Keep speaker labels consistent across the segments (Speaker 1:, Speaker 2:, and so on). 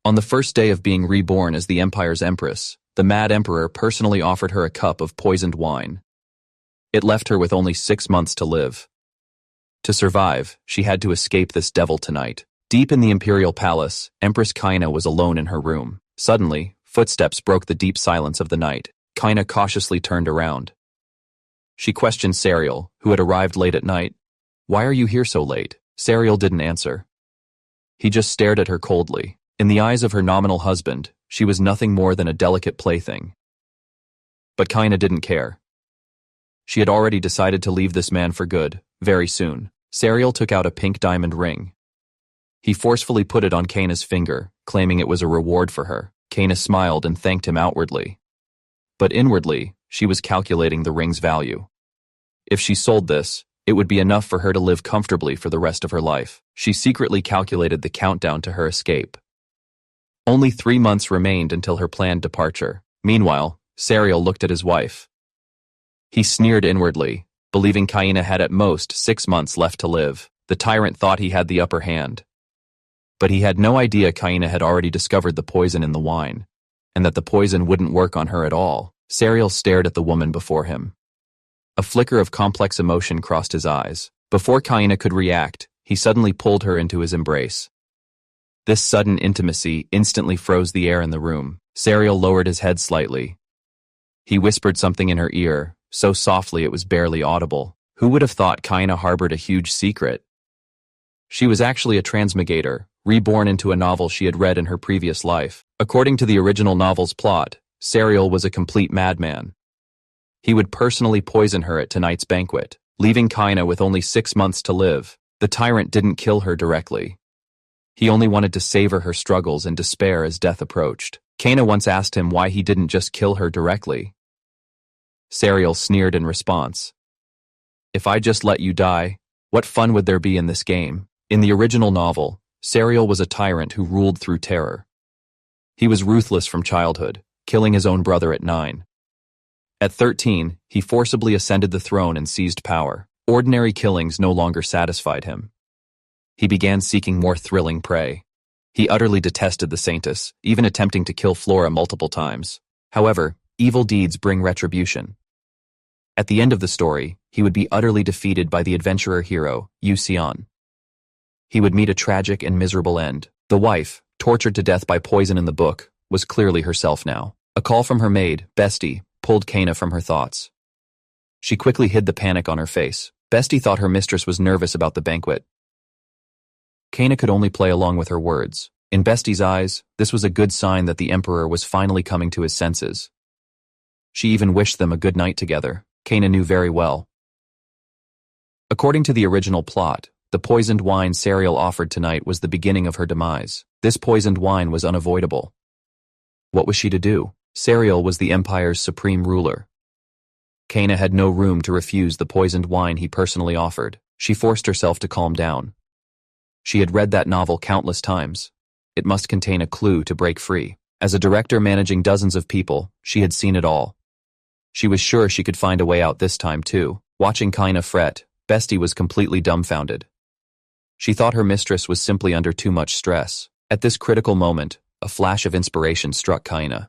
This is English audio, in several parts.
Speaker 1: On the first day of being reborn as the Empire's Empress, the Mad Emperor personally offered her a cup of poisoned wine. It left her with only 6 months to live. To survive, she had to escape this devil tonight. Deep in the Imperial Palace, Empress Kaina was alone in her room. Suddenly, footsteps broke the deep silence of the night. Kaina cautiously turned around. She questioned Serial, who had arrived late at night. "Why are you here so late?" Serial didn't answer. He just stared at her coldly. In the eyes of her nominal husband, she was nothing more than a delicate plaything. But Kaina didn't care. She had already decided to leave this man for good, very soon. Serial took out a pink diamond ring. He forcefully put it on Kaina's finger, claiming it was a reward for her. Kaina smiled and thanked him outwardly. But inwardly, she was calculating the ring's value. If she sold this, it would be enough for her to live comfortably for the rest of her life. She secretly calculated the countdown to her escape. Only 3 months remained until her planned departure. Meanwhile, Serial looked at his wife. He sneered inwardly, believing Kaina had at most 6 months left to live. The tyrant thought he had the upper hand. But he had no idea Kaina had already discovered the poison in the wine, and that the poison wouldn't work on her at all. Serial stared at the woman before him. A flicker of complex emotion crossed his eyes. Before Kaina could react, he suddenly pulled her into his embrace. This sudden intimacy instantly froze the air in the room. Serial lowered his head slightly. He whispered something in her ear, so softly it was barely audible. Who would have thought Kaina harbored a huge secret? She was actually a transmigrator, reborn into a novel she had read in her previous life. According to the original novel's plot, Serial was a complete madman. He would personally poison her at tonight's banquet, leaving Kaina with only 6 months to live. The tyrant didn't kill her directly. He only wanted to savor her struggles and despair as death approached. Kaina once asked him why he didn't just kill her directly. Serial sneered in response. "If I just let you die, what fun would there be in this game?" In the original novel, Serial was a tyrant who ruled through terror. He was ruthless from childhood, killing his own brother at 9. At 13, he forcibly ascended the throne and seized power. Ordinary killings no longer satisfied him. He began seeking more thrilling prey. He utterly detested the Saintess, even attempting to kill Flora multiple times. However, evil deeds bring retribution. At the end of the story, he would be utterly defeated by the adventurer hero, Yu Xian. He would meet a tragic and miserable end. The wife, tortured to death by poison in the book, was clearly herself now. A call from her maid, Bestie, pulled Kaina from her thoughts. She quickly hid the panic on her face. Bestie thought her mistress was nervous about the banquet. Kaina could only play along with her words. In Bestie's eyes, this was a good sign that the Emperor was finally coming to his senses. She even wished them a good night together. Kaina knew very well. According to the original plot, the poisoned wine Serial offered tonight was the beginning of her demise. This poisoned wine was unavoidable. What was she to do? Serial was the Empire's supreme ruler. Kaina had no room to refuse the poisoned wine he personally offered. She forced herself to calm down. She had read that novel countless times. It must contain a clue to break free. As a director managing dozens of people, she had seen it all. She was sure she could find a way out this time too. Watching Kaina fret, Bestie was completely dumbfounded. She thought her mistress was simply under too much stress. At this critical moment, a flash of inspiration struck Kaina.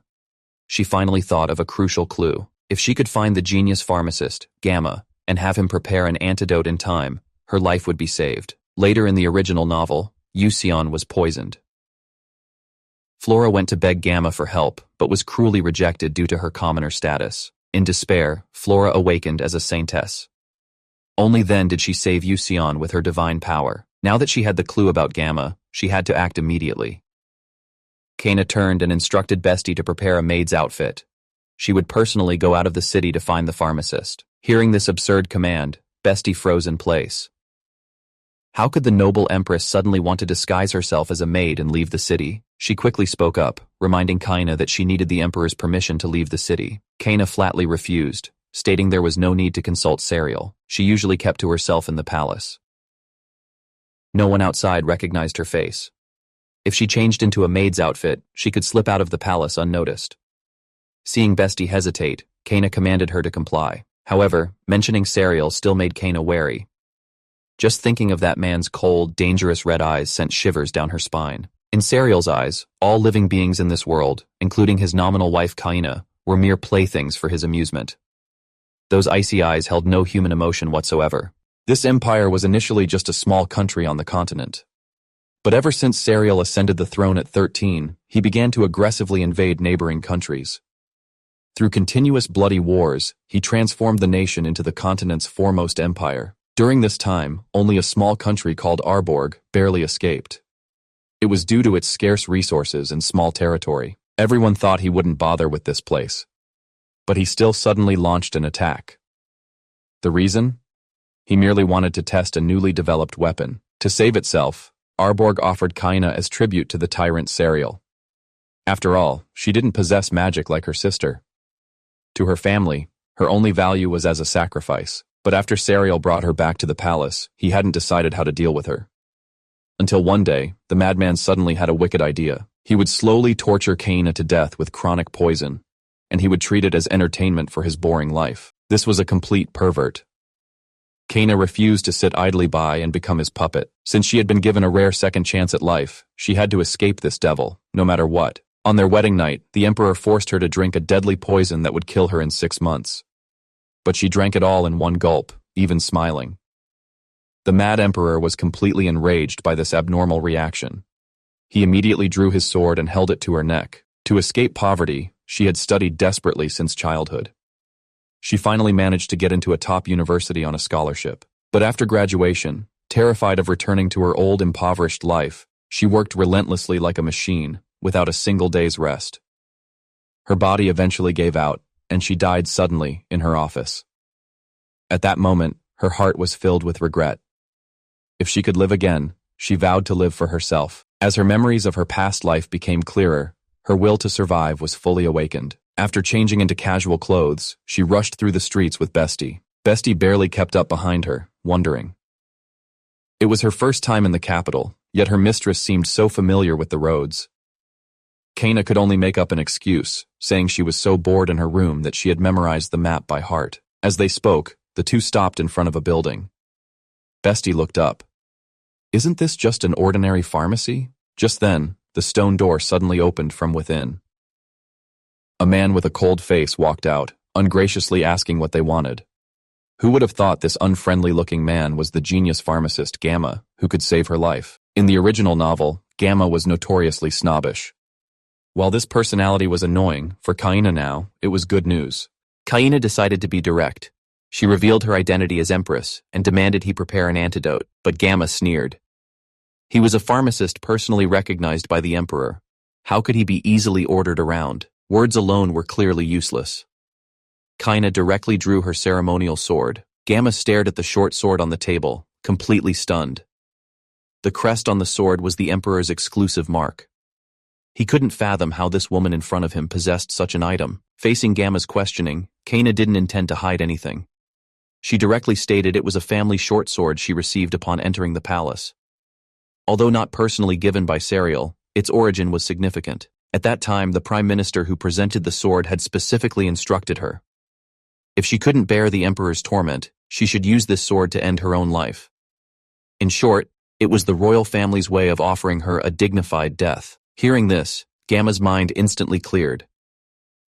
Speaker 1: She finally thought of a crucial clue. If she could find the genius pharmacist, Gamma, and have him prepare an antidote in time, her life would be saved. Later in the original novel, Yu Xian was poisoned. Flora went to beg Gamma for help, but was cruelly rejected due to her commoner status. In despair, Flora awakened as a saintess. Only then did she save Yu Xian with her divine power. Now that she had the clue about Gamma, she had to act immediately. Kaina turned and instructed Bestie to prepare a maid's outfit. She would personally go out of the city to find the pharmacist. Hearing this absurd command, Bestie froze in place. How could the noble empress suddenly want to disguise herself as a maid and leave the city? She quickly spoke up, reminding Kaina that she needed the emperor's permission to leave the city. Kaina flatly refused, stating there was no need to consult Serial. She usually kept to herself in the palace. No one outside recognized her face. If she changed into a maid's outfit, she could slip out of the palace unnoticed. Seeing Bestie hesitate, Kaina commanded her to comply. However, mentioning Serial still made Kaina wary. Just thinking of that man's cold, dangerous red eyes sent shivers down her spine. In Serial's eyes, all living beings in this world, including his nominal wife Kaina, were mere playthings for his amusement. Those icy eyes held no human emotion whatsoever. This empire was initially just a small country on the continent. But ever since Serial ascended the throne at 13, he began to aggressively invade neighboring countries. Through continuous bloody wars, he transformed the nation into the continent's foremost empire. During this time, only a small country called Arborg barely escaped. It was due to its scarce resources and small territory. Everyone thought he wouldn't bother with this place. But he still suddenly launched an attack. The reason? He merely wanted to test a newly developed weapon. To save itself, Arborg offered Kaina as tribute to the Tyrant Serial. After all, she didn't possess magic like her sister. To her family, her only value was as a sacrifice. But after Serial brought her back to the palace, he hadn't decided how to deal with her. Until one day, the madman suddenly had a wicked idea. He would slowly torture Kaina to death with chronic poison, and he would treat it as entertainment for his boring life. This was a complete pervert. Kaina refused to sit idly by and become his puppet. Since she had been given a rare second chance at life, she had to escape this devil, no matter what. On their wedding night, the emperor forced her to drink a deadly poison that would kill her in 6 months. But she drank it all in one gulp, even smiling. The mad emperor was completely enraged by this abnormal reaction. He immediately drew his sword and held it to her neck. To escape poverty, she had studied desperately since childhood. She finally managed to get into a top university on a scholarship. But after graduation, terrified of returning to her old impoverished life, she worked relentlessly like a machine, without a single day's rest. Her body eventually gave out, and she died suddenly in her office. At that moment, her heart was filled with regret. If she could live again, she vowed to live for herself. As her memories of her past life became clearer, her will to survive was fully awakened. After changing into casual clothes, she rushed through the streets with Bestie. Bestie barely kept up behind her, wondering. It was her first time in the capital, yet her mistress seemed so familiar with the roads. Kaina could only make up an excuse, saying she was so bored in her room that she had memorized the map by heart. As they spoke, the two stopped in front of a building. Bestie looked up. Isn't this just an ordinary pharmacy? Just then, the stone door suddenly opened from within. A man with a cold face walked out, ungraciously asking what they wanted. Who would have thought this unfriendly-looking man was the genius pharmacist Gamma, who could save her life? In the original novel, Gamma was notoriously snobbish. While this personality was annoying, for Kaina now, it was good news. Kaina decided to be direct. She revealed her identity as Empress and demanded he prepare an antidote, but Gamma sneered. He was a pharmacist personally recognized by the Emperor. How could he be easily ordered around? Words alone were clearly useless. Kaina directly drew her ceremonial sword. Gamma stared at the short sword on the table, completely stunned. The crest on the sword was the Emperor's exclusive mark. He couldn't fathom how this woman in front of him possessed such an item. Facing Gamma's questioning, Kaina didn't intend to hide anything. She directly stated it was a family short sword she received upon entering the palace. Although not personally given by Serial, its origin was significant. At that time, the prime minister who presented the sword had specifically instructed her. If she couldn't bear the emperor's torment, she should use this sword to end her own life. In short, it was the royal family's way of offering her a dignified death. Hearing this, Gamma's mind instantly cleared.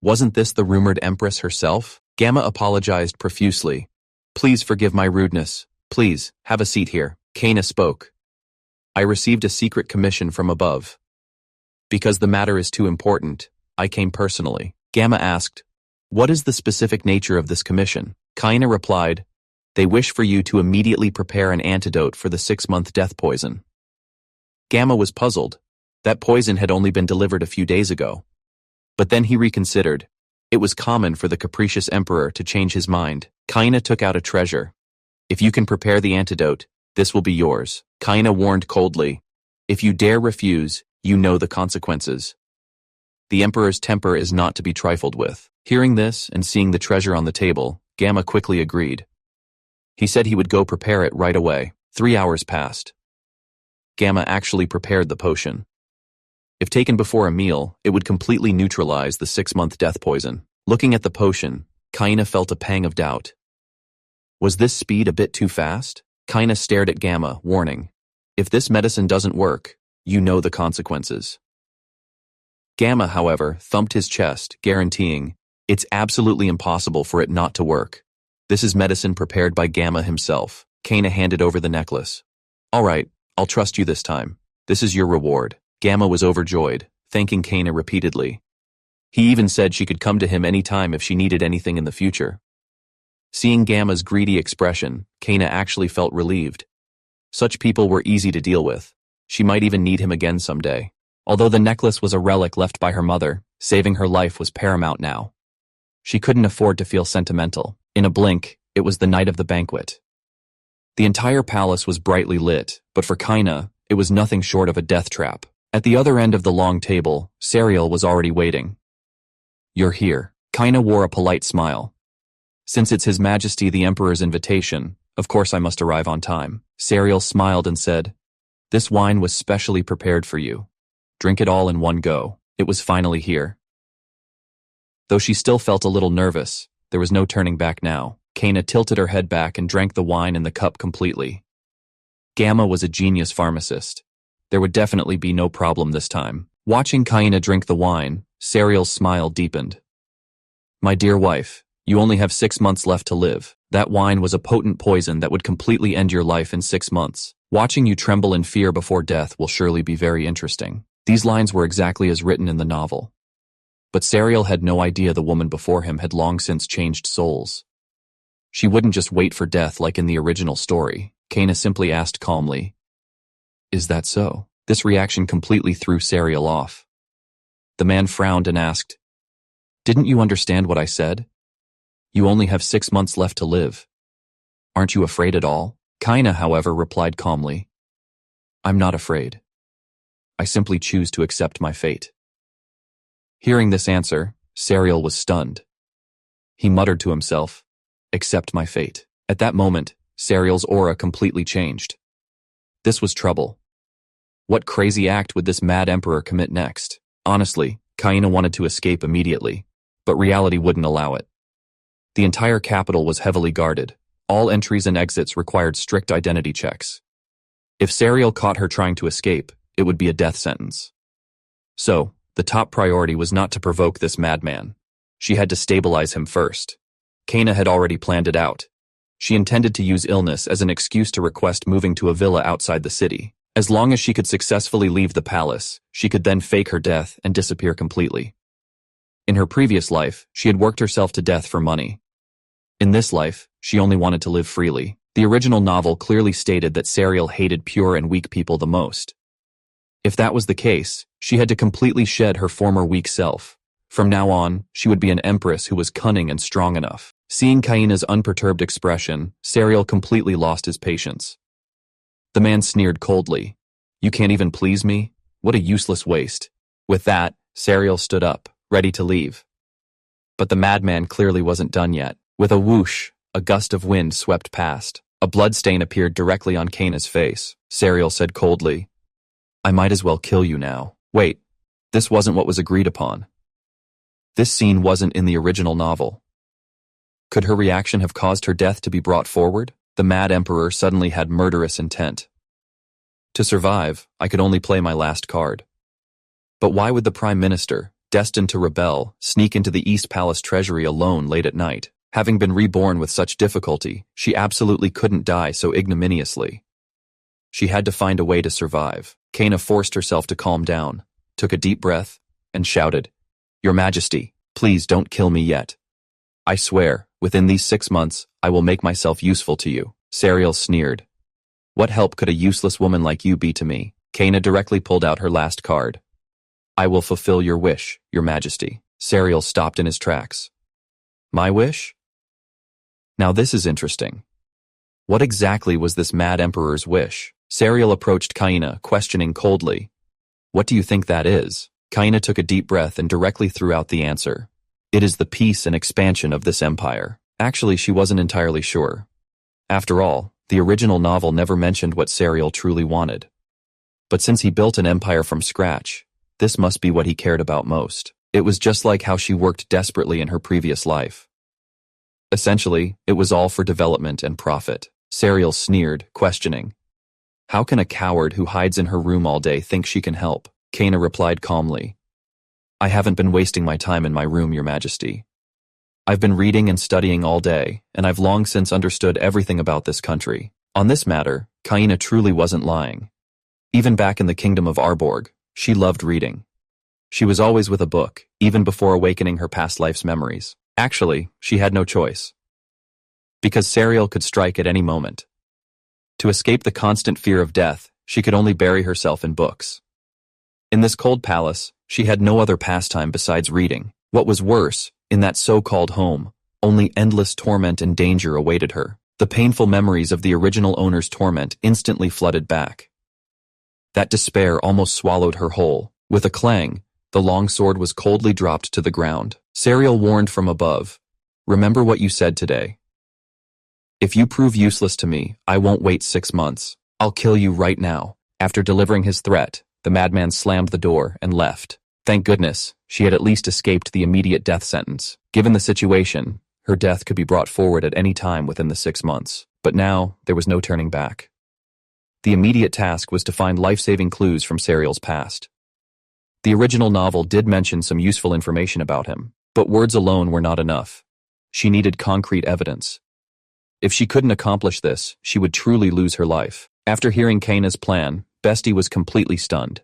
Speaker 1: Wasn't this the rumored empress herself? Gamma apologized profusely. Please forgive my rudeness. Please, have a seat here. Kaina spoke. I received a secret commission from above. Because the matter is too important, I came personally. Gamma asked, what is the specific nature of this commission? Kaina replied, they wish for you to immediately prepare an antidote for the 6-month death poison. Gamma was puzzled. That poison had only been delivered a few days ago. But then he reconsidered. It was common for the capricious emperor to change his mind. Kaina took out a treasure. If you can prepare the antidote, this will be yours. Kaina warned coldly. If you dare refuse, you know the consequences. The emperor's temper is not to be trifled with. Hearing this and seeing the treasure on the table, Gamma quickly agreed. He said he would go prepare it right away. 3 hours passed. Gamma actually prepared the potion. If taken before a meal, it would completely neutralize the 6-month death poison. Looking at the potion, Kaina felt a pang of doubt. Was this speed a bit too fast? Kaina stared at Gamma, warning. If this medicine doesn't work, You know the consequences. Gamma, however, thumped his chest, guaranteeing, it's absolutely impossible for it not to work. This is medicine prepared by Gamma himself. Kana handed over the necklace. All right, I'll trust you this time. This is your reward. Gamma was overjoyed, thanking Kana repeatedly. He even said she could come to him any time if she needed anything in the future. Seeing Gamma's greedy expression, Kana actually felt relieved. Such people were easy to deal with. She might even need him again someday. Although the necklace was a relic left by her mother, saving her life was paramount now. She couldn't afford to feel sentimental. In a blink, it was the night of the banquet. The entire palace was brightly lit, but for Kaina, it was nothing short of a death trap. At the other end of the long table, Sariel was already waiting. You're here. Kaina wore a polite smile. Since it's His Majesty the Emperor's invitation, of course I must arrive on time. Sariel smiled and said, This wine was specially prepared for you. Drink it all in one go. It was finally here. Though she still felt a little nervous, there was no turning back now. Kaina tilted her head back and drank the wine in the cup completely. Gamma was a genius pharmacist. There would definitely be no problem this time. Watching Kaina drink the wine, Sariel's smile deepened. My dear wife, you only have 6 months left to live. That wine was a potent poison that would completely end your life in 6 months. Watching you tremble in fear before death will surely be very interesting. These lines were exactly as written in the novel. But Sariel had no idea the woman before him had long since changed souls. She wouldn't just wait for death like in the original story. Kaina simply asked calmly, Is that so? This reaction completely threw Sariel off. The man frowned and asked, Didn't you understand what I said? You only have 6 months left to live. Aren't you afraid at all? Kaina, however, replied calmly, I'm not afraid. I simply choose to accept my fate. Hearing this answer, Sariel was stunned. He muttered to himself, Accept my fate. At that moment, Sariel's aura completely changed. This was trouble. What crazy act would this mad emperor commit next? Honestly, Kaina wanted to escape immediately, but reality wouldn't allow it. The entire capital was heavily guarded. All entries and exits required strict identity checks. If Sariel caught her trying to escape, it would be a death sentence. So, the top priority was not to provoke this madman. She had to stabilize him first. Kaina had already planned it out. She intended to use illness as an excuse to request moving to a villa outside the city. As long as she could successfully leave the palace, she could then fake her death and disappear completely. In her previous life, she had worked herself to death for money. In this life, she only wanted to live freely. The original novel clearly stated that Sariel hated pure and weak people the most. If that was the case, she had to completely shed her former weak self. From now on, she would be an empress who was cunning and strong enough. Seeing Kaina's unperturbed expression, Sariel completely lost his patience. The man sneered coldly. You can't even please me? What a useless waste. With that, Sariel stood up, ready to leave. But the madman clearly wasn't done yet. With a whoosh, a gust of wind swept past. A bloodstain appeared directly on Kaina's face. Sariel said coldly, I might as well kill you now. Wait, this wasn't what was agreed upon. This scene wasn't in the original novel. Could her reaction have caused her death to be brought forward? The mad emperor suddenly had murderous intent. To survive, I could only play my last card. But why would the prime minister, destined to rebel, sneak into the East Palace treasury alone late at night? Having been reborn with such difficulty, she absolutely couldn't die so ignominiously. She had to find a way to survive. Kaina forced herself to calm down, took a deep breath, and shouted, Your Majesty, please don't kill me yet. I swear, within these 6 months, I will make myself useful to you. Sariel sneered. What help could a useless woman like you be to me? Kaina directly pulled out her last card. I will fulfill your wish, Your Majesty. Sariel stopped in his tracks. My wish? Now this is interesting. What exactly was this mad emperor's wish? Sariel approached Kaina, questioning coldly. What do you think that is? Kaina took a deep breath and directly threw out the answer. It is the peace and expansion of this empire. Actually, she wasn't entirely sure. After all, the original novel never mentioned what Sariel truly wanted. But since he built an empire from scratch, this must be what he cared about most. It was just like how she worked desperately in her previous life. Essentially, it was all for development and profit. Sariel sneered, questioning. How can a coward who hides in her room all day think she can help? Kana replied calmly. I haven't been wasting my time in my room, Your Majesty. I've been reading and studying all day, and I've long since understood everything about this country. On this matter, Kaina truly wasn't lying. Even back in the kingdom of Arborg, she loved reading. She was always with a book, even before awakening her past life's memories. Actually, she had no choice. Because Sariel could strike at any moment. To escape the constant fear of death, she could only bury herself in books. In this cold palace, she had no other pastime besides reading. What was worse, in that so-called home, only endless torment and danger awaited her. The painful memories of the original owner's torment instantly flooded back. That despair almost swallowed her whole. With a clang, the long sword was coldly dropped to the ground. Sariel warned from above, "Remember what you said today. If you prove useless to me, I won't wait 6 months. I'll kill you right now." After delivering his threat, the madman slammed the door and left. Thank goodness, she had at least escaped the immediate death sentence. Given the situation, her death could be brought forward at any time within the 6 months. But now, there was no turning back. The immediate task was to find life-saving clues from Sariel's past. The original novel did mention some useful information about him, but words alone were not enough. She needed concrete evidence. If she couldn't accomplish this, she would truly lose her life. After hearing Kaina's plan, Bestie was completely stunned.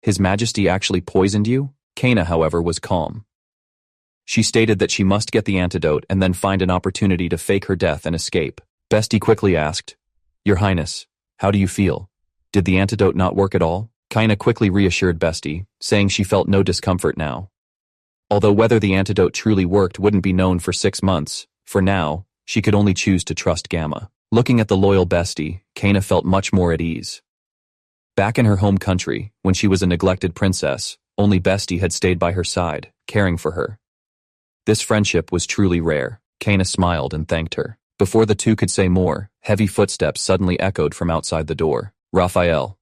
Speaker 1: His Majesty actually poisoned you? Kaina, however, was calm. She stated that she must get the antidote and then find an opportunity to fake her death and escape. Bestie quickly asked, "Your Highness, how do you feel? Did the antidote not work at all?" Kaina quickly reassured Bestie, saying she felt no discomfort now. Although whether the antidote truly worked wouldn't be known for 6 months, for now, she could only choose to trust Gamma. Looking at the loyal Bestie, Kaina felt much more at ease. Back in her home country, when she was a neglected princess, only Bestie had stayed by her side, caring for her. This friendship was truly rare. Kaina smiled and thanked her. Before the two could say more, heavy footsteps suddenly echoed from outside the door. Raphael.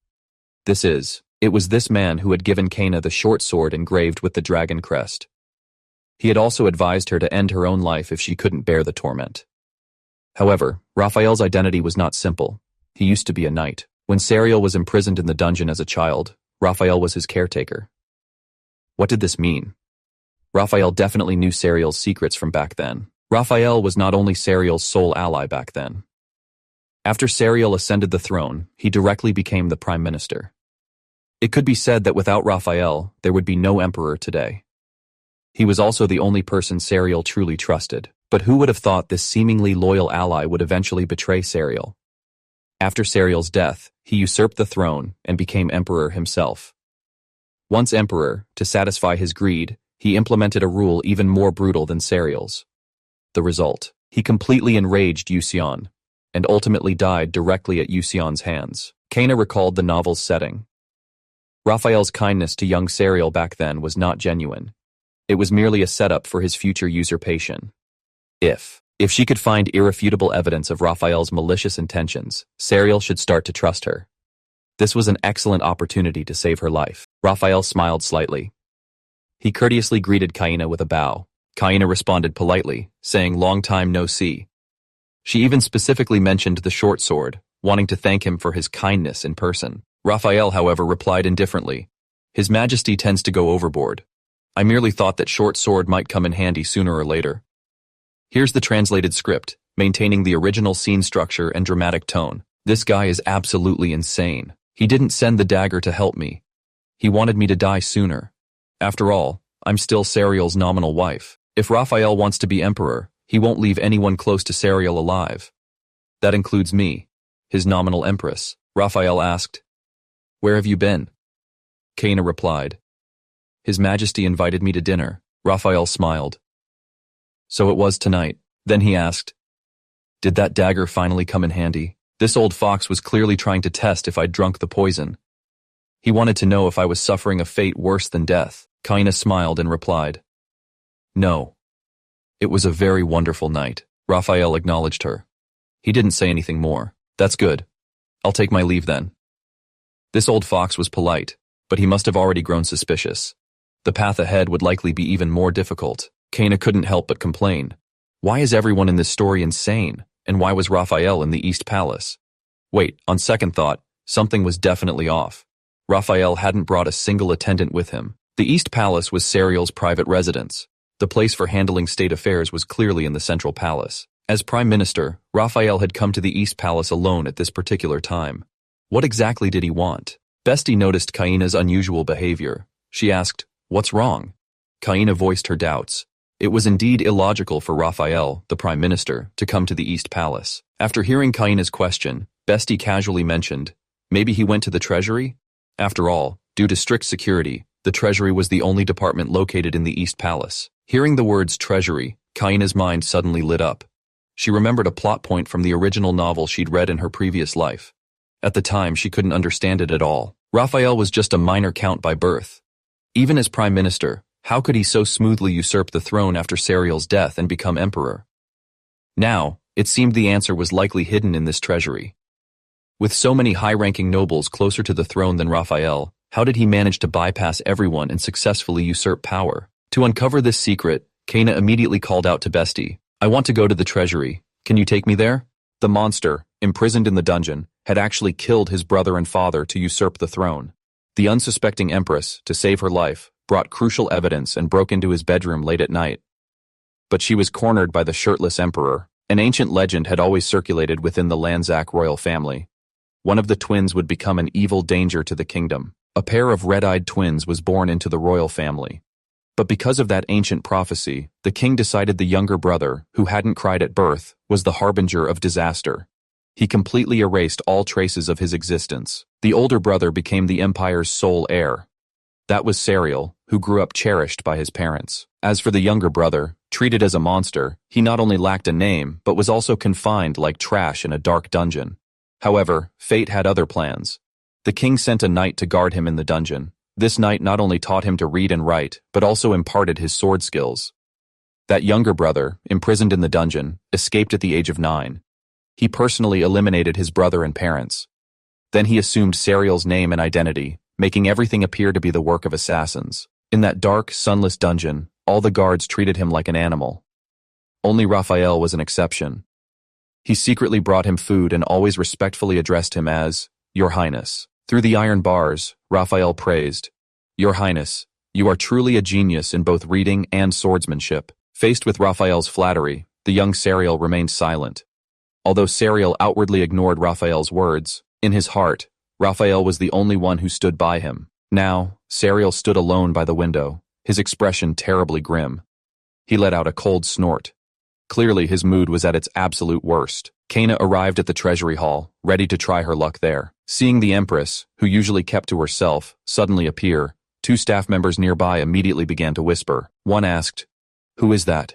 Speaker 1: It was this man who had given Kaina the short sword engraved with the dragon crest. He had also advised her to end her own life if she couldn't bear the torment. However, Raphael's identity was not simple. He used to be a knight. When Sariel was imprisoned in the dungeon as a child, Raphael was his caretaker. What did this mean? Raphael definitely knew Sariel's secrets from back then. Raphael was not only Sariel's sole ally back then. After Sariel ascended the throne, he directly became the prime minister. It could be said that without Raphael, there would be no emperor today. He was also the only person Sariel truly trusted. But who would have thought this seemingly loyal ally would eventually betray Sariel? After Sariel's death, he usurped the throne and became emperor himself. Once emperor, to satisfy his greed, he implemented a rule even more brutal than Sariel's. The result, he completely enraged Yusion, and ultimately died directly at Yusion's hands. Kaina recalled the novel's setting. Raphael's kindness to young Sariel back then was not genuine. It was merely a setup for his future usurpation. If she could find irrefutable evidence of Raphael's malicious intentions, Sariel should start to trust her. This was an excellent opportunity to save her life. Raphael smiled slightly. He courteously greeted Kaina with a bow. Kaina responded politely, saying long time no see. She even specifically mentioned the short sword, wanting to thank him for his kindness in person. Raphael, however, replied indifferently, "His Majesty tends to go overboard. I merely thought that short sword might come in handy sooner or later." Here's the translated script, maintaining the original scene structure and dramatic tone. This guy is absolutely insane. He didn't send the dagger to help me. He wanted me to die sooner. After all, I'm still Sariel's nominal wife. If Raphael wants to be emperor, he won't leave anyone close to Sariel alive. That includes me, his nominal empress. Raphael asked, "Where have you been?" Kaina replied, "His Majesty invited me to dinner." Raphael smiled. "So it was tonight." Then he asked, "Did that dagger finally come in handy?" This old fox was clearly trying to test if I'd drunk the poison. He wanted to know if I was suffering a fate worse than death. Kaina smiled and replied, "No. It was a very wonderful night." Raphael acknowledged her. He didn't say anything more. "That's good. I'll take my leave then." This old fox was polite, but he must have already grown suspicious. The path ahead would likely be even more difficult. Kaina couldn't help but complain. Why is everyone in this story insane? And why was Raphael in the East Palace? Wait, on second thought, Something was definitely off. Raphael hadn't brought a single attendant with him. The East Palace was Serial's private residence. The place for handling state affairs was clearly in the Central Palace. As Prime Minister, Raphael had come to the East Palace alone at this particular time. What exactly did he want? Besti noticed Kaina's unusual behavior. She asked, "What's wrong?" Kaina voiced her doubts. It was indeed illogical for Raphael, the Prime Minister, to come to the East Palace. After hearing Kaina's question, Besti casually mentioned, maybe he went to the Treasury? After all, due to strict security, the Treasury was the only department located in the East Palace. Hearing the words Treasury, Kaina's mind suddenly lit up. She remembered a plot point from the original novel she'd read in her previous life. At the time, she couldn't understand it at all. Raphael was just a minor count by birth. Even as Prime Minister, how could he so smoothly usurp the throne after Serial's death and become emperor? Now, it seemed the answer was likely hidden in this treasury. With so many high-ranking nobles closer to the throne than Raphael, how did he manage to bypass everyone and successfully usurp power? To uncover this secret, Kaina immediately called out to Besti, "I want to go to the treasury. Can you take me there?" The monster, imprisoned in the dungeon, had actually killed his brother and father to usurp the throne. The unsuspecting empress, to save her life, brought crucial evidence and broke into his bedroom late at night. But she was cornered by the shirtless emperor. An ancient legend had always circulated within the Lanzak royal family. One of the twins would become an evil danger to the kingdom. A pair of red-eyed twins was born into the royal family. But because of that ancient prophecy, the king decided the younger brother, who hadn't cried at birth, was the harbinger of disaster. He completely erased all traces of his existence. The older brother became the empire's sole heir. That was Serial, who grew up cherished by his parents. As for the younger brother, treated as a monster, he not only lacked a name, but was also confined like trash in a dark dungeon. However, fate had other plans. The king sent a knight to guard him in the dungeon. This knight not only taught him to read and write, but also imparted his sword skills. That younger brother, imprisoned in the dungeon, escaped at the age of 9. He personally eliminated his brother and parents. Then he assumed Serial's name and identity, making everything appear to be the work of assassins. In that dark, sunless dungeon, all the guards treated him like an animal. Only Raphael was an exception. He secretly brought him food and always respectfully addressed him as, "Your Highness." Through the iron bars, Raphael praised, "Your Highness, you are truly a genius in both reading and swordsmanship." Faced with Raphael's flattery, the young Serial remained silent. Although Serial outwardly ignored Raphael's words, in his heart, Raphael was the only one who stood by him. Now, Serial stood alone by the window, his expression terribly grim. He let out a cold snort. Clearly his mood was at its absolute worst. Kaina arrived at the treasury hall, ready to try her luck there. Seeing the empress, who usually kept to herself, suddenly appear, 2 staff members nearby immediately began to whisper. One asked, "Who is that?"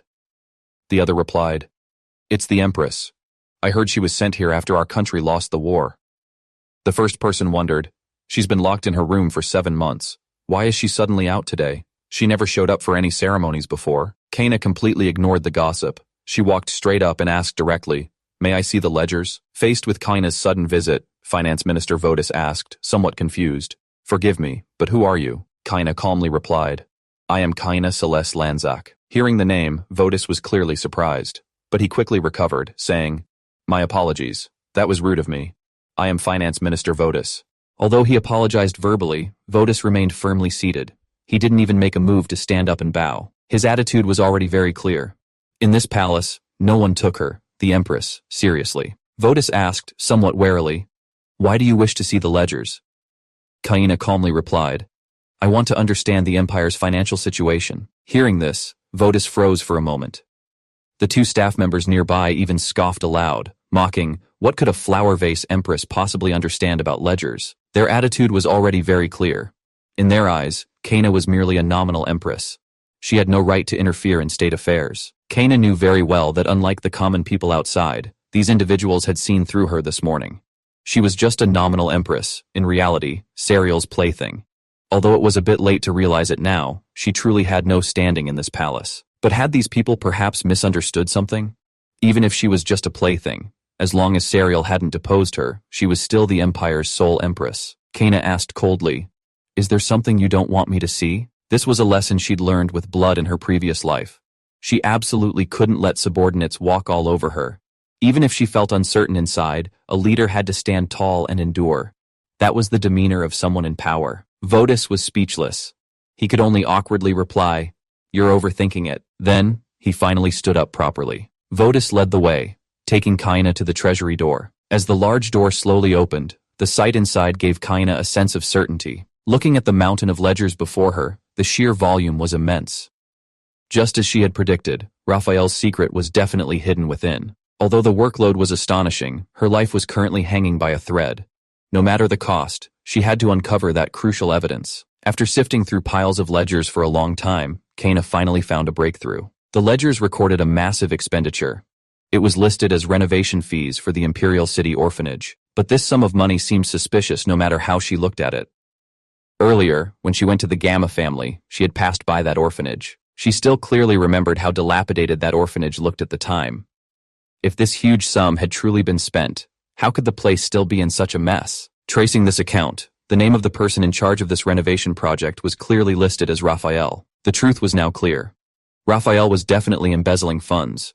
Speaker 1: The other replied, "It's the empress. I heard she was sent here after our country lost the war." The first person wondered, "She's been locked in her room for 7 months. Why is she suddenly out today? She never showed up for any ceremonies before." Kaina completely ignored the gossip. She walked straight up and asked directly, "May I see the ledgers?" Faced with Kaina's sudden visit, Finance Minister Votis asked, somewhat confused, "Forgive me, but who are you?" Kaina calmly replied, "I am Kaina Celeste Lanzak." Hearing the name, Votis was clearly surprised, but he quickly recovered, saying, "My apologies. That was rude of me. I am Finance Minister Votis." Although he apologized verbally, Votis remained firmly seated. He didn't even make a move to stand up and bow. His attitude was already very clear. In this palace, no one took her, the Empress, seriously. Votis asked, somewhat warily, "Why do you wish to see the ledgers?" Kaina calmly replied, "I want to understand the Empire's financial situation." Hearing this, Votis froze for a moment. The 2 staff members nearby even scoffed aloud, mocking, what could a flower vase Empress possibly understand about ledgers? Their attitude was already very clear. In their eyes, Kaina was merely a nominal Empress. She had no right to interfere in state affairs. Kaina knew very well that unlike the common people outside, these individuals had seen through her this morning. She was just a nominal empress, in reality, Serial's plaything. Although it was a bit late to realize it now, she truly had no standing in this palace. But had these people perhaps misunderstood something? Even if she was just a plaything, as long as Serial hadn't deposed her, she was still the Empire's sole empress. Kaina asked coldly, "Is there something you don't want me to see?" This was a lesson she'd learned with blood in her previous life. She absolutely couldn't let subordinates walk all over her. Even if she felt uncertain inside, a leader had to stand tall and endure. That was the demeanor of someone in power. Votis was speechless. He could only awkwardly reply, "You're overthinking it." Then, he finally stood up properly. Votis led the way, taking Kaina to the treasury door. As the large door slowly opened, the sight inside gave Kaina a sense of certainty. Looking at the mountain of ledgers before her, the sheer volume was immense. Just as she had predicted, Raphael's secret was definitely hidden within. Although the workload was astonishing, her life was currently hanging by a thread. No matter the cost, she had to uncover that crucial evidence. After sifting through piles of ledgers for a long time, Kaina finally found a breakthrough. The ledgers recorded a massive expenditure. It was listed as renovation fees for the Imperial City Orphanage, but this sum of money seemed suspicious no matter how she looked at it. Earlier, when she went to the Gamma family, she had passed by that orphanage. She still clearly remembered how dilapidated that orphanage looked at the time. If this huge sum had truly been spent, how could the place still be in such a mess? Tracing this account, the name of the person in charge of this renovation project was clearly listed as Raphael. The truth was now clear. Raphael was definitely embezzling funds.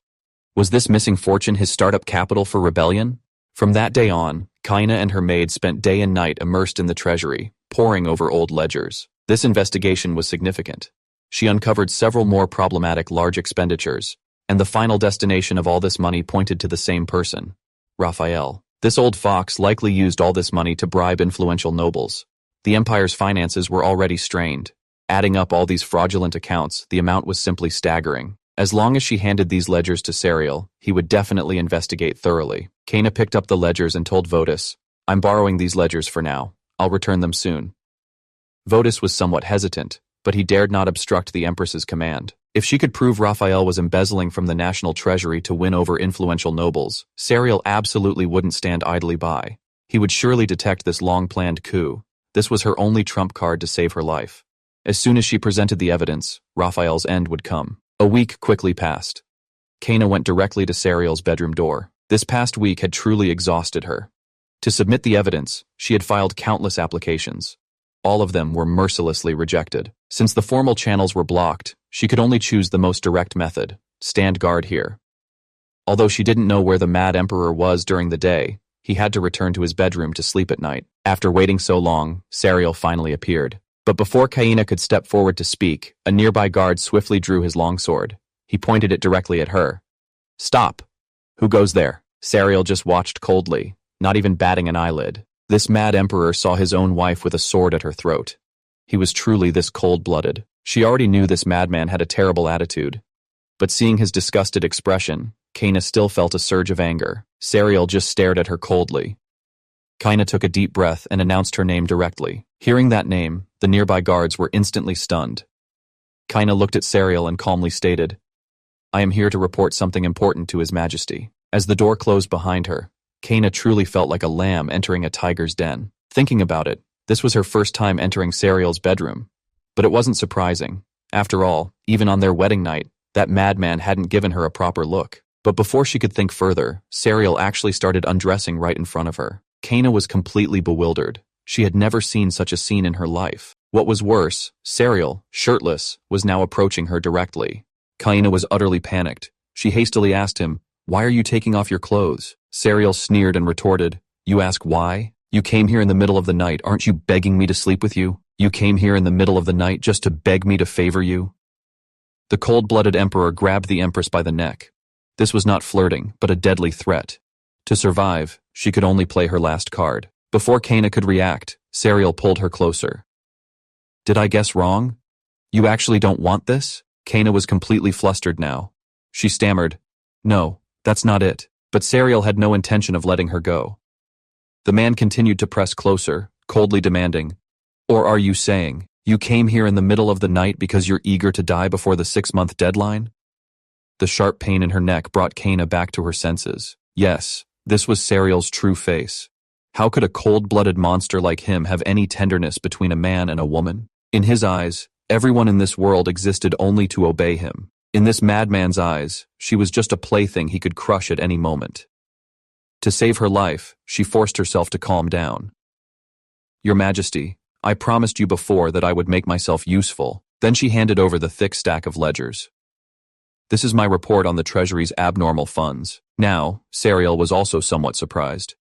Speaker 1: Was this missing fortune his startup capital for rebellion? From that day on, Kaina and her maid spent day and night immersed in the treasury, poring over old ledgers. This investigation was significant. She uncovered several more problematic large expenditures, and the final destination of all this money pointed to the same person, Raphael. This old fox likely used all this money to bribe influential nobles. The empire's finances were already strained. Adding up all these fraudulent accounts, the amount was simply staggering. As long as she handed these ledgers to Serial, he would definitely investigate thoroughly. Kaina picked up the ledgers and told Votis, "I'm borrowing these ledgers for now. I'll return them soon." Votis was somewhat hesitant, but he dared not obstruct the Empress's command. If she could prove Raphael was embezzling from the national treasury to win over influential nobles, Serial absolutely wouldn't stand idly by. He would surely detect this long-planned coup. This was her only trump card to save her life. As soon as she presented the evidence, Raphael's end would come. A week quickly passed. Kaina went directly to Serial's bedroom door. This past week had truly exhausted her. To submit the evidence, she had filed countless applications. All of them were mercilessly rejected. Since the formal channels were blocked, she could only choose the most direct method: stand guard here. Although she didn't know where the Mad Emperor was during the day, he had to return to his bedroom to sleep at night. After waiting so long, Serial finally appeared. But before Kaina could step forward to speak, a nearby guard swiftly drew his longsword. He pointed it directly at her. "Stop! Who goes there?" Serial just watched coldly, not even batting an eyelid. This Mad Emperor saw his own wife with a sword at her throat. He was truly this cold-blooded. She already knew this madman had a terrible attitude. But seeing his disgusted expression, Kaina still felt a surge of anger. Serial just stared at her coldly. Kaina took a deep breath and announced her name directly. Hearing that name, the nearby guards were instantly stunned. Kaina looked at Serial and calmly stated, "I am here to report something important to His Majesty." As the door closed behind her, Kaina truly felt like a lamb entering a tiger's den. Thinking about it, this was her first time entering Serial's bedroom. But it wasn't surprising. After all, even on their wedding night, that madman hadn't given her a proper look. But before she could think further, Serial actually started undressing right in front of her. Kaina was completely bewildered. She had never seen such a scene in her life. What was worse, Serial, shirtless, was now approaching her directly. Kaina was utterly panicked. She hastily asked him, "Why are you taking off your clothes?" Serial sneered and retorted, "You ask why? You came here in the middle of the night, aren't you begging me to sleep with you? You came here in the middle of the night just to beg me to favor you?" The cold-blooded emperor grabbed the empress by the neck. This was not flirting, but a deadly threat. To survive, she could only play her last card. Before Kaina could react, Serial pulled her closer. "Did I guess wrong? You actually don't want this?" Kaina was completely flustered now. She stammered, "No, that's not it." But Serial had no intention of letting her go. The man continued to press closer, coldly demanding, "Or are you saying, you came here in the middle of the night because you're eager to die before the 6-month deadline?" The sharp pain in her neck brought Kaina back to her senses. Yes, this was Serial's true face. How could a cold-blooded monster like him have any tenderness between a man and a woman? In his eyes, everyone in this world existed only to obey him. In this madman's eyes, she was just a plaything he could crush at any moment. To save her life, she forced herself to calm down. "Your Majesty, I promised you before that I would make myself useful." Then she handed over the thick stack of ledgers. "This is my report on the Treasury's abnormal funds." Now, Serial was also somewhat surprised.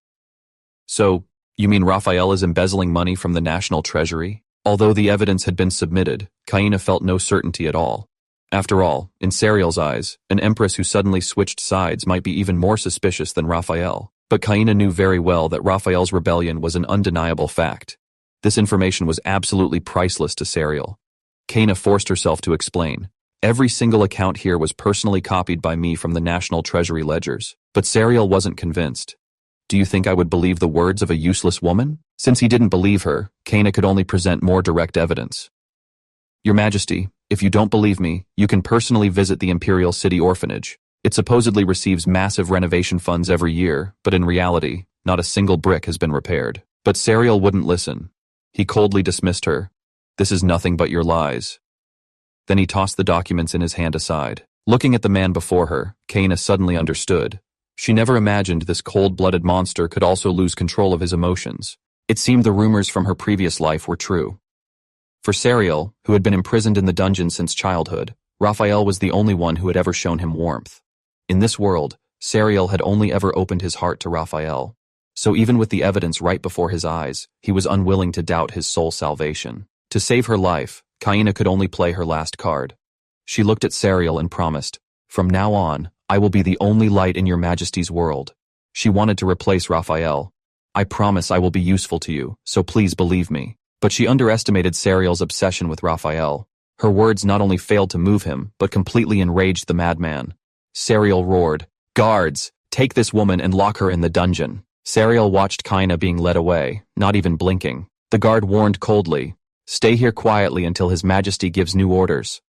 Speaker 1: "So, You mean Raphael is embezzling money from the national treasury? Although the evidence had been submitted, Kaina felt no certainty at all. After all, in Serial's eyes, an empress who suddenly switched sides might be even more suspicious than Raphael. But Kaina knew very well that Raphael's rebellion was an undeniable fact. This information was absolutely priceless to Serial. Kaina forced herself to explain. Every single account here was personally copied by me from the National Treasury ledgers. But Serial wasn't convinced. Do you think I would believe the words of a useless woman? Since he didn't believe her, Kaina could only present more direct evidence. Your Majesty, if you don't believe me, you can personally visit the Imperial City Orphanage. It supposedly receives massive renovation funds every year, but in reality, not a single brick has been repaired. But Serial wouldn't listen. He coldly dismissed her. This is nothing but your lies. Then he tossed the documents in his hand aside. Looking at the man before her, Kaina suddenly understood. She never imagined this cold-blooded monster could also lose control of his emotions. It seemed the rumors from her previous life were true. For Serial, who had been imprisoned in the dungeon since childhood, Raphael was the only one who had ever shown him warmth. In this world, Serial had only ever opened his heart to Raphael. So even with the evidence right before his eyes, he was unwilling to doubt his soul's salvation. To save her life, Kaina could only play her last card. She looked at Serial and promised, "From now on, I will be the only light in your Majesty's world." She wanted to replace Raphael. "I promise I will be useful to you, so please believe me." But she underestimated Serial's obsession with Raphael. Her words not only failed to move him, but completely enraged the madman. Serial roared, "Guards, take this woman and lock her in the dungeon." Serial watched Kaina being led away, not even blinking. The guard warned coldly, "Stay here quietly until His Majesty gives new orders."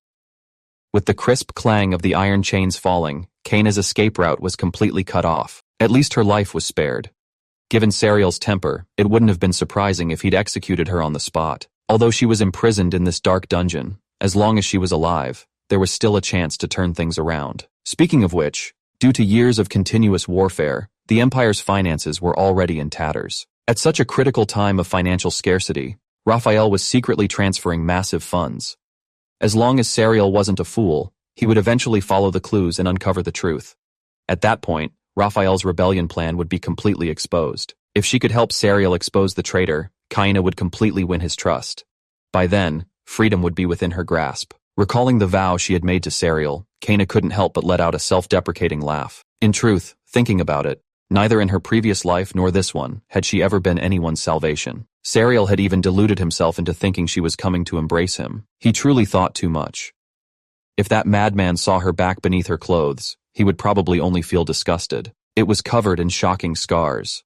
Speaker 1: With the crisp clang of the iron chains falling, Kaina's escape route was completely cut off. At least her life was spared. Given Serial's temper, it wouldn't have been surprising if he'd executed her on the spot. Although she was imprisoned in this dark dungeon, as long as she was alive, there was still a chance to turn things around. Speaking of which, due to years of continuous warfare, the Empire's finances were already in tatters. At such a critical time of financial scarcity, Raphael was secretly transferring massive funds. As long as Serial wasn't a fool, he would eventually follow the clues and uncover the truth. At that point, Raphael's rebellion plan would be completely exposed. If she could help Serial expose the traitor, Kaina would completely win his trust. By then, freedom would be within her grasp. Recalling the vow she had made to Serial, Kaina couldn't help but let out a self-deprecating laugh. In truth, thinking about it, neither in her previous life nor this one had she ever been anyone's salvation. Serial had even deluded himself into thinking she was coming to embrace him. He truly thought too much. If that madman saw her back beneath her clothes, he would probably only feel disgusted. It was covered in shocking scars.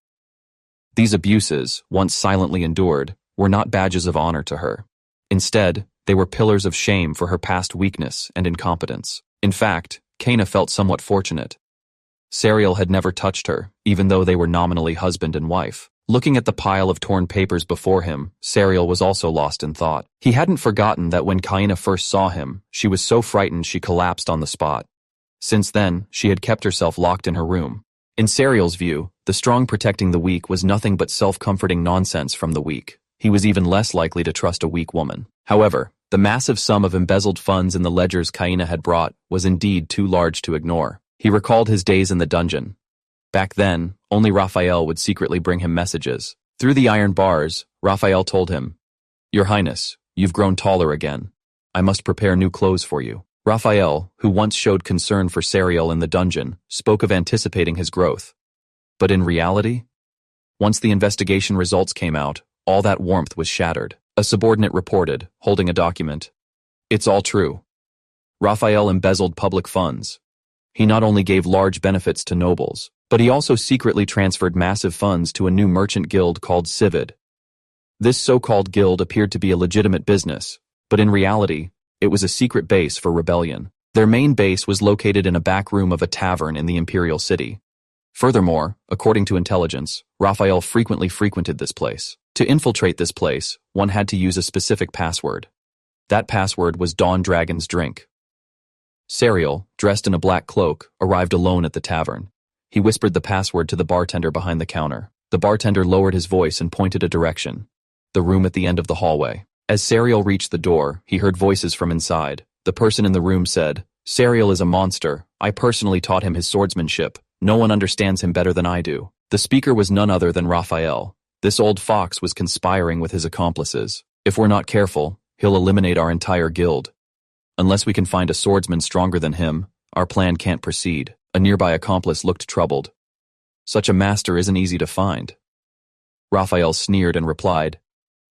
Speaker 1: These abuses, once silently endured, were not badges of honor to her. Instead, they were pillars of shame for her past weakness and incompetence. In fact, Kaina felt somewhat fortunate. Serial had never touched her, even though they were nominally husband and wife. Looking at the pile of torn papers before him, Serial was also lost in thought. He hadn't forgotten that when Kaina first saw him, she was so frightened she collapsed on the spot. Since then, she had kept herself locked in her room. In Serial's view, the strong protecting the weak was nothing but self-comforting nonsense from the weak. He was even less likely to trust a weak woman. However, the massive sum of embezzled funds in the ledgers Kaina had brought was indeed too large to ignore. He recalled his days in the dungeon. Back then, only Raphael would secretly bring him messages. Through the iron bars, Raphael told him, "Your Highness, you've grown taller again. I must prepare new clothes for you." Raphael, who once showed concern for Serial in the dungeon, spoke of anticipating his growth. But in reality, once the investigation results came out, all that warmth was shattered. A subordinate reported, holding a document. "It's all true. Raphael embezzled public funds. He not only gave large benefits to nobles, but he also secretly transferred massive funds to a new merchant guild called Civid. This so-called guild appeared to be a legitimate business, but in reality, it was a secret base for rebellion. Their main base was located in a back room of a tavern in the Imperial City. Furthermore, according to intelligence, Raphael frequently frequented this place. To infiltrate this place, one had to use a specific password. That password was Dawn Dragon's Drink. Serial, dressed in a black cloak, arrived alone at the tavern. He whispered the password to the bartender behind the counter. The bartender lowered his voice and pointed a direction. The room at the end of the hallway. As Serial reached the door, he heard voices from inside. The person in the room said, "Serial is a monster. I personally taught him his swordsmanship. No one understands him better than I do." The speaker was none other than Raphael. This old fox was conspiring with his accomplices. If we're not careful, he'll eliminate our entire guild. Unless we can find a swordsman stronger than him, our plan can't proceed. A nearby accomplice looked troubled. Such a master isn't easy to find. Raphael sneered and replied,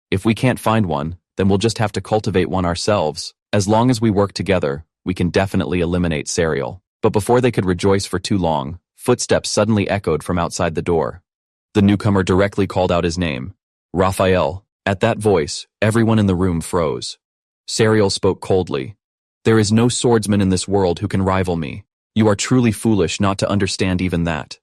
Speaker 1: if we can't find one, then we'll just have to cultivate one ourselves. As long as we work together, we can definitely eliminate Serial. But before they could rejoice for too long, footsteps suddenly echoed from outside the door. The newcomer directly called out his name, Raphael. At that voice, everyone in the room froze. Serial spoke coldly. There is no swordsman in this world who can rival me. You are truly foolish not to understand even that.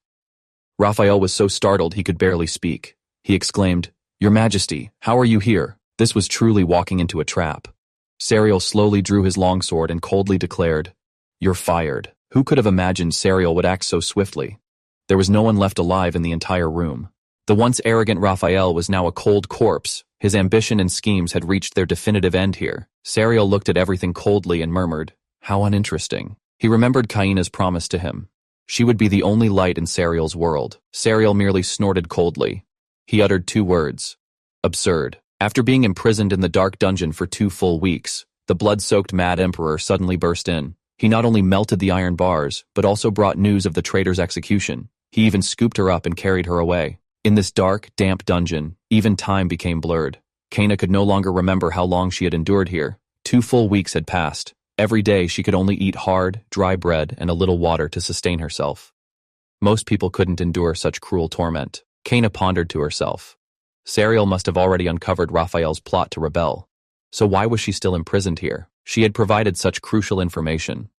Speaker 1: Raphael was so startled he could barely speak. He exclaimed, Your Majesty, how are you here? This was truly walking into a trap. Serial slowly drew his longsword and coldly declared, You're fired. Who could have imagined Serial would act so swiftly? There was no one left alive in the entire room. The once arrogant Raphael was now a cold corpse. His ambition and schemes had reached their definitive end here. Serial looked at everything coldly and murmured, How uninteresting. He remembered Kaina's promise to him. She would be the only light in Serial's world. Serial merely snorted coldly. He uttered 2 words. Absurd. After being imprisoned in the dark dungeon for 2 full weeks, the blood-soaked Mad Emperor suddenly burst in. He not only melted the iron bars, but also brought news of the traitor's execution. He even scooped her up and carried her away. In this dark, damp dungeon, even time became blurred. Kaina could no longer remember how long she had endured here. 2 full weeks had passed. Every day she could only eat hard, dry bread and a little water to sustain herself. Most people couldn't endure such cruel torment. Kaina pondered to herself. Serial must have already uncovered Raphael's plot to rebel. So why was she still imprisoned here? She had provided such crucial information.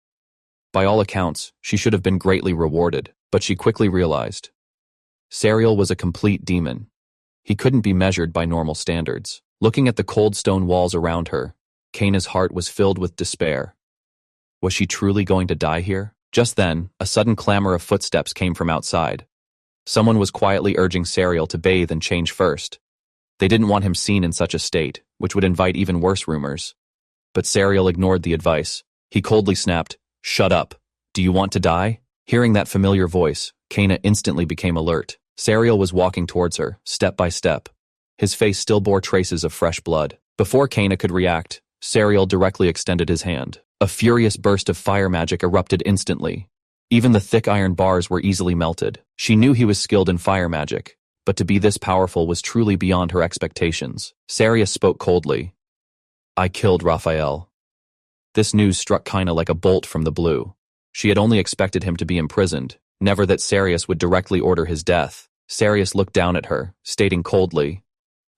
Speaker 1: By all accounts, she should have been greatly rewarded, but she quickly realized. Serial was a complete demon. He couldn't be measured by normal standards. Looking at the cold stone walls around her, Kaina's heart was filled with despair. Was she truly going to die here? Just then, a sudden clamor of footsteps came from outside. Someone was quietly urging Serial to bathe and change first. They didn't want him seen in such a state, which would invite even worse rumors. But Serial ignored the advice. He coldly snapped, Shut up. Do you want to die? Hearing that familiar voice, Kaina instantly became alert. Serial was walking towards her, step by step. His face still bore traces of fresh blood. Before Kaina could react, Serial directly extended his hand. A furious burst of fire magic erupted instantly. Even the thick iron bars were easily melted. She knew he was skilled in fire magic, but to be this powerful was truly beyond her expectations. Serial spoke coldly. I killed Raphael. This news struck Kaina like a bolt from the blue. She had only expected him to be imprisoned, never that Serial would directly order his death. Serial looked down at her, stating coldly,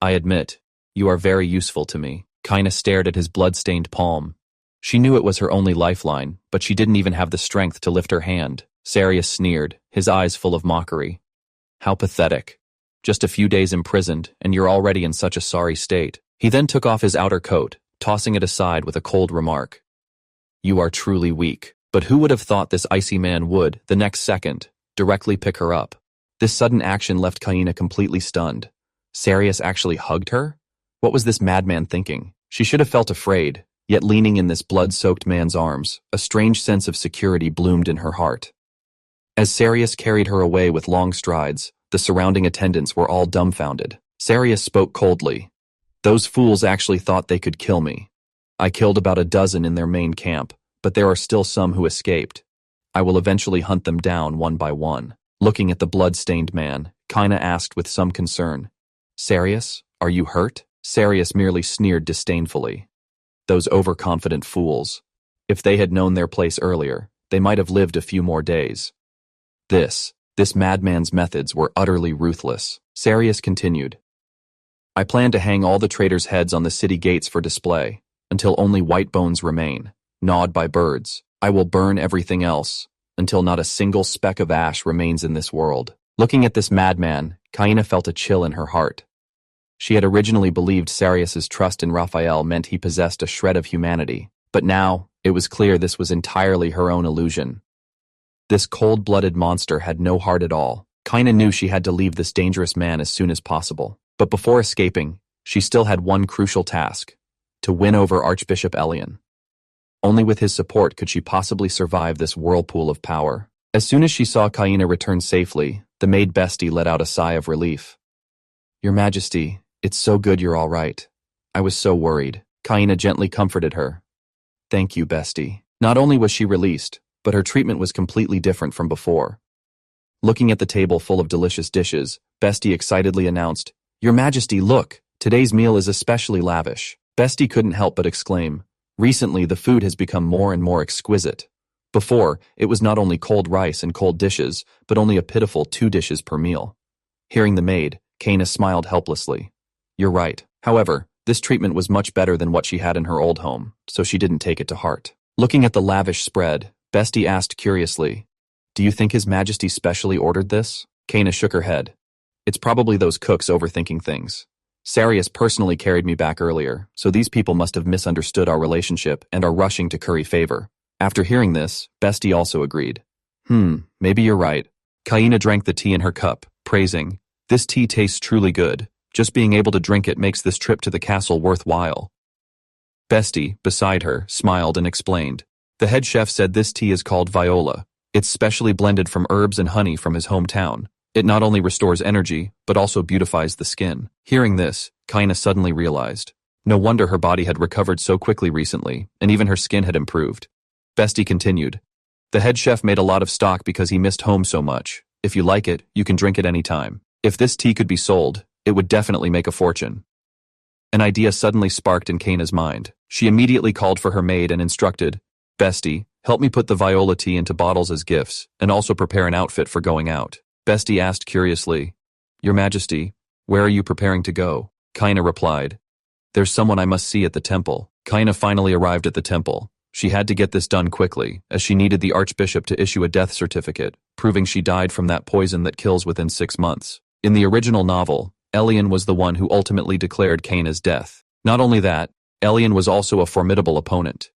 Speaker 1: I admit, you are very useful to me. Kaina stared at his blood-stained palm. She knew it was her only lifeline, but she didn't even have the strength to lift her hand. Serial sneered, his eyes full of mockery. How pathetic. Just a few days imprisoned, and you're already in such a sorry state. He then took off his outer coat, tossing it aside with a cold remark. You are truly weak. But who would have thought this icy man would, the next second, directly pick her up? This sudden action left Kaina completely stunned. Serial actually hugged her? What was this madman thinking? She should have felt afraid, yet leaning in this blood-soaked man's arms, a strange sense of security bloomed in her heart. As Serial carried her away with long strides, the surrounding attendants were all dumbfounded. Serial spoke coldly. Those fools actually thought they could kill me. I killed about a dozen in their main camp, but there are still some who escaped. I will eventually hunt them down one by one. Looking at the blood-stained man, Kaina asked with some concern, Serial, are you hurt? Serial merely sneered disdainfully. Those overconfident fools. If they had known their place earlier, they might have lived a few more days. This madman's methods were utterly ruthless. Serial continued. I plan to hang all the traitors' heads on the city gates for display, until only white bones remain, gnawed by birds. I will burn everything else, until not a single speck of ash remains in this world. Looking at this madman, Kaina felt a chill in her heart. She had originally believed Serial's trust in Raphael meant he possessed a shred of humanity, but now, it was clear this was entirely her own illusion. This cold-blooded monster had no heart at all. Kaina knew she had to leave this dangerous man as soon as possible. But before escaping, she still had one crucial task, to win over Archbishop Elian. Only with his support could she possibly survive this whirlpool of power. As soon as she saw Kaina return safely, the maid bestie let out a sigh of relief. Your Majesty, it's so good you're all right. I was so worried. Kaina gently comforted her. Thank you, bestie. Not only was she released, but her treatment was completely different from before. Looking at the table full of delicious dishes, Bestie excitedly announced, Your Majesty, look, today's meal is especially lavish. Bestie couldn't help but exclaim. Recently, the food has become more and more exquisite. Before, it was not only cold rice and cold dishes, but only a pitiful 2 dishes per meal. Hearing the maid, Kaina smiled helplessly. You're right. However, this treatment was much better than what she had in her old home, so she didn't take it to heart. Looking at the lavish spread, Bestie asked curiously, Do you think His Majesty specially ordered this? Kaina shook her head. It's probably those cooks overthinking things. Sarius personally carried me back earlier, so these people must have misunderstood our relationship and are rushing to curry favor. After hearing this, Bestie also agreed. Maybe you're right. Kaina drank the tea in her cup, praising, This tea tastes truly good. Just being able to drink it makes this trip to the castle worthwhile. Bestie, beside her, smiled and explained. The head chef said this tea is called Viola. It's specially blended from herbs and honey from his hometown. It not only restores energy, but also beautifies the skin. Hearing this, Kaina suddenly realized. No wonder her body had recovered so quickly recently, and even her skin had improved. Bestie continued. The head chef made a lot of stock because he missed home so much. If you like it, you can drink it any time. If this tea could be sold, it would definitely make a fortune. An idea suddenly sparked in Kaina's mind. She immediately called for her maid and instructed, Bestie, help me put the Viola tea into bottles as gifts, and also prepare an outfit for going out. Bestie asked curiously, Your Majesty, where are you preparing to go? Kaina replied, There's someone I must see at the temple. Kaina finally arrived at the temple. She had to get this done quickly, as she needed the Archbishop to issue a death certificate, proving she died from that poison that kills within 6 months. In the original novel, Elian was the one who ultimately declared Kaina's death. Not only that, Elian was also a formidable opponent.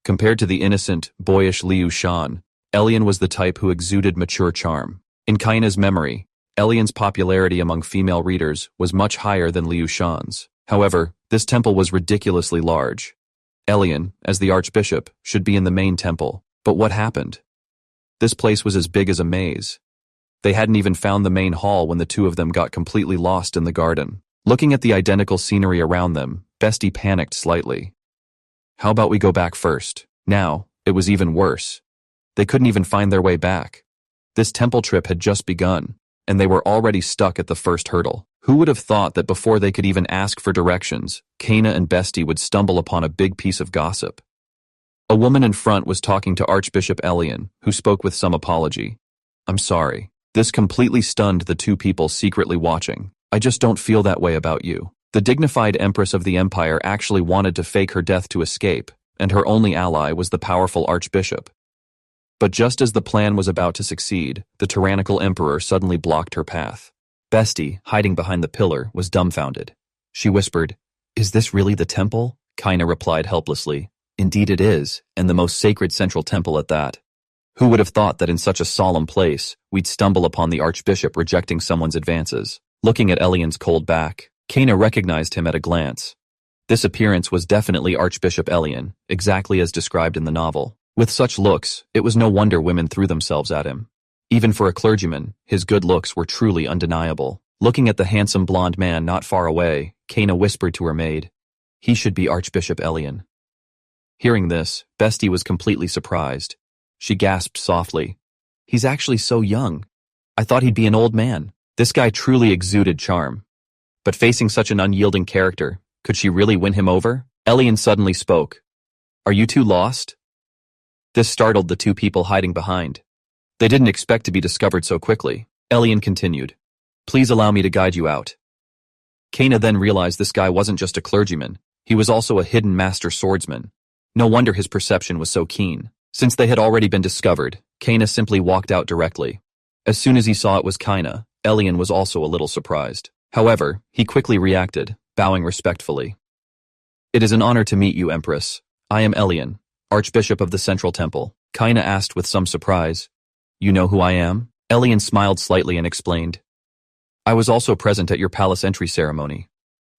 Speaker 1: Compared to the innocent, boyish Liu Shan, Elian was the type who exuded mature charm. In Kaina's memory, Elian's popularity among female readers was much higher than Liu Shan's. However, this temple was ridiculously large. Elian, as the Archbishop, should be in the main temple. But what happened? This place was as big as a maze. They hadn't even found the main hall when the two of them got completely lost in the garden. Looking at the identical scenery around them, Bestie panicked slightly. How about we go back first? Now, it was even worse. They couldn't even find their way back. This temple trip had just begun, and they were already stuck at the first hurdle. Who would have thought that before they could even ask for directions, Kaina and Bestie would stumble upon a big piece of gossip? A woman in front was talking to Archbishop Elian, who spoke with some apology. I'm sorry. This completely stunned the two people secretly watching. I just don't feel that way about you. The dignified Empress of the Empire actually wanted to fake her death to escape, and her only ally was the powerful Archbishop. But just as the plan was about to succeed, the tyrannical Emperor suddenly blocked her path. Bestie, hiding behind the pillar, was dumbfounded. She whispered, Is this really the temple? Kaina replied helplessly, Indeed it is, and the most sacred central temple at that. Who would have thought that in such a solemn place, we'd stumble upon the Archbishop rejecting someone's advances? Looking at Elian's cold back, Kaina recognized him at a glance. This appearance was definitely Archbishop Elian, exactly as described in the novel. With such looks, it was no wonder women threw themselves at him. Even for a clergyman, his good looks were truly undeniable. Looking at the handsome blonde man not far away, Kaina whispered to her maid, He should be Archbishop Elian. Hearing this, Bestie was completely surprised. She gasped softly. He's actually so young. I thought he'd be an old man. This guy truly exuded charm. But facing such an unyielding character, could she really win him over? Elian suddenly spoke. Are you two lost? This startled the two people hiding behind. They didn't expect to be discovered so quickly. Elian continued. Please allow me to guide you out. Kaina then realized this guy wasn't just a clergyman. He was also a hidden master swordsman. No wonder his perception was so keen. Since they had already been discovered, Kaina simply walked out directly. As soon as he saw it was Kaina, Elian was also a little surprised. However, he quickly reacted, bowing respectfully. It is an honor to meet you, Empress. I am Elian, Archbishop of the Central Temple. Kaina asked with some surprise. You know who I am? Elian smiled slightly and explained. I was also present at your palace entry ceremony.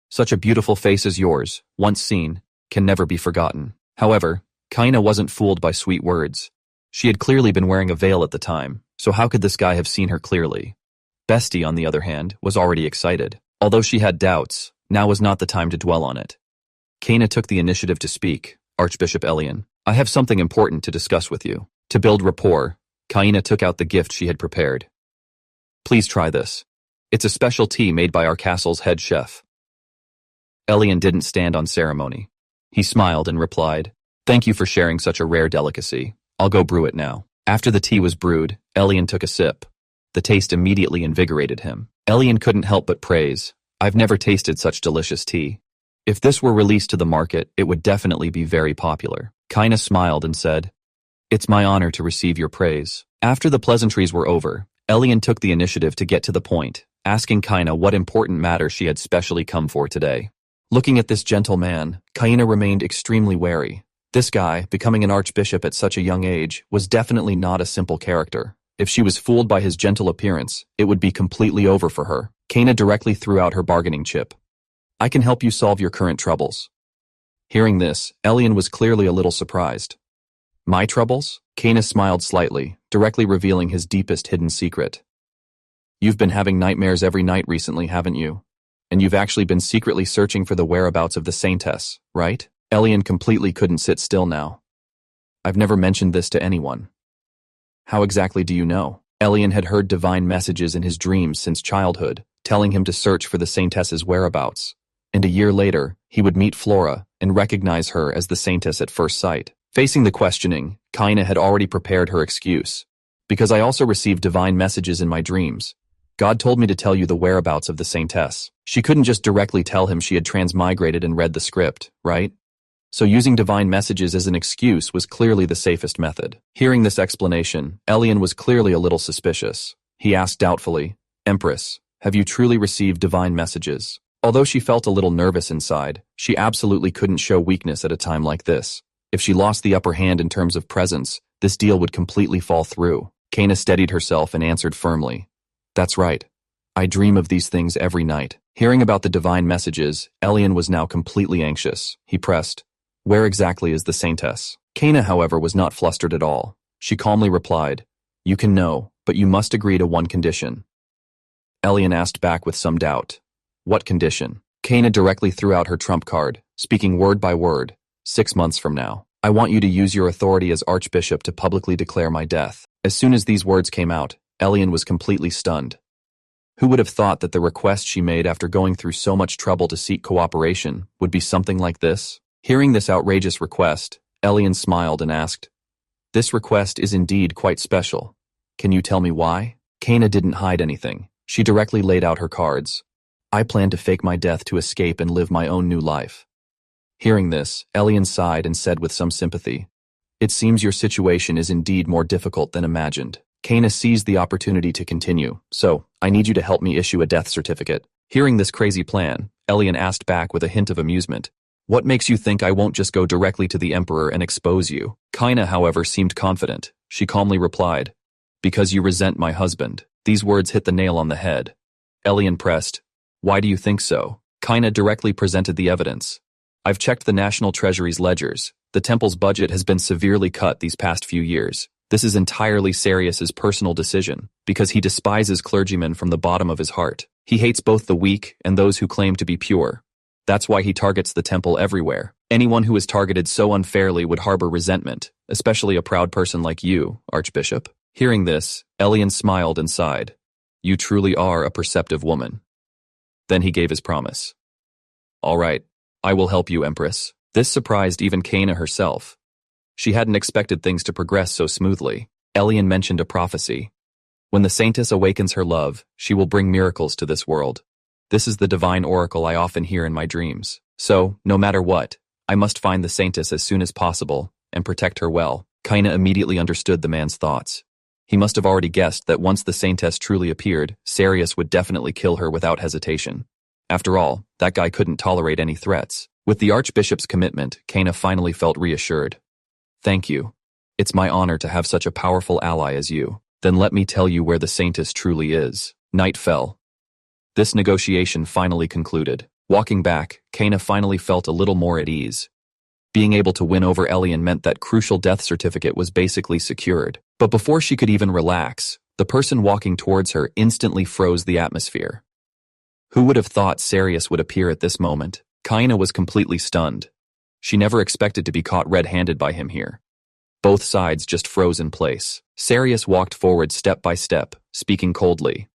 Speaker 1: Such a beautiful face as yours, once seen, can never be forgotten. However, Kaina wasn't fooled by sweet words. She had clearly been wearing a veil at the time, so how could this guy have seen her clearly? Bestie, on the other hand, was already excited. Although she had doubts, now was not the time to dwell on it. Kana took the initiative to speak. Archbishop Elian, I have something important to discuss with you. To build rapport, Kaina took out the gift she had prepared. Please try this. It's a special tea made by our castle's head chef. Elian didn't stand on ceremony. He smiled and replied, Thank you for sharing such a rare delicacy. I'll go brew it now. After the tea was brewed, Elian took a sip. The taste immediately invigorated him. Elian couldn't help but praise, I've never tasted such delicious tea. If this were released to the market, it would definitely be very popular. Kaina smiled and said, It's my honor to receive your praise. After the pleasantries were over, Elian took the initiative to get to the point, asking Kaina what important matter she had specially come for today. Looking at this gentle man, Kaina remained extremely wary. This guy, becoming an archbishop at such a young age, was definitely not a simple character. If she was fooled by his gentle appearance, it would be completely over for her. Kaina directly threw out her bargaining chip. I can help you solve your current troubles. Hearing this, Elian was clearly a little surprised. My troubles? Kaina smiled slightly, directly revealing his deepest hidden secret. You've been having nightmares every night recently, haven't you? And you've actually been secretly searching for the whereabouts of the saintess, right? Elian completely couldn't sit still now. I've never mentioned this to anyone. How exactly do you know? Elian had heard divine messages in his dreams since childhood, telling him to search for the saintess's whereabouts. And a year later, he would meet Flora and recognize her as the saintess at first sight. Facing the questioning, Kaina had already prepared her excuse. Because I also received divine messages in my dreams. God told me to tell you the whereabouts of the saintess. She couldn't just directly tell him she had transmigrated and read the script, right? So using divine messages as an excuse was clearly the safest method. Hearing this explanation, Elian was clearly a little suspicious. He asked doubtfully, Empress, have you truly received divine messages? Although she felt a little nervous inside, she absolutely couldn't show weakness at a time like this. If she lost the upper hand in terms of presence, this deal would completely fall through. Kaina steadied herself and answered firmly, That's right. I dream of these things every night. Hearing about the divine messages, Elian was now completely anxious. He pressed, Where exactly is the saintess? Kaina, however, was not flustered at all. She calmly replied, You can know, but you must agree to one condition. Elian asked back with some doubt. What condition? Kaina directly threw out her trump card, speaking word by word. 6 months from now, I want you to use your authority as archbishop to publicly declare my death. As soon as these words came out, Elian was completely stunned. Who would have thought that the request she made after going through so much trouble to seek cooperation would be something like this? Hearing this outrageous request, Elian smiled and asked, This request is indeed quite special. Can you tell me why? Kaina didn't hide anything. She directly laid out her cards. I plan to fake my death to escape and live my own new life. Hearing this, Elian sighed and said with some sympathy, It seems your situation is indeed more difficult than imagined. Kaina seized the opportunity to continue, so I need you to help me issue a death certificate. Hearing this crazy plan, Elian asked back with a hint of amusement, What makes you think I won't just go directly to the emperor and expose you? Kaina, however, seemed confident. She calmly replied, Because you resent my husband. These words hit the nail on the head. Elian pressed, Why do you think so? Kaina directly presented the evidence. I've checked the National Treasury's ledgers. The temple's budget has been severely cut these past few years. This is entirely Sarius's personal decision, because he despises clergymen from the bottom of his heart. He hates both the weak and those who claim to be pure. That's why he targets the temple everywhere. Anyone who is targeted so unfairly would harbor resentment, especially a proud person like you, Archbishop. Hearing this, Elian smiled and sighed. You truly are a perceptive woman. Then he gave his promise. All right, I will help you, Empress. This surprised even Kaina herself. She hadn't expected things to progress so smoothly. Elian mentioned a prophecy. When the saintess awakens her love, she will bring miracles to this world. This is the divine oracle I often hear in my dreams. So, no matter what, I must find the saintess as soon as possible and protect her well. Kaina immediately understood the man's thoughts. He must have already guessed that once the saintess truly appeared, Sarius would definitely kill her without hesitation. After all, that guy couldn't tolerate any threats. With the archbishop's commitment, Kaina finally felt reassured. Thank you. It's my honor to have such a powerful ally as you. Then let me tell you where the saintess truly is. Night fell. This negotiation finally concluded. Walking back, Kaina finally felt a little more at ease. Being able to win over Elian meant that crucial death certificate was basically secured. But before she could even relax, the person walking towards her instantly froze the atmosphere. Who would have thought Sarius would appear at this moment? Kaina was completely stunned. She never expected to be caught red-handed by him here. Both sides just froze in place. Sarius walked forward step by step, speaking coldly.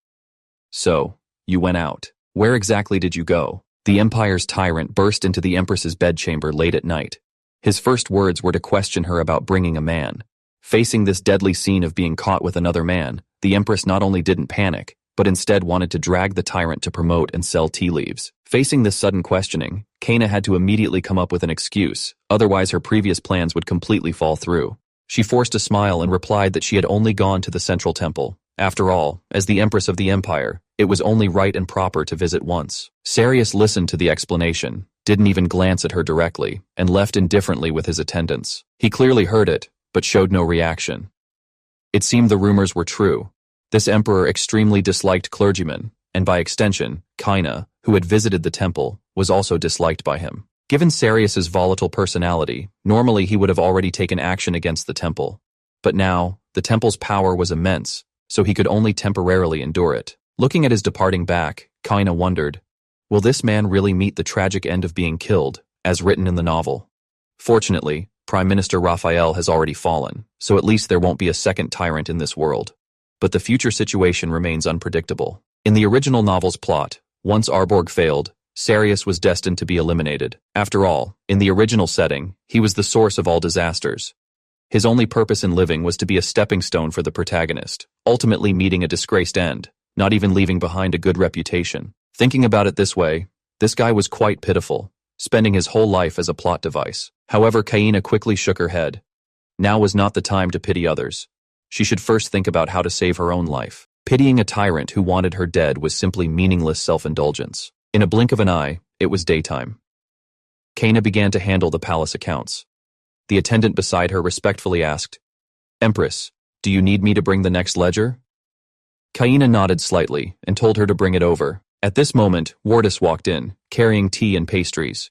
Speaker 1: So, you went out. Where exactly did you go? The Empire's tyrant burst into the Empress's bedchamber late at night. His first words were to question her about bringing a man. Facing this deadly scene of being caught with another man, the Empress not only didn't panic, but instead wanted to drag the tyrant to promote and sell tea leaves. Facing this sudden questioning, Kaina had to immediately come up with an excuse, otherwise her previous plans would completely fall through. She forced a smile and replied that she had only gone to the central temple. After all, as the Empress of the Empire, it was only right and proper to visit once. Sarius listened to the explanation, didn't even glance at her directly, and left indifferently with his attendants. He clearly heard it, but showed no reaction. It seemed the rumors were true. This emperor extremely disliked clergymen, and by extension, Kaina, who had visited the temple, was also disliked by him. Given Sarius's volatile personality, normally he would have already taken action against the temple. But now, the temple's power was immense, so he could only temporarily endure it. Looking at his departing back, Kaina wondered, will this man really meet the tragic end of being killed, as written in the novel? Fortunately, Prime Minister Raphael has already fallen, so at least there won't be a second tyrant in this world. But the future situation remains unpredictable. In the original novel's plot, once Arborg failed, Sarius was destined to be eliminated. After all, in the original setting, he was the source of all disasters. His only purpose in living was to be a stepping stone for the protagonist, ultimately meeting a disgraced end, not even leaving behind a good reputation. Thinking about it this way, this guy was quite pitiful, spending his whole life as a plot device. However, Kaina quickly shook her head. Now was not the time to pity others. She should first think about how to save her own life. Pitying a tyrant who wanted her dead was simply meaningless self-indulgence. In a blink of an eye, it was daytime. Kaina began to handle the palace accounts. The attendant beside her respectfully asked, Empress, do you need me to bring the next ledger? Kaina nodded slightly and told her to bring it over. At this moment, Wardus walked in, carrying tea and pastries.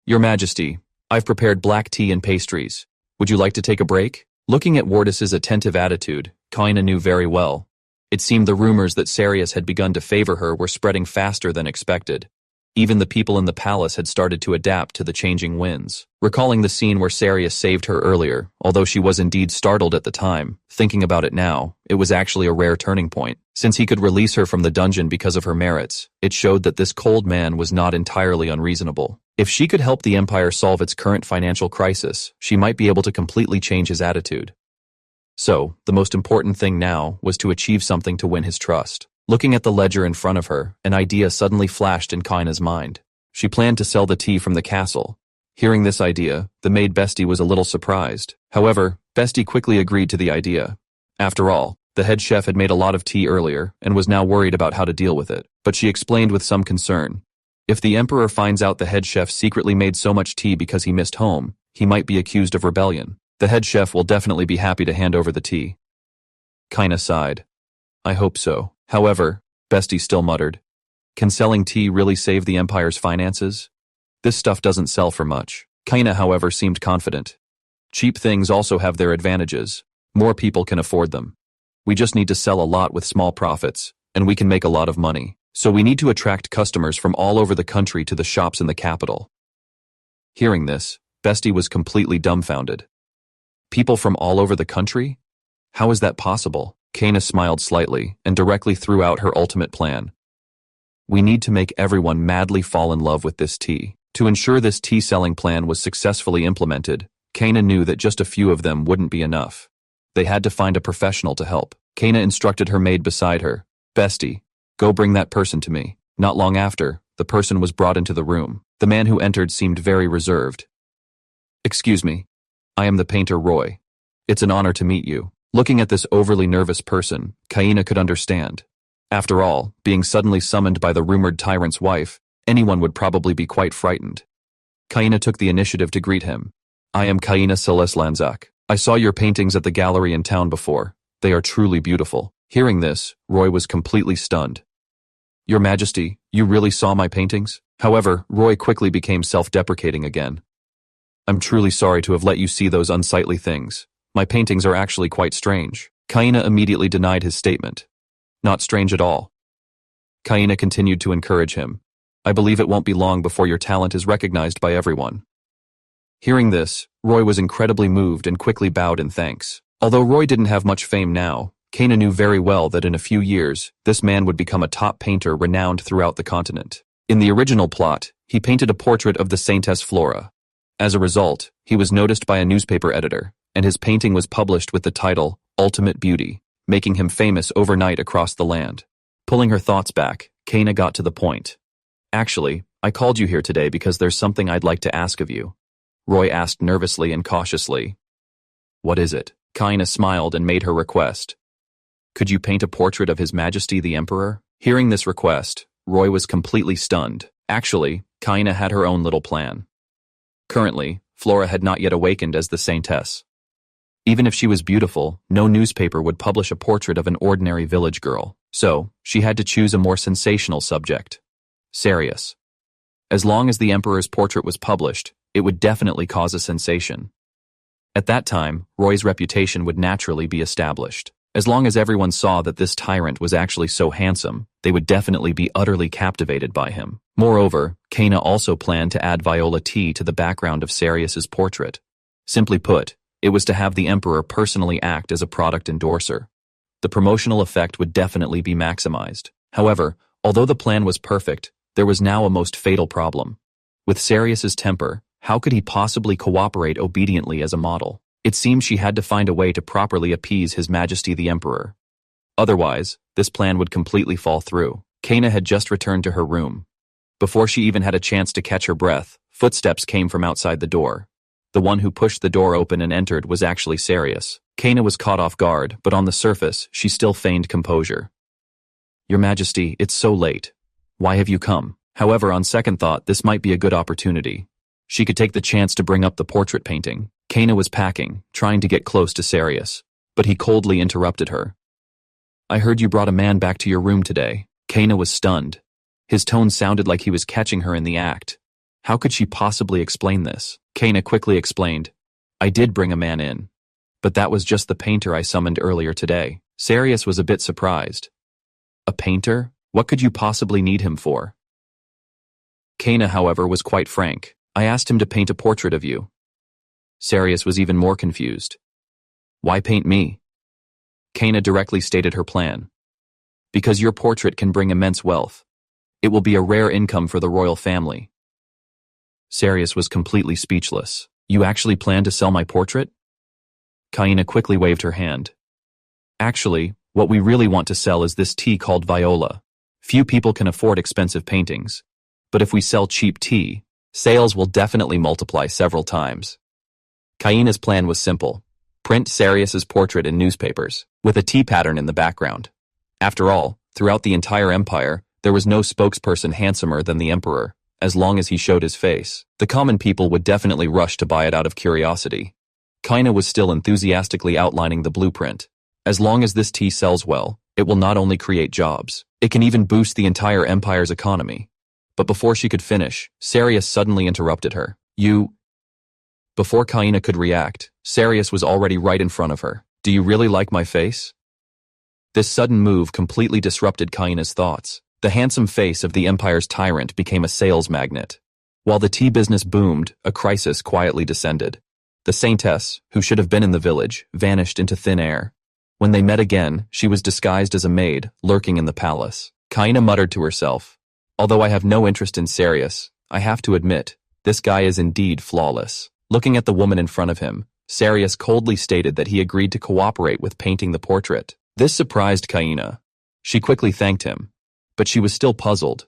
Speaker 1: Your Majesty, I've prepared black tea and pastries. Would you like to take a break? Looking at Wardus's attentive attitude, Kaina knew very well. It seemed the rumors that Sarius had begun to favor her were spreading faster than expected. Even the people in the palace had started to adapt to the changing winds. Recalling the scene where Sarius saved her earlier, although she was indeed startled at the time, thinking about it now, it was actually a rare turning point. Since he could release her from the dungeon because of her merits, it showed that this cold man was not entirely unreasonable. If she could help the Empire solve its current financial crisis, she might be able to completely change his attitude. So, the most important thing now was to achieve something to win his trust. Looking at the ledger in front of her, an idea suddenly flashed in Kaina's mind. She planned to sell the tea from the castle. Hearing this idea, the maid Besti was a little surprised. However, Besti quickly agreed to the idea. After all, the head chef had made a lot of tea earlier and was now worried about how to deal with it. But she explained with some concern. If the emperor finds out the head chef secretly made so much tea because he missed home, he might be accused of rebellion. The head chef will definitely be happy to hand over the tea. Kaina sighed. I hope so. However, Besti still muttered. Can selling tea really save the Empire's finances? This stuff doesn't sell for much. Kaina, however, seemed confident. Cheap things also have their advantages. More people can afford them. We just need to sell a lot with small profits, and we can make a lot of money. So we need to attract customers from all over the country to the shops in the capital. Hearing this, Besti was completely dumbfounded. People from all over the country? How is that possible? Kaina smiled slightly and directly threw out her ultimate plan. We need to make everyone madly fall in love with this tea. To ensure this tea-selling plan was successfully implemented, Kaina knew that just a few of them wouldn't be enough. They had to find a professional to help. Kaina instructed her maid beside her, Besti, go bring that person to me. Not long after, the person was brought into the room. The man who entered seemed very reserved. Excuse me. I am the painter Roy. It's an honor to meet you. Looking at this overly nervous person, Kaina could understand. After all, being suddenly summoned by the rumored tyrant's wife, anyone would probably be quite frightened. Kaina took the initiative to greet him. I am Kaina Celeslanzak. I saw your paintings at the gallery in town before. They are truly beautiful. Hearing this, Roy was completely stunned. Your Majesty, you really saw my paintings? However, Roy quickly became self-deprecating again. I'm truly sorry to have let you see those unsightly things. My paintings are actually quite strange. Kaina immediately denied his statement. Not strange at all. Kaina continued to encourage him. I believe it won't be long before your talent is recognized by everyone. Hearing this, Roy was incredibly moved and quickly bowed in thanks. Although Roy didn't have much fame now, Kaina knew very well that in a few years, this man would become a top painter renowned throughout the continent. In the original plot, he painted a portrait of the Saintess Flora. As a result, he was noticed by a newspaper editor, and his painting was published with the title, Ultimate Beauty, making him famous overnight across the land. Pulling her thoughts back, Kaina got to the point. Actually, I called you here today because there's something I'd like to ask of you. Roy asked nervously and cautiously. What is it? Kaina smiled and made her request. Could you paint a portrait of His Majesty the Emperor? Hearing this request, Roy was completely stunned. Actually, Kaina had her own little plan. Currently, Flora had not yet awakened as the Saintess. Even if she was beautiful, no newspaper would publish a portrait of an ordinary village girl, so she had to choose a more sensational subject. Sarius. As long as the Emperor's portrait was published, it would definitely cause a sensation. At that time, Roy's reputation would naturally be established. As long as everyone saw that this tyrant was actually so handsome, they would definitely be utterly captivated by him. Moreover, Kaina also planned to add Viola tea to the background of Sarius's portrait. Simply put, it was to have the Emperor personally act as a product endorser. The promotional effect would definitely be maximized. However, although the plan was perfect, there was now a most fatal problem. With Sarius's temper, how could he possibly cooperate obediently as a model? It seemed she had to find a way to properly appease His Majesty the Emperor. Otherwise, this plan would completely fall through. Kaina had just returned to her room. Before she even had a chance to catch her breath, footsteps came from outside the door. The one who pushed the door open and entered was actually Sarius. Kaina was caught off guard, but on the surface, she still feigned composure. Your Majesty, it's so late. Why have you come? However, on second thought, this might be a good opportunity. She could take the chance to bring up the portrait painting. Kaina was packing, trying to get close to Sarius, but he coldly interrupted her. I heard you brought a man back to your room today. Kaina was stunned. His tone sounded like he was catching her in the act. How could she possibly explain this? Kaina quickly explained. I did bring a man in, but that was just the painter I summoned earlier today. Sarius was a bit surprised. A painter? What could you possibly need him for? Kaina, however, was quite frank. I asked him to paint a portrait of you. Sarius was even more confused. Why paint me? Kaina directly stated her plan. Because your portrait can bring immense wealth. It will be a rare income for the royal family. Sarius was completely speechless. You actually plan to sell my portrait? Kaina quickly waved her hand. Actually, what we really want to sell is this tea called Viola. Few people can afford expensive paintings. But if we sell cheap tea, sales will definitely multiply several times. Kaina's plan was simple. Print Sarius's portrait in newspapers, with a tea pattern in the background. After all, throughout the entire empire, there was no spokesperson handsomer than the emperor. As long as he showed his face, the common people would definitely rush to buy it out of curiosity. Kaina was still enthusiastically outlining the blueprint. As long as this tea sells well, it will not only create jobs, it can even boost the entire empire's economy. But before she could finish, Sarius suddenly interrupted her. Before Kaina could react, Sarius was already right in front of her. Do you really like my face? This sudden move completely disrupted Kaina's thoughts. The handsome face of the empire's tyrant became a sales magnet. While the tea business boomed, a crisis quietly descended. The Saintess, who should have been in the village, vanished into thin air. When they met again, she was disguised as a maid, lurking in the palace. Kaina muttered to herself, although I have no interest in Sarius, I have to admit, this guy is indeed flawless. Looking at the woman in front of him, Sarius coldly stated that he agreed to cooperate with painting the portrait. This surprised Kaina. She quickly thanked him, but she was still puzzled.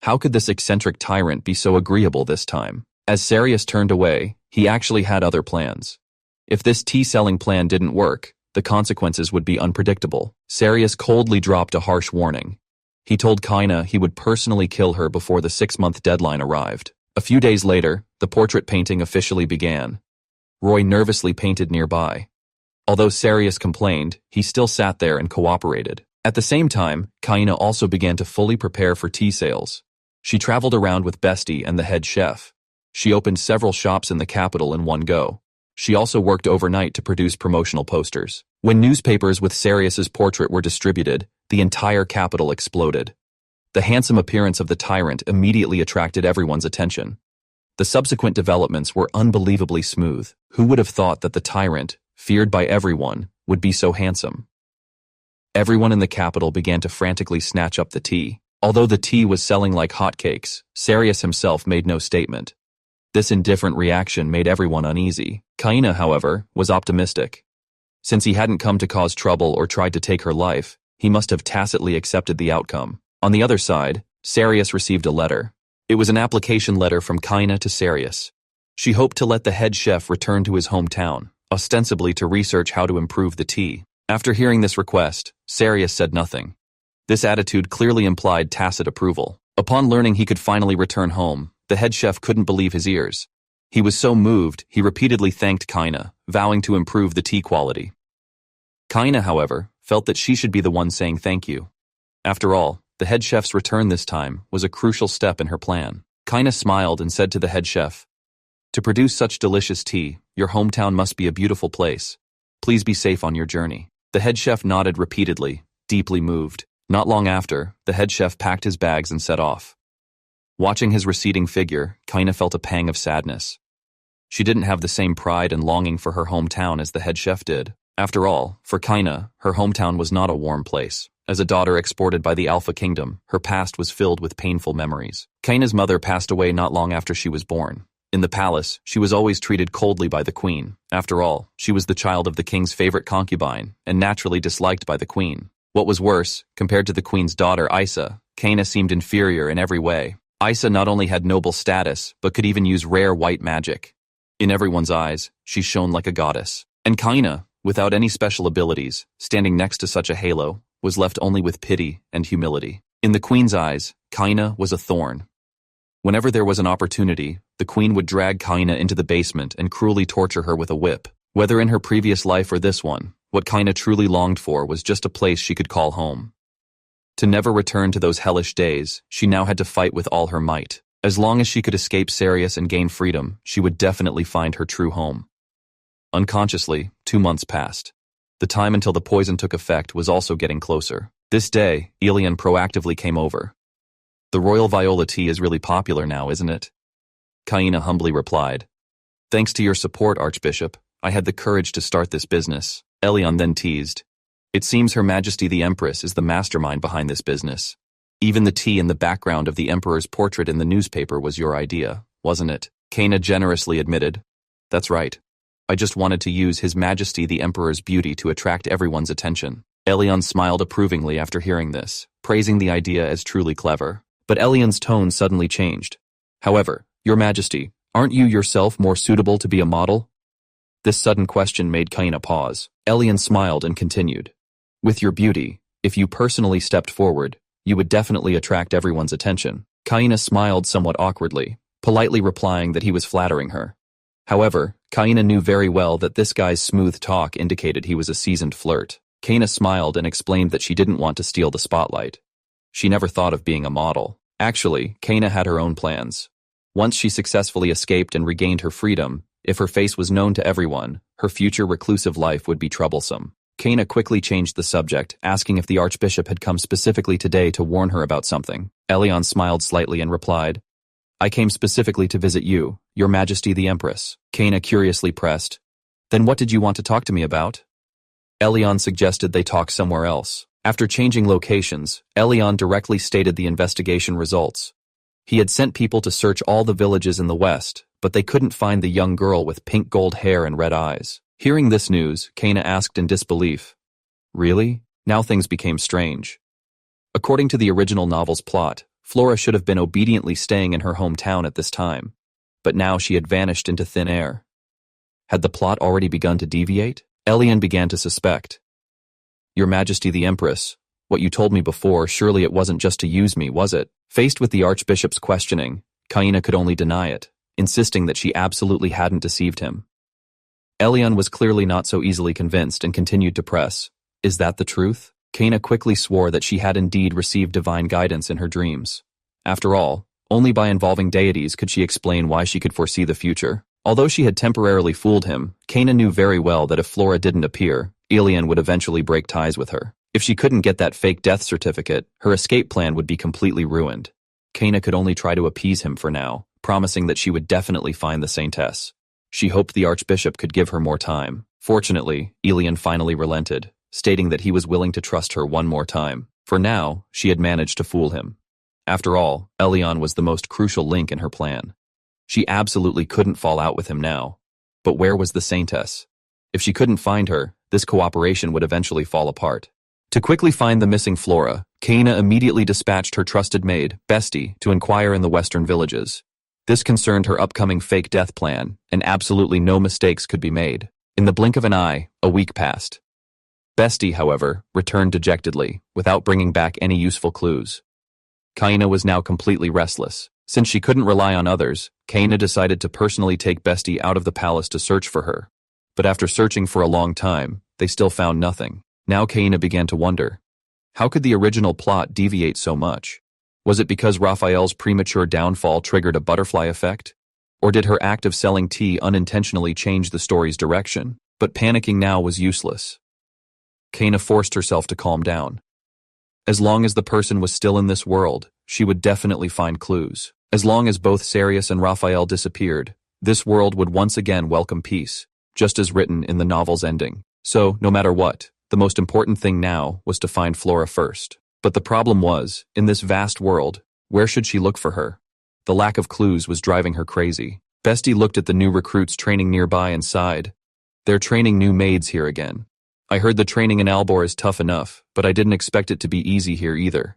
Speaker 1: How could this eccentric tyrant be so agreeable this time? As Sarius turned away, he actually had other plans. If this tea-selling plan didn't work, the consequences would be unpredictable. Sarius coldly dropped a harsh warning. He told Kaina he would personally kill her before the 6-month deadline arrived. A few days later, the portrait painting officially began. Roy nervously painted nearby. Although Sarius complained, he still sat there and cooperated. At the same time, Kaina also began to fully prepare for tea sales. She traveled around with Bestie and the head chef. She opened several shops in the capital in one go. She also worked overnight to produce promotional posters. When newspapers with Sarius's portrait were distributed, the entire capital exploded. The handsome appearance of the tyrant immediately attracted everyone's attention. The subsequent developments were unbelievably smooth. Who would have thought that the tyrant, feared by everyone, would be so handsome? Everyone in the capital began to frantically snatch up the tea. Although the tea was selling like hotcakes, Sarius himself made no statement. This indifferent reaction made everyone uneasy. Kaina, however, was optimistic. Since he hadn't come to cause trouble or tried to take her life, he must have tacitly accepted the outcome. On the other side, Sarius received a letter. It was an application letter from Kaina to Sarius. She hoped to let the head chef return to his hometown, ostensibly to research how to improve the tea. After hearing this request, Sarius said nothing. This attitude clearly implied tacit approval. Upon learning he could finally return home, the head chef couldn't believe his ears. He was so moved, he repeatedly thanked Kaina, vowing to improve the tea quality. Kaina, however, felt that she should be the one saying thank you. After all, the head chef's return this time was a crucial step in her plan. Kaina smiled and said to the head chef, "To produce such delicious tea, your hometown must be a beautiful place. Please be safe on your journey." The head chef nodded repeatedly, deeply moved. Not long after, the head chef packed his bags and set off. Watching his receding figure, Kaina felt a pang of sadness. She didn't have the same pride and longing for her hometown as the head chef did. After all, for Kaina, her hometown was not a warm place. As a daughter exported by the Alpha Kingdom, her past was filled with painful memories. Kaina's mother passed away not long after she was born. In the palace, she was always treated coldly by the queen. After all, she was the child of the king's favorite concubine, and naturally disliked by the queen. What was worse, compared to the queen's daughter Isa, Kaina seemed inferior in every way. Isa not only had noble status, but could even use rare white magic. In everyone's eyes, she shone like a goddess. And Kaina, without any special abilities, standing next to such a halo, was left only with pity and humility. In the queen's eyes, Kaina was a thorn. Whenever there was an opportunity, the queen would drag Kaina into the basement and cruelly torture her with a whip. Whether in her previous life or this one, what Kaina truly longed for was just a place she could call home. To never return to those hellish days, she now had to fight with all her might. As long as she could escape Sarius and gain freedom, she would definitely find her true home. Unconsciously, 2 months passed. The time until the poison took effect was also getting closer. This day, Elian proactively came over. "The royal viola tea is really popular now, isn't it?" Kaina humbly replied. "Thanks to your support, Archbishop, I had the courage to start this business." Elian then teased. "It seems Her Majesty the Empress is the mastermind behind this business. Even the tea in the background of the Emperor's portrait in the newspaper was your idea, wasn't it?" Kaina generously admitted. "That's right. I just wanted to use His Majesty the Emperor's beauty to attract everyone's attention." Elian smiled approvingly after hearing this, praising the idea as truly clever. But Elian's tone suddenly changed. "However, Your Majesty, aren't you yourself more suitable to be a model?" This sudden question made Kaina pause. Elian smiled and continued. "With your beauty, if you personally stepped forward, you would definitely attract everyone's attention." Kaina smiled somewhat awkwardly, politely replying that he was flattering her. However, Kaina knew very well that this guy's smooth talk indicated he was a seasoned flirt. Kaina smiled and explained that she didn't want to steal the spotlight. She never thought of being a model. Actually, Kaina had her own plans. Once she successfully escaped and regained her freedom, if her face was known to everyone, her future reclusive life would be troublesome. Kaina quickly changed the subject, asking if the Archbishop had come specifically today to warn her about something. Elian smiled slightly and replied, "I came specifically to visit you, Your Majesty the Empress." Kaina curiously pressed, "Then what did you want to talk to me about?" Elian suggested they talk somewhere else. After changing locations, Elian directly stated the investigation results. He had sent people to search all the villages in the west, but they couldn't find the young girl with pink gold hair and red eyes. Hearing this news, Kaina asked in disbelief, "Really?" Now things became strange. According to the original novel's plot, Flora should have been obediently staying in her hometown at this time, but now she had vanished into thin air. Had the plot already begun to deviate? Elian began to suspect. "Your Majesty the Empress, what you told me before, surely it wasn't just to use me, was it?" Faced with the Archbishop's questioning, Kaina could only deny it, insisting that she absolutely hadn't deceived him. Elian was clearly not so easily convinced and continued to press. "Is that the truth?" Kaina quickly swore that she had indeed received divine guidance in her dreams. After all, only by involving deities could she explain why she could foresee the future. Although she had temporarily fooled him, Kaina knew very well that if Flora didn't appear, Elian would eventually break ties with her. If she couldn't get that fake death certificate, her escape plan would be completely ruined. Kana could only try to appease him for now, promising that she would definitely find the Saintess. She hoped the Archbishop could give her more time. Fortunately, Elian finally relented, stating that he was willing to trust her one more time. For now, she had managed to fool him. After all, Elian was the most crucial link in her plan. She absolutely couldn't fall out with him now. But where was the Saintess? If she couldn't find her, this cooperation would eventually fall apart. To quickly find the missing Flora, Kana immediately dispatched her trusted maid, Bestie, to inquire in the western villages. This concerned her upcoming fake death plan, and absolutely no mistakes could be made. In the blink of an eye, a week passed. Bestie, however, returned dejectedly, without bringing back any useful clues. Kaina was now completely restless. Since she couldn't rely on others, Kaina decided to personally take Bestie out of the palace to search for her. But after searching for a long time, they still found nothing. Now Kaina began to wonder, how could the original plot deviate so much? Was it because Raphael's premature downfall triggered a butterfly effect? Or did her act of selling tea unintentionally change the story's direction? But panicking now was useless. Kaina forced herself to calm down. As long as the person was still in this world, she would definitely find clues. As long as both Sarius and Raphael disappeared, this world would once again welcome peace, just as written in the novel's ending. So, no matter what, the most important thing now was to find Flora first. But the problem was, in this vast world, where should she look for her? The lack of clues was driving her crazy. Bestie looked at the new recruits training nearby and sighed. They're training new maids here again. I heard the training in Albor is tough enough, but I didn't expect it to be easy here either.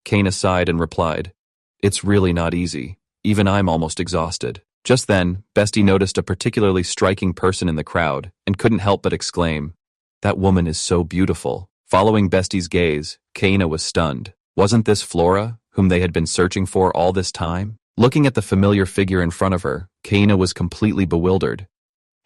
Speaker 1: Kaina sighed and replied, It's really not easy. Even I'm almost exhausted. Just then, Bestie noticed a particularly striking person in the crowd and couldn't help but exclaim, That woman is so beautiful. Following Bestie's gaze, Kaina was stunned. Wasn't this Flora, whom they had been searching for all this time? Looking at the familiar figure in front of her, Kaina was completely bewildered.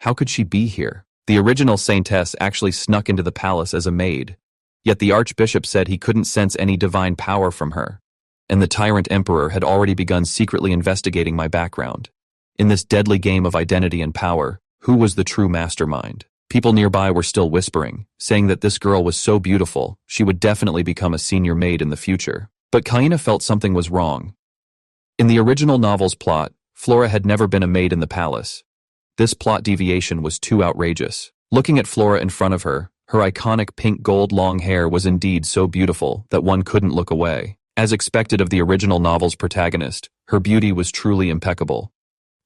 Speaker 1: How could she be here? The original Saintess actually snuck into the palace as a maid. Yet the Archbishop said he couldn't sense any divine power from her. And the Tyrant Emperor had already begun secretly investigating my background. In this deadly game of identity and power, who was the true mastermind? People nearby were still whispering, saying that this girl was so beautiful, she would definitely become a senior maid in the future. But Kaina felt something was wrong. In the original novel's plot, Flora had never been a maid in the palace. This plot deviation was too outrageous. Looking at Flora in front of her, her iconic pink gold long hair was indeed so beautiful that one couldn't look away. As expected of the original novel's protagonist, her beauty was truly impeccable.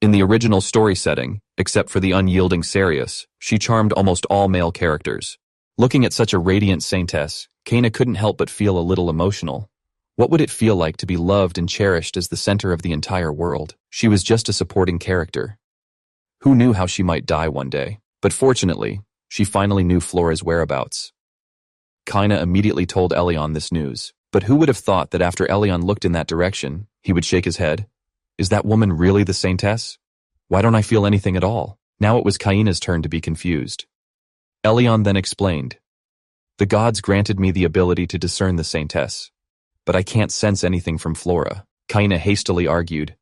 Speaker 1: In the original story setting, except for the unyielding Sarius, she charmed almost all male characters. Looking at such a radiant saintess, Kaina couldn't help but feel a little emotional. What would it feel like to be loved and cherished as the center of the entire world? She was just a supporting character. Who knew how she might die one day? But fortunately, she finally knew Flora's whereabouts. Kaina immediately told Elion this news. But who would have thought that after Elion looked in that direction, he would shake his head? Is that woman really the Saintess? Why don't I feel anything at all? Now it was Kaina's turn to be confused. Elion then explained. The gods granted me the ability to discern the Saintess, but I can't sense anything from Flora. Kaina hastily argued.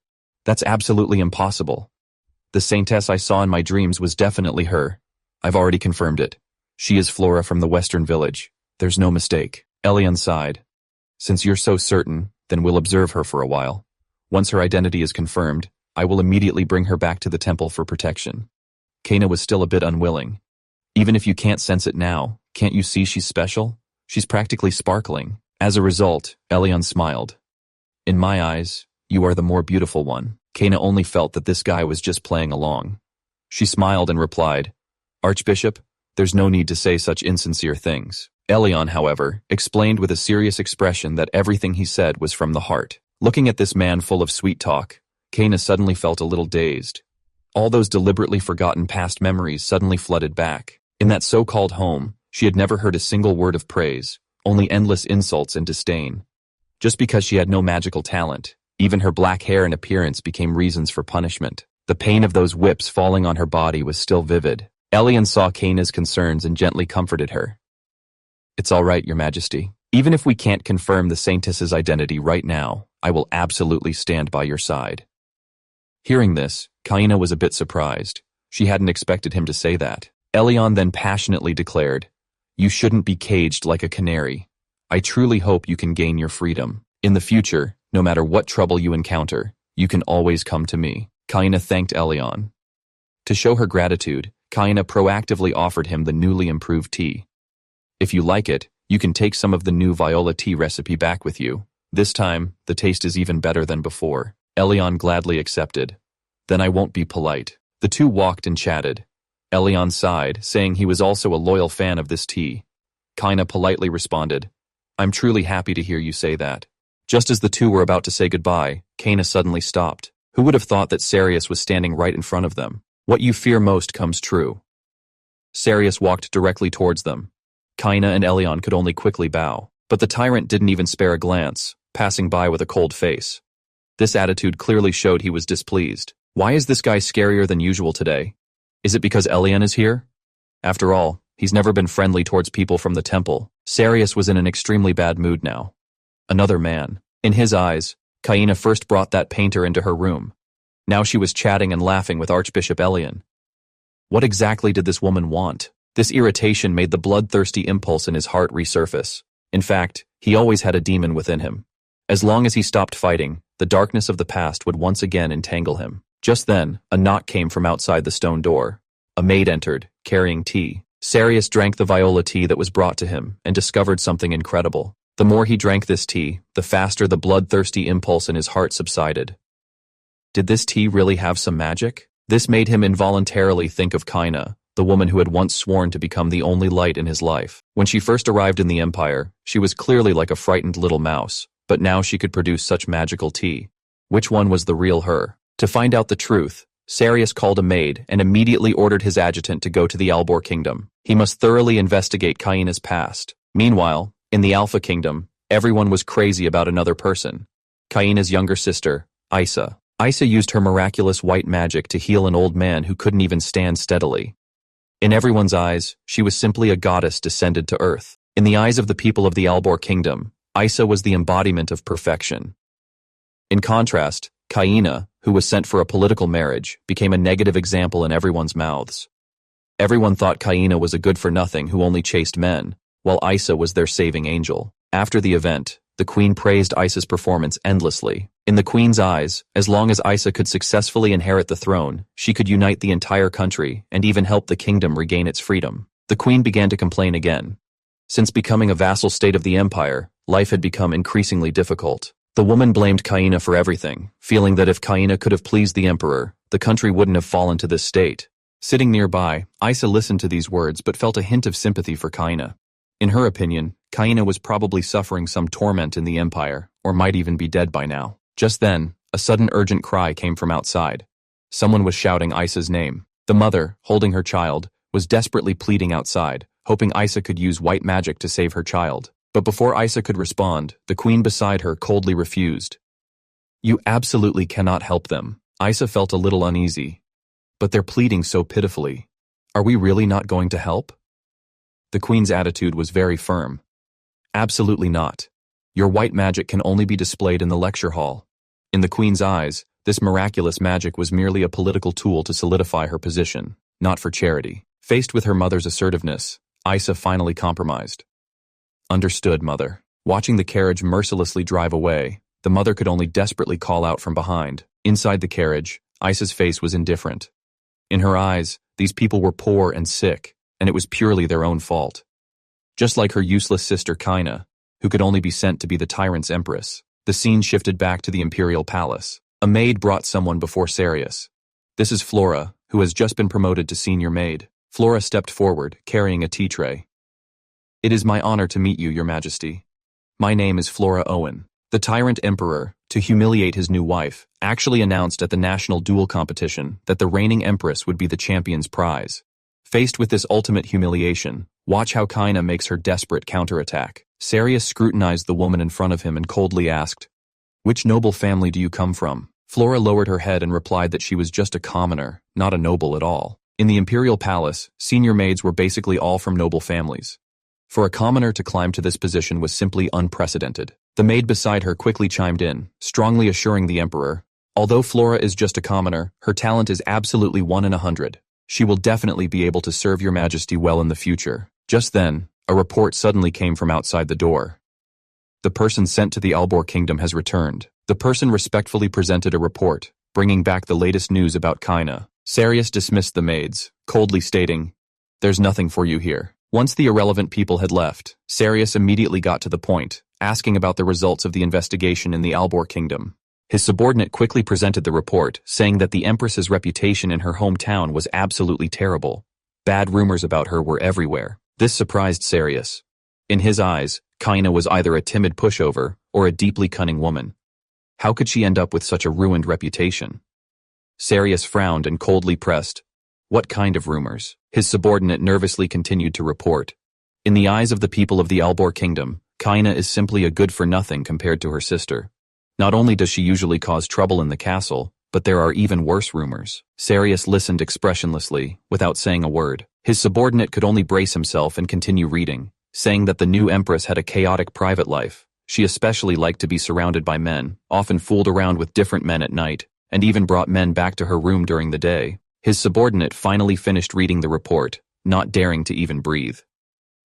Speaker 1: That's absolutely impossible. The Saintess I saw in my dreams was definitely her. I've already confirmed it. She is Flora from the western village. There's no mistake. Elion sighed. Since you're so certain, then we'll observe her for a while. Once her identity is confirmed, I will immediately bring her back to the temple for protection. Kaina was still a bit unwilling. Even if you can't sense it now, can't you see she's special? She's practically sparkling. As a result, Elion smiled. In my eyes, you are the more beautiful one. Kaina only felt that this guy was just playing along. She smiled and replied, Archbishop, there's no need to say such insincere things. Elion, however, explained with a serious expression that everything he said was from the heart. Looking at this man full of sweet talk, Kaina suddenly felt a little dazed. All those deliberately forgotten past memories suddenly flooded back. In that so-called home, she had never heard a single word of praise, only endless insults and disdain. Just because she had no magical talent, even her black hair and appearance became reasons for punishment. The pain of those whips falling on her body was still vivid. Elion saw Kaina's concerns and gently comforted her. It's all right, Your Majesty. Even if we can't confirm the Saintess's identity right now, I will absolutely stand by your side. Hearing this, Kaina was a bit surprised. She hadn't expected him to say that. Elion then passionately declared, You shouldn't be caged like a canary. I truly hope you can gain your freedom. In the future, no matter what trouble you encounter, you can always come to me. Kaina thanked Elion. To show her gratitude, Kaina proactively offered him the newly improved tea. If you like it, you can take some of the new Viola tea recipe back with you. This time, the taste is even better than before. Elion gladly accepted. Then I won't be polite. The two walked and chatted. Elion sighed, saying he was also a loyal fan of this tea. Kaina politely responded, I'm truly happy to hear you say that. Just as the two were about to say goodbye, Kaina suddenly stopped. Who would have thought that Sarius was standing right in front of them? What you fear most comes true. Sarius walked directly towards them. Kaina and Elion could only quickly bow, but the tyrant didn't even spare a glance, passing by with a cold face. This attitude clearly showed he was displeased. Why is this guy scarier than usual today? Is it because Elion is here? After all, he's never been friendly towards people from the temple. Sarius was in an extremely bad mood now. Another man. In his eyes, Kaina first brought that painter into her room. Now she was chatting and laughing with Archbishop Elion. What exactly did this woman want? This irritation made the bloodthirsty impulse in his heart resurface. In fact, he always had a demon within him. As long as he stopped fighting, the darkness of the past would once again entangle him. Just then, a knock came from outside the stone door. A maid entered, carrying tea. Sarius drank the Viola tea that was brought to him and discovered something incredible. The more he drank this tea, the faster the bloodthirsty impulse in his heart subsided. Did this tea really have some magic? This made him involuntarily think of Kaina, the woman who had once sworn to become the only light in his life. When she first arrived in the Empire, she was clearly like a frightened little mouse, but now she could produce such magical tea. Which one was the real her? To find out the truth, Sarius called a maid and immediately ordered his adjutant to go to the Albor Kingdom. He must thoroughly investigate Kaina's past. Meanwhile, in the Alpha Kingdom, everyone was crazy about another person. Kaina's younger sister, Isa. Isa used her miraculous white magic to heal an old man who couldn't even stand steadily. In everyone's eyes, she was simply a goddess descended to earth. In the eyes of the people of the Albor Kingdom, Isa was the embodiment of perfection. In contrast, Kaina, who was sent for a political marriage, became a negative example in everyone's mouths. Everyone thought Kaina was a good-for-nothing who only chased men, while Isa was their saving angel. After the event, the queen praised Isa's performance endlessly. In the queen's eyes, as long as Isa could successfully inherit the throne, she could unite the entire country and even help the kingdom regain its freedom. The queen began to complain again. Since becoming a vassal state of the empire, life had become increasingly difficult. The woman blamed Kaina for everything, feeling that if Kaina could have pleased the emperor, the country wouldn't have fallen to this state. Sitting nearby, Isa listened to these words but felt a hint of sympathy for Kaina. In her opinion, Kaina was probably suffering some torment in the empire, or might even be dead by now. Just then, a sudden urgent cry came from outside. Someone was shouting Isa's name. The mother, holding her child, was desperately pleading outside, hoping Isa could use white magic to save her child. But before Isa could respond, the queen beside her coldly refused. You absolutely cannot help them. Isa felt a little uneasy. But they're pleading so pitifully. Are we really not going to help? The queen's attitude was very firm. Absolutely not. Your white magic can only be displayed in the lecture hall. In the queen's eyes, this miraculous magic was merely a political tool to solidify her position, not for charity. Faced with her mother's assertiveness, Isa finally compromised. Understood, mother. Watching the carriage mercilessly drive away, the mother could only desperately call out from behind. Inside the carriage, Isa's face was indifferent. In her eyes, these people were poor and sick, and it was purely their own fault. Just like her useless sister Kaina, who could only be sent to be the tyrant's empress. The scene shifted back to the imperial palace. A maid brought someone before Sarius. This is Flora, who has just been promoted to senior maid. Flora stepped forward, carrying a tea tray. It is my honor to meet you, your majesty. My name is Flora Owen. The tyrant emperor, to humiliate his new wife, actually announced at the national duel competition that the reigning empress would be the champion's prize. Faced with this ultimate humiliation, watch how Kaina makes her desperate counterattack. Sarius scrutinized the woman in front of him and coldly asked, Which noble family do you come from? Flora lowered her head and replied that she was just a commoner, not a noble at all. In the imperial palace, senior maids were basically all from noble families. For a commoner to climb to this position was simply unprecedented. The maid beside her quickly chimed in, strongly assuring the emperor, although Flora is just a commoner, her talent is absolutely 1 in 100. She will definitely be able to serve your majesty well in the future. Just then, A report suddenly came from outside the door. The person sent to the Albor Kingdom has returned. The person respectfully presented a report, bringing back the latest news about Kaina. Sarius dismissed the maids, coldly stating, "There's nothing for you here." Once the irrelevant people had left, Sarius immediately got to the point, asking about the results of the investigation in the Albor Kingdom. His subordinate quickly presented the report, saying that the Empress's reputation in her hometown was absolutely terrible. Bad rumors about her were everywhere. This surprised Sarius. In his eyes, Kaina was either a timid pushover or a deeply cunning woman. How could she end up with such a ruined reputation? Sarius frowned and coldly pressed, "What kind of rumors?" His subordinate nervously continued to report. In the eyes of the people of the Albor Kingdom, Kaina is simply a good-for-nothing compared to her sister. Not only does she usually cause trouble in the castle, but there are even worse rumors. Sarius listened expressionlessly, without saying a word. His subordinate could only brace himself and continue reading, saying that the new empress had a chaotic private life. She especially liked to be surrounded by men, often fooled around with different men at night, and even brought men back to her room during the day. His subordinate finally finished reading the report, not daring to even breathe.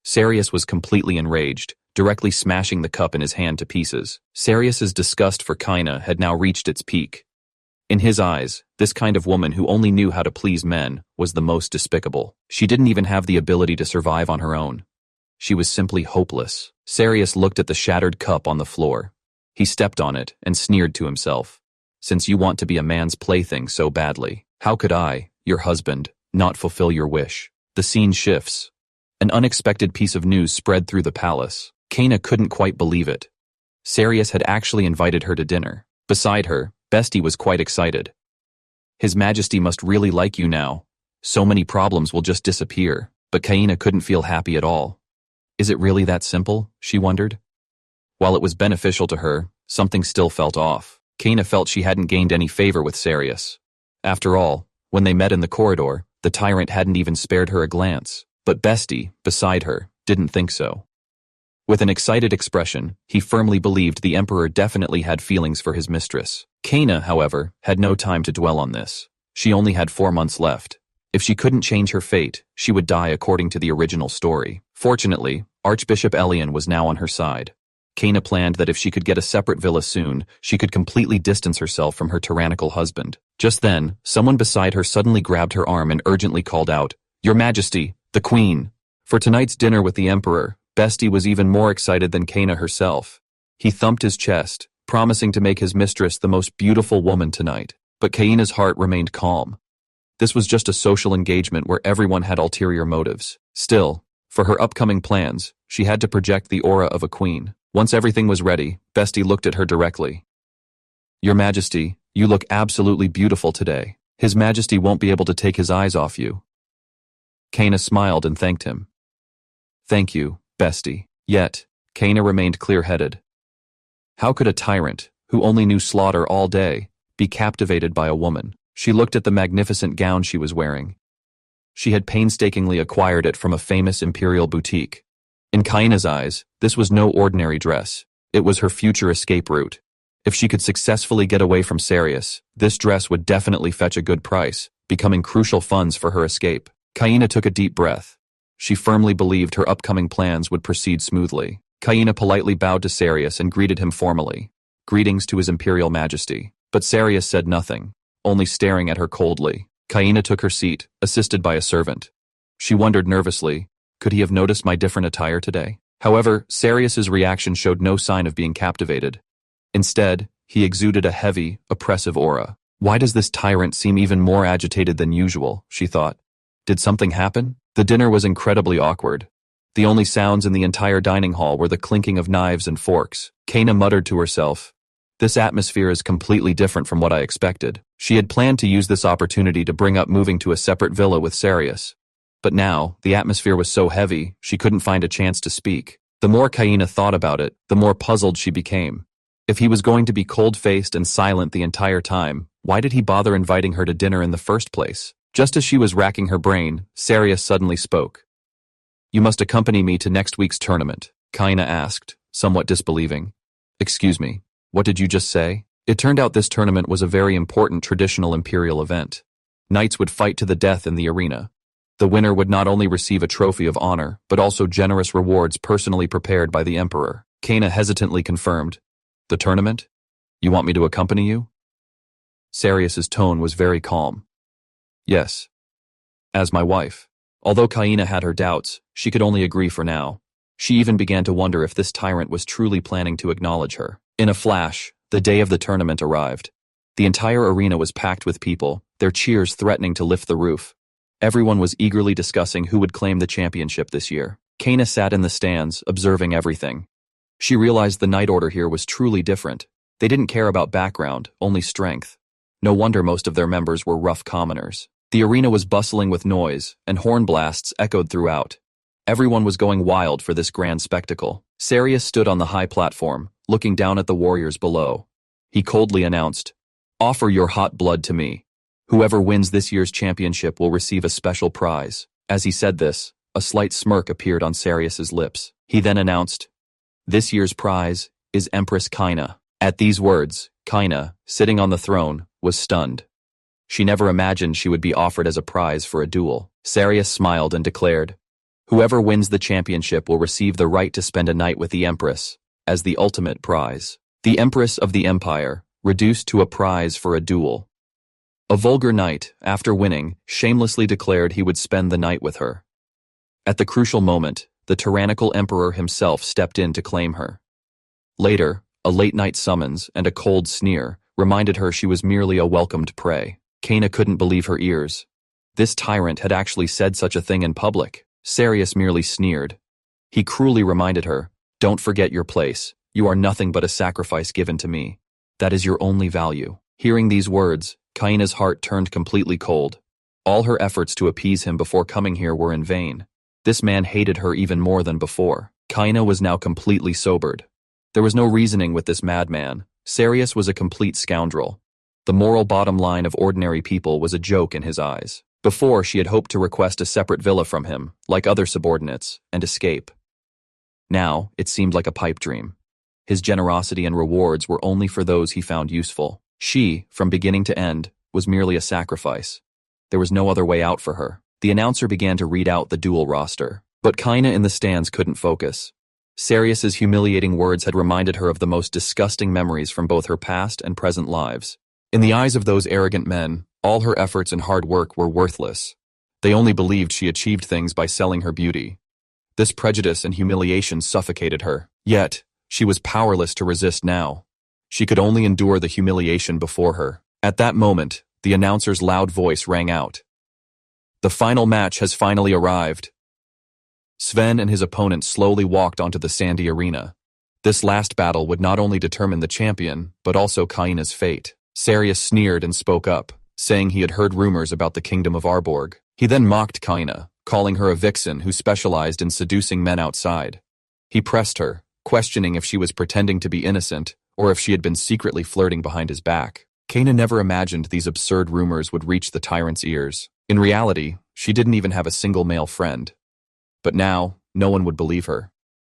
Speaker 1: Sarius was completely enraged, directly smashing the cup in his hand to pieces. Sarius's disgust for Kaina had now reached its peak. In his eyes, this kind of woman who only knew how to please men was the most despicable. She didn't even have the ability to survive on her own. She was simply hopeless. Sarius looked at the shattered cup on the floor. He stepped on it and sneered to himself. "Since you want to be a man's plaything so badly, how could I, your husband, not fulfill your wish?" The scene shifts. An unexpected piece of news spread through the palace. Kaina couldn't quite believe it. Sarius had actually invited her to dinner. Beside her, Bestie was quite excited. "His Majesty must really like you now. So many problems will just disappear." But Kaina couldn't feel happy at all. Is it really that simple? She wondered. While it was beneficial to her, something still felt off. Kaina felt she hadn't gained any favor with Sarius. After all, when they met in the corridor, the tyrant hadn't even spared her a glance. But Bestie, beside her, didn't think so. With an excited expression, he firmly believed the Emperor definitely had feelings for his mistress. Kaina, however, had no time to dwell on this. She only had 4 months left. If she couldn't change her fate, she would die according to the original story. Fortunately, Archbishop Elian was now on her side. Kaina planned that if she could get a separate villa soon, she could completely distance herself from her tyrannical husband. Just then, someone beside her suddenly grabbed her arm and urgently called out, "Your Majesty, the Queen!" For tonight's dinner with the Emperor, Bestie was even more excited than Kaina herself. He thumped his chest, promising to make his mistress the most beautiful woman tonight. But Kaina's heart remained calm. This was just a social engagement where everyone had ulterior motives. Still, for her upcoming plans, she had to project the aura of a queen. Once everything was ready, Bestie looked at her directly. "Your Majesty, you look absolutely beautiful today. His Majesty won't be able to take his eyes off you." Kaina smiled and thanked him. "Thank you, Bestie." Yet, Kaina remained clear-headed. How could a tyrant, who only knew slaughter all day, be captivated by a woman? She looked at the magnificent gown she was wearing. She had painstakingly acquired it from a famous imperial boutique. In Kaina's eyes, this was no ordinary dress. It was her future escape route. If she could successfully get away from Sarius, this dress would definitely fetch a good price, becoming crucial funds for her escape. Kaina took a deep breath. She firmly believed her upcoming plans would proceed smoothly. Kaina politely bowed to Sarius and greeted him formally. "Greetings to His Imperial Majesty." But Sarius said nothing, only staring at her coldly. Kaina took her seat, assisted by a servant. She wondered nervously, could he have noticed my different attire today? However, Sarius's reaction showed no sign of being captivated. Instead, he exuded a heavy, oppressive aura. Why does this tyrant seem even more agitated than usual, she thought. Did something happen? The dinner was incredibly awkward. The only sounds in the entire dining hall were the clinking of knives and forks. Kaina muttered to herself, "This atmosphere is completely different from what I expected." She had planned to use this opportunity to bring up moving to a separate villa with Sarius. But now, the atmosphere was so heavy, she couldn't find a chance to speak. The more Kaina thought about it, the more puzzled she became. If he was going to be cold-faced and silent the entire time, why did he bother inviting her to dinner in the first place? Just as she was racking her brain, Sarius suddenly spoke. "You must accompany me to next week's tournament," Kaina asked, somewhat disbelieving. "Excuse me, what did you just say?" It turned out this tournament was a very important traditional imperial event. Knights would fight to the death in the arena. The winner would not only receive a trophy of honor, but also generous rewards personally prepared by the emperor. Kana hesitantly confirmed, "The tournament? You want me to accompany you?" Sarius's tone was very calm. "Yes. As my wife." Although Kaina had her doubts, she could only agree for now. She even began to wonder if this tyrant was truly planning to acknowledge her. In a flash, the day of the tournament arrived. The entire arena was packed with people, their cheers threatening to lift the roof. Everyone was eagerly discussing who would claim the championship this year. Kana sat in the stands, observing everything. She realized the Night Order here was truly different. They didn't care about background, only strength. No wonder most of their members were rough commoners. The arena was bustling with noise, and horn blasts echoed throughout. Everyone was going wild for this grand spectacle. Sarius stood on the high platform, looking down at the warriors below. He coldly announced, "Offer your hot blood to me. Whoever wins this year's championship will receive a special prize." As he said this, a slight smirk appeared on Sarius's lips. He then announced, "This year's prize is Empress Kaina." At these words, Kaina, sitting on the throne, was stunned. She never imagined she would be offered as a prize for a duel. Sarius smiled and declared, "Whoever wins the championship will receive the right to spend a night with the Empress, as the ultimate prize. The Empress of the Empire, reduced to a prize for a duel." A vulgar knight, after winning, shamelessly declared he would spend the night with her. At the crucial moment, the tyrannical emperor himself stepped in to claim her. Later, a late-night summons and a cold sneer reminded her she was merely a welcomed prey. Kana couldn't believe her ears. This tyrant had actually said such a thing in public. Sarius merely sneered. He cruelly reminded her, "Don't forget your place. You are nothing but a sacrifice given to me. That is your only value." Hearing these words, Kaina's heart turned completely cold. All her efforts to appease him before coming here were in vain. This man hated her even more than before. Kaina was now completely sobered. There was no reasoning with this madman. Sarius was a complete scoundrel. The moral bottom line of ordinary people was a joke in his eyes. Before, she had hoped to request a separate villa from him, like other subordinates, and escape. Now, it seemed like a pipe dream. His generosity and rewards were only for those he found useful. She, from beginning to end, was merely a sacrifice. There was no other way out for her. The announcer began to read out the duel roster, but Kaina in the stands couldn't focus. Sarius's humiliating words had reminded her of the most disgusting memories from both her past and present lives. In the eyes of those arrogant men, all her efforts and hard work were worthless. They only believed she achieved things by selling her beauty. This prejudice and humiliation suffocated her. Yet, she was powerless to resist now. She could only endure the humiliation before her. At that moment, the announcer's loud voice rang out. "The final match has finally arrived." Sven and his opponent slowly walked onto the sandy arena. This last battle would not only determine the champion, but also Kaina's fate. Sarius sneered and spoke up, saying he had heard rumors about the kingdom of Arborg. He then mocked Kaina, calling her a vixen who specialized in seducing men outside. He pressed her, questioning if she was pretending to be innocent, or if she had been secretly flirting behind his back. Kaina never imagined these absurd rumors would reach the tyrant's ears. In reality, she didn't even have a single male friend. But now, no one would believe her.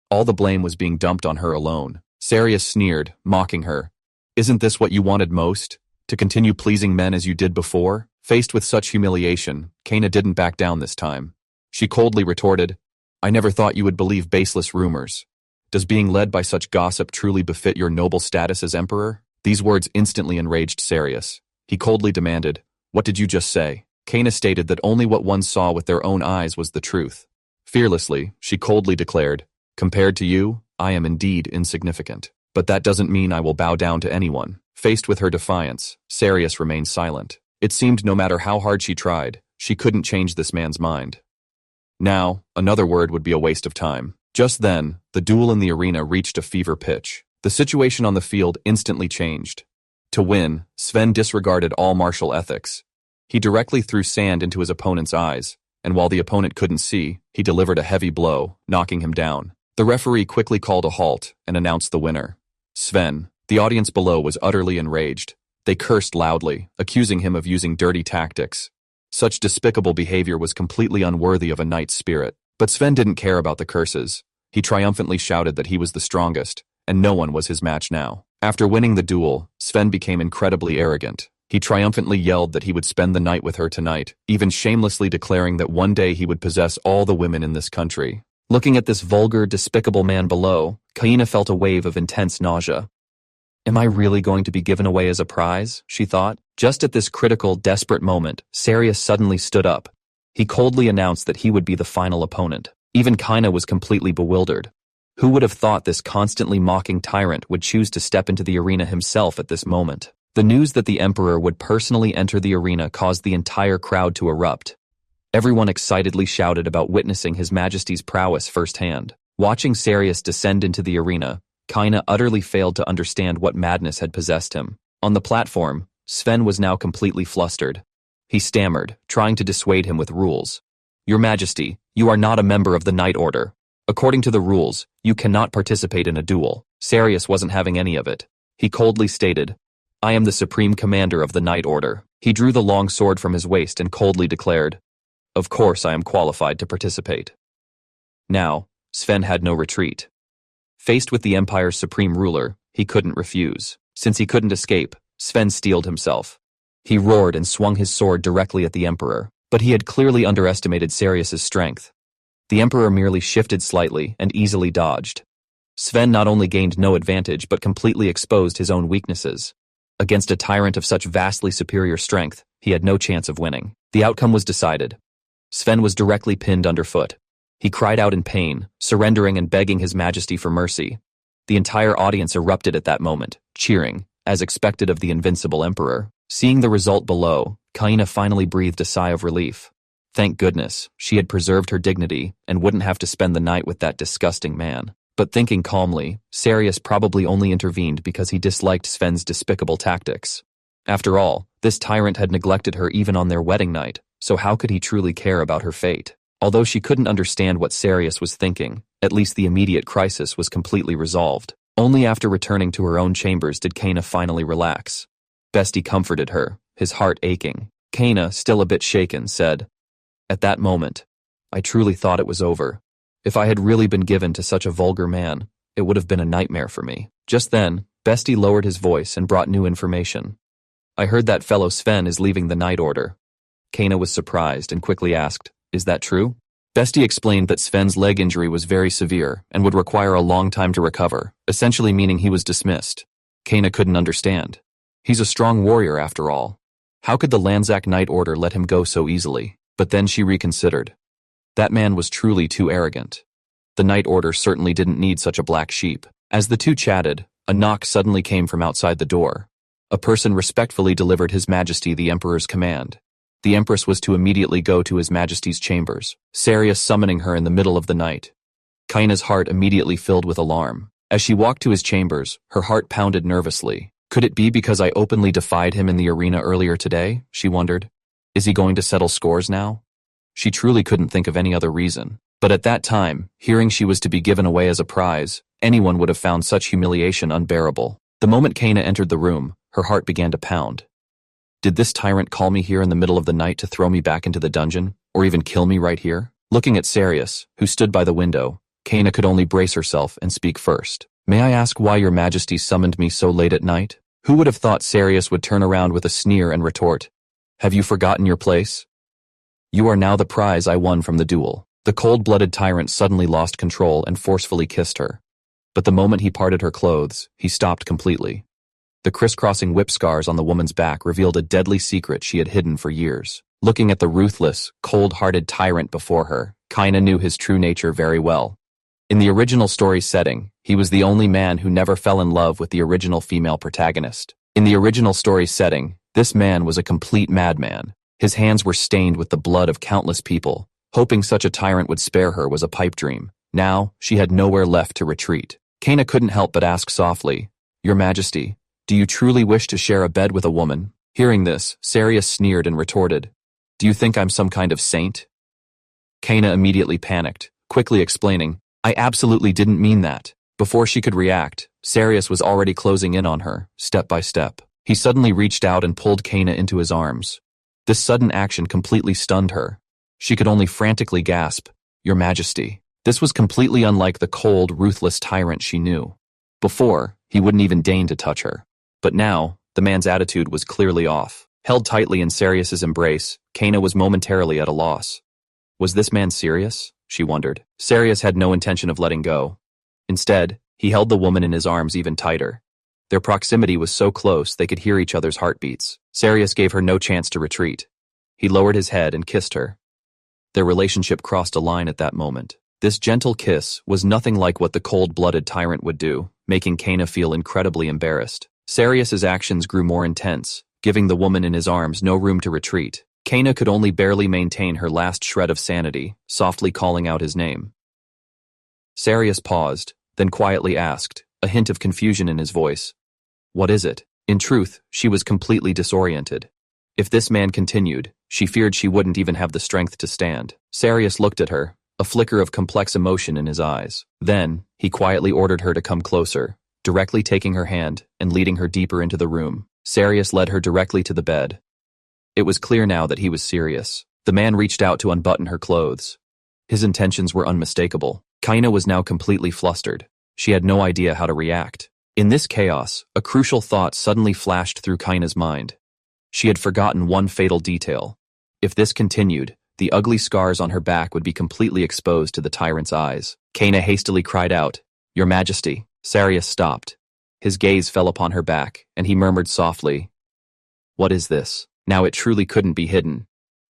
Speaker 1: All the blame was being dumped on her alone. Sarius sneered, mocking her. "Isn't this what you wanted most? To continue pleasing men as you did before?" Faced with such humiliation, Kaina didn't back down this time. She coldly retorted, "I never thought you would believe baseless rumors. Does being led by such gossip truly befit your noble status as emperor?" These words instantly enraged Sarius. He coldly demanded, "What did you just say?" Kaina stated that only what one saw with their own eyes was the truth. Fearlessly, she coldly declared, "Compared to you, I am indeed insignificant. But that doesn't mean I will bow down to anyone." Faced with her defiance, Sarius remained silent. It seemed no matter how hard she tried, she couldn't change this man's mind. Now, another word would be a waste of time. Just then, the duel in the arena reached a fever pitch. The situation on the field instantly changed. To win, Sven disregarded all martial ethics. He directly threw sand into his opponent's eyes, and while the opponent couldn't see, he delivered a heavy blow, knocking him down. The referee quickly called a halt and announced the winner. Sven. The audience below was utterly enraged. They cursed loudly, accusing him of using dirty tactics. Such despicable behavior was completely unworthy of a knight's spirit. But Sven didn't care about the curses. He triumphantly shouted that he was the strongest, and no one was his match now. After winning the duel, Sven became incredibly arrogant. He triumphantly yelled that he would spend the night with her tonight, even shamelessly declaring that one day he would possess all the women in this country. Looking at this vulgar, despicable man below, Kaina felt a wave of intense nausea. Am I really going to be given away as a prize? She thought. Just at this critical, desperate moment, Sarius suddenly stood up. He coldly announced that he would be the final opponent. Even Kaina was completely bewildered. Who would have thought this constantly mocking tyrant would choose to step into the arena himself at this moment? The news that the Emperor would personally enter the arena caused the entire crowd to erupt. Everyone excitedly shouted about witnessing His Majesty's prowess firsthand. Watching Sarius descend into the arena, Kaina utterly failed to understand what madness had possessed him. On the platform, Sven was now completely flustered. He stammered, trying to dissuade him with rules. Your Majesty, you are not a member of the Knight Order. According to the rules, you cannot participate in a duel. Sarius wasn't having any of it. He coldly stated, I am the Supreme Commander of the Knight Order. He drew the long sword from his waist and coldly declared, Of course I am qualified to participate. Now, Sven had no retreat. Faced with the Empire's supreme ruler, he couldn't refuse. Since he couldn't escape, Sven steeled himself. He roared and swung his sword directly at the Emperor, but he had clearly underestimated Sarius's strength. The Emperor merely shifted slightly and easily dodged. Sven not only gained no advantage but completely exposed his own weaknesses. Against a tyrant of such vastly superior strength, he had no chance of winning. The outcome was decided. Sven was directly pinned underfoot. He cried out in pain, surrendering and begging His Majesty for mercy. The entire audience erupted at that moment, cheering, as expected of the invincible Emperor. Seeing the result below, Kaina finally breathed a sigh of relief. Thank goodness, she had preserved her dignity and wouldn't have to spend the night with that disgusting man. But thinking calmly, Sarius probably only intervened because he disliked Sven's despicable tactics. After all, this tyrant had neglected her even on their wedding night, so how could he truly care about her fate? Although she couldn't understand what Sarius was thinking, at least the immediate crisis was completely resolved. Only after returning to her own chambers did Kaina finally relax. Bestie comforted her, his heart aching. Kaina, still a bit shaken, said, At that moment, I truly thought it was over. If I had really been given to such a vulgar man, it would have been a nightmare for me. Just then, Bestie lowered his voice and brought new information. I heard that fellow Sven is leaving the Knight Order. Kaina was surprised and quickly asked, Is that true? Bestie explained that Sven's leg injury was very severe and would require a long time to recover, essentially meaning he was dismissed. Kaina couldn't understand. He's a strong warrior after all. How could the Lanzac Knight Order let him go so easily? But then she reconsidered. That man was truly too arrogant. The Knight Order certainly didn't need such a black sheep. As the two chatted, a knock suddenly came from outside the door. A person respectfully delivered His Majesty the Emperor's command. The Empress was to immediately go to His Majesty's chambers, Sarius summoning her in the middle of the night. Kaina's heart immediately filled with alarm. As she walked to his chambers, her heart pounded nervously. Could it be because I openly defied him in the arena earlier today? She wondered. Is he going to settle scores now? She truly couldn't think of any other reason. But at that time, hearing she was to be given away as a prize, anyone would have found such humiliation unbearable. The moment Kaina entered the room, her heart began to pound. Did this tyrant call me here in the middle of the night to throw me back into the dungeon, or even kill me right here? Looking at Sarius, who stood by the window, Kaina could only brace herself and speak first. May I ask why your Majesty summoned me so late at night? Who would have thought Sarius would turn around with a sneer and retort, Have you forgotten your place? You are now the prize I won from the duel. The cold-blooded tyrant suddenly lost control and forcefully kissed her. But the moment he parted her clothes, he stopped completely. The crisscrossing whip scars on the woman's back revealed a deadly secret she had hidden for years. Looking at the ruthless, cold-hearted tyrant before her, Kaina knew his true nature very well. In the original story setting, he was the only man who never fell in love with the original female protagonist. In the original story setting, this man was a complete madman. His hands were stained with the blood of countless people. Hoping such a tyrant would spare her was a pipe dream. Now, she had nowhere left to retreat. Kaina couldn't help but ask softly, Your Majesty, do you truly wish to share a bed with a woman? Hearing this, Sarius sneered and retorted, Do you think I'm some kind of saint? Kaina immediately panicked, quickly explaining, I absolutely didn't mean that. Before she could react, Sarius was already closing in on her, step by step. He suddenly reached out and pulled Kaina into his arms. This sudden action completely stunned her. She could only frantically gasp, Your Majesty. This was completely unlike the cold, ruthless tyrant she knew. Before, he wouldn't even deign to touch her. But now, The man's attitude was clearly off. Held tightly in Sarius's embrace, Kana was momentarily at a loss. Was this man serious? She wondered. Sarius had no intention of letting go. Instead, he held the woman in his arms even tighter. Their proximity was so close they could hear each other's heartbeats. Sarius gave her no chance to retreat. He lowered his head and kissed her. Their relationship crossed a line at that moment. This gentle kiss was nothing like what the cold-blooded tyrant would do, making Kana feel incredibly embarrassed. Sarius's actions grew more intense, giving the woman in his arms no room to retreat. Kana could only barely maintain her last shred of sanity, softly calling out his name. Sarius paused, then quietly asked, a hint of confusion in his voice. What is it? In truth, she was completely disoriented. If this man continued, she feared she wouldn't even have the strength to stand. Sarius looked at her, a flicker of complex emotion in his eyes. Then, he quietly ordered her to come closer, directly taking her hand and leading her deeper into the room. Sarius led her directly to the bed. It was clear now that he was serious. The man reached out to unbutton her clothes. His intentions were unmistakable. Kana was now completely flustered. She had no idea how to react. In this chaos, a crucial thought suddenly flashed through Kina's mind. She had forgotten one fatal detail. If this continued, the ugly scars on her back would be completely exposed to the tyrant's eyes. Kana hastily cried out, "Your Majesty." Sarius stopped. His gaze fell upon her back, and he murmured softly, "What is this?" Now it truly couldn't be hidden.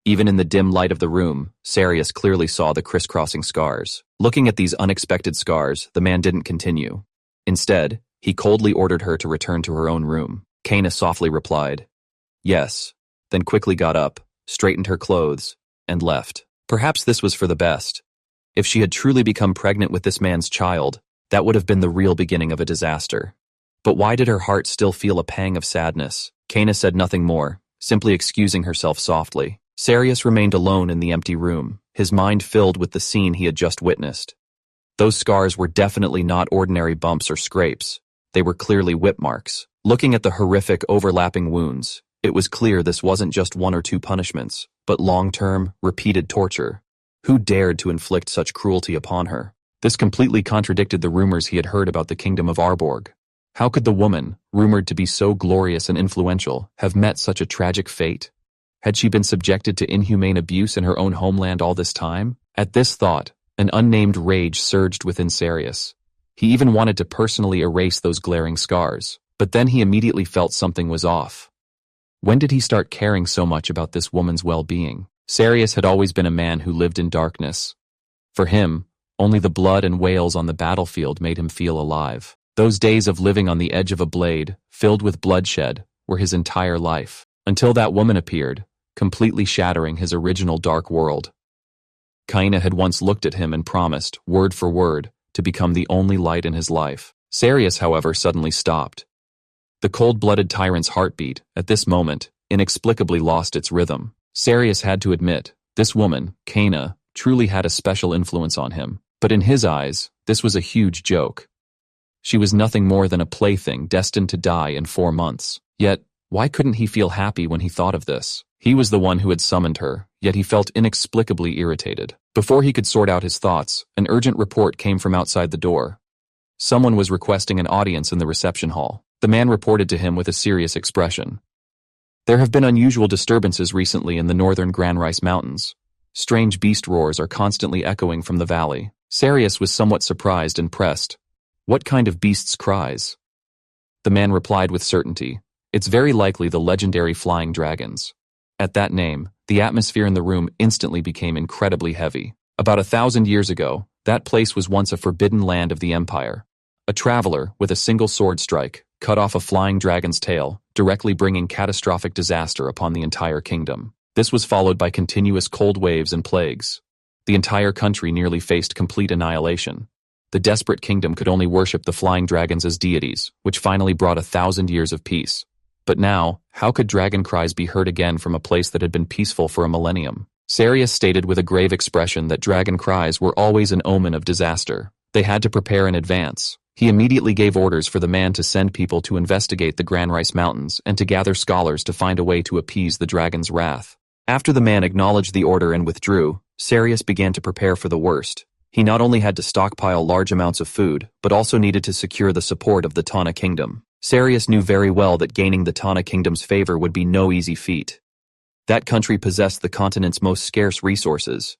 Speaker 1: Even in the dim light of the room, Sarius clearly saw the crisscrossing scars. Looking at these unexpected scars, the man didn't continue. Instead, he coldly ordered her to return to her own room. Kana softly replied, "Yes," then quickly got up, straightened her clothes, and left. Perhaps this was for the best. If she had truly become pregnant with this man's child, that would have been the real beginning of a disaster. But why did her heart still feel a pang of sadness? Kana said nothing more, simply excusing herself softly. Sarius remained alone in the empty room, his mind filled with the scene he had just witnessed. Those scars were definitely not ordinary bumps or scrapes. They were clearly whip marks. Looking at the horrific overlapping wounds, it was clear this wasn't just one or two punishments, but long-term, repeated torture. Who dared to inflict such cruelty upon her? This completely contradicted the rumors he had heard about the kingdom of Arborg. How could the woman, rumored to be so glorious and influential, have met such a tragic fate? Had she been subjected to inhumane abuse in her own homeland all this time? At this thought, an unnamed rage surged within Sarius. He even wanted to personally erase those glaring scars, but then he immediately felt something was off. When did he start caring so much about this woman's well-being? Sarius had always been a man who lived in darkness. For him, only the blood and wails on the battlefield made him feel alive. Those days of living on the edge of a blade, filled with bloodshed, were his entire life, until that woman appeared, completely shattering his original dark world. Kana had once looked at him and promised, word for word, to become the only light in his life. Sarius, however, suddenly stopped. The cold-blooded tyrant's heartbeat, at this moment, inexplicably lost its rhythm. Sarius had to admit, this woman, Kana, truly had a special influence on him. But in his eyes, this was a huge joke. She was nothing more than a plaything destined to die in 4 months. Yet, why couldn't he feel happy when he thought of this? He was the one who had summoned her, yet he felt inexplicably irritated. Before he could sort out his thoughts, an urgent report came from outside the door. Someone was requesting an audience in the reception hall. The man reported to him with a serious expression. There have been unusual disturbances recently in the northern Gran Rice Mountains. Strange beast roars are constantly echoing from the valley. Sarius was somewhat surprised and pressed. What kind of beasts' cries? The man replied with certainty. It's very likely the legendary flying dragons. At that name, the atmosphere in the room instantly became incredibly heavy. About 1,000 years ago, that place was once a forbidden land of the Empire. A traveler, with a single sword strike, cut off a flying dragon's tail, directly bringing catastrophic disaster upon the entire kingdom. This was followed by continuous cold waves and plagues. The entire country nearly faced complete annihilation. The desperate kingdom could only worship the flying dragons as deities, which finally brought 1,000 years of peace. But now, how could dragon cries be heard again from a place that had been peaceful for a millennium? Sarius stated with a grave expression that dragon cries were always an omen of disaster. They had to prepare in advance. He immediately gave orders for the man to send people to investigate the Gran Rice Mountains and to gather scholars to find a way to appease the dragon's wrath. After the man acknowledged the order and withdrew, Sarius began to prepare for the worst. He not only had to stockpile large amounts of food, but also needed to secure the support of the Tana kingdom. Sarius knew very well that gaining the Tana kingdom's favor would be no easy feat. That country possessed the continent's most scarce resources.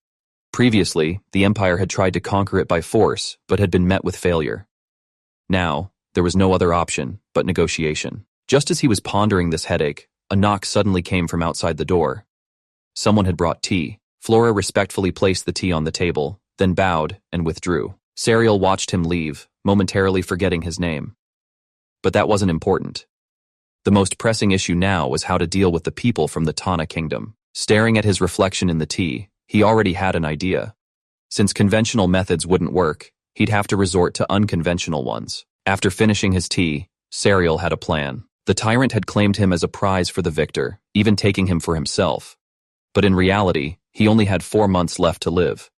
Speaker 1: Previously, the empire had tried to conquer it by force, but had been met with failure. Now, there was no other option but negotiation. Just as he was pondering this headache, a knock suddenly came from outside the door. Someone had brought tea. Flora respectfully placed the tea on the table, then bowed and withdrew. Sariel watched him leave, momentarily forgetting his name. But that wasn't important. The most pressing issue now was how to deal with the people from the Tana kingdom. Staring at his reflection in the tea, he already had an idea. Since conventional methods wouldn't work, he'd have to resort to unconventional ones. After finishing his tea, Sariel had a plan. The Tyrant had claimed him as a prize for the victor, even taking him for himself. But in reality, he only had 4 months left to live.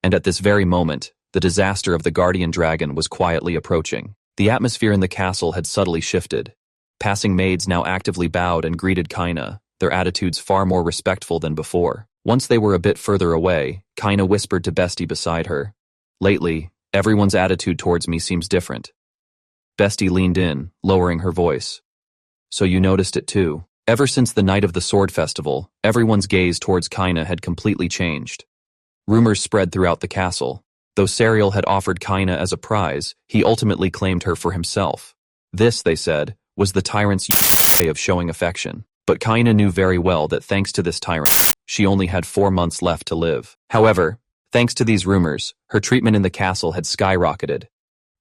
Speaker 1: And at this very moment, the disaster of the guardian dragon was quietly approaching. The atmosphere in the castle had subtly shifted. Passing maids now actively bowed and greeted Kaina, their attitudes far more respectful than before. Once they were a bit further away, Kaina whispered to Bestie beside her. Lately, everyone's attitude towards me seems different. Bestie leaned in, lowering her voice. So you noticed it too. Ever since the night of the sword festival, everyone's gaze towards Kaina had completely changed. Rumors spread throughout the castle. Though Sariel had offered Kaina as a prize, he ultimately claimed her for himself. This, they said, was the tyrant's way of showing affection. But Kaina knew very well that thanks to this tyrant, she only had 4 months left to live. However, thanks to these rumors, her treatment in the castle had skyrocketed.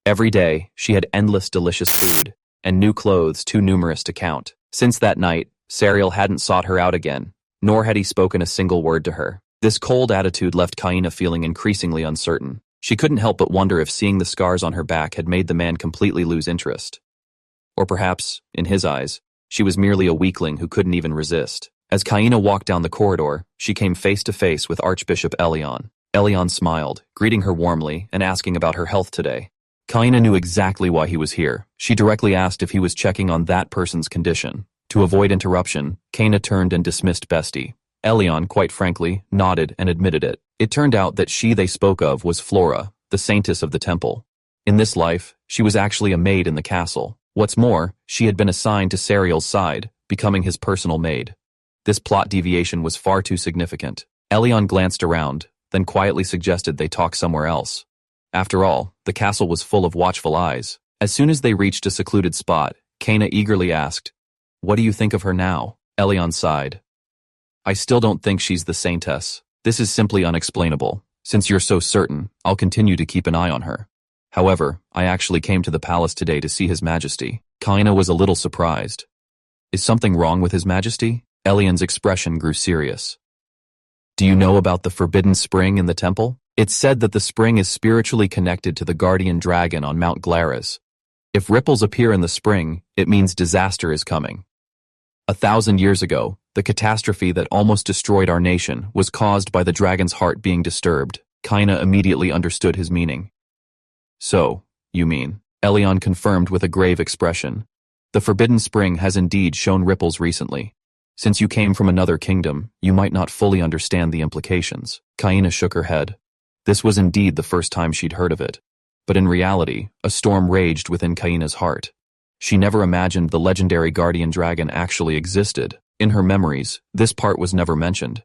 Speaker 1: Every day, she had endless delicious food, and new clothes too numerous to count. Since that night, Sariel hadn't sought her out again, nor had he spoken a single word to her. This cold attitude left Kaina feeling increasingly uncertain. She couldn't help but wonder if seeing the scars on her back had made the man completely lose interest. Or perhaps, in his eyes, she was merely a weakling who couldn't even resist. As Kaina walked down the corridor, she came face to face with Archbishop Elion. Elion smiled, greeting her warmly and asking about her health today. Kaina knew exactly why he was here. She directly asked if he was checking on that person's condition. To avoid interruption, Kaina turned and dismissed Bestie. Elion, quite frankly, nodded and admitted it. It turned out that she they spoke of was Flora, the saintess of the temple. In this life, she was actually a maid in the castle. What's more, she had been assigned to Sariel's side, becoming his personal maid. This plot deviation was far too significant. Elion glanced around, then quietly suggested they talk somewhere else. After all, the castle was full of watchful eyes. As soon as they reached a secluded spot, Kaina eagerly asked, "What do you think of her now?" Elion sighed. "I still don't think she's the saintess. This is simply unexplainable. Since you're so certain, I'll continue to keep an eye on her. However, I actually came to the palace today to see His Majesty." Kaina was a little surprised. "Is something wrong with His Majesty?" Elion's expression grew serious. "Do you know about the forbidden spring in the temple? It's said that the spring is spiritually connected to the guardian dragon on Mount Glaris. If ripples appear in the spring, it means disaster is coming. 1,000 years ago, the catastrophe that almost destroyed our nation was caused by the dragon's heart being disturbed." Kaina immediately understood his meaning. "So, you mean?" Elion confirmed with a grave expression. "The forbidden spring has indeed shown ripples recently. Since you came from another kingdom, you might not fully understand the implications." Kaina shook her head. This was indeed the first time she'd heard of it. But in reality, a storm raged within Kaina's heart. She never imagined the legendary guardian dragon actually existed. In her memories, this part was never mentioned.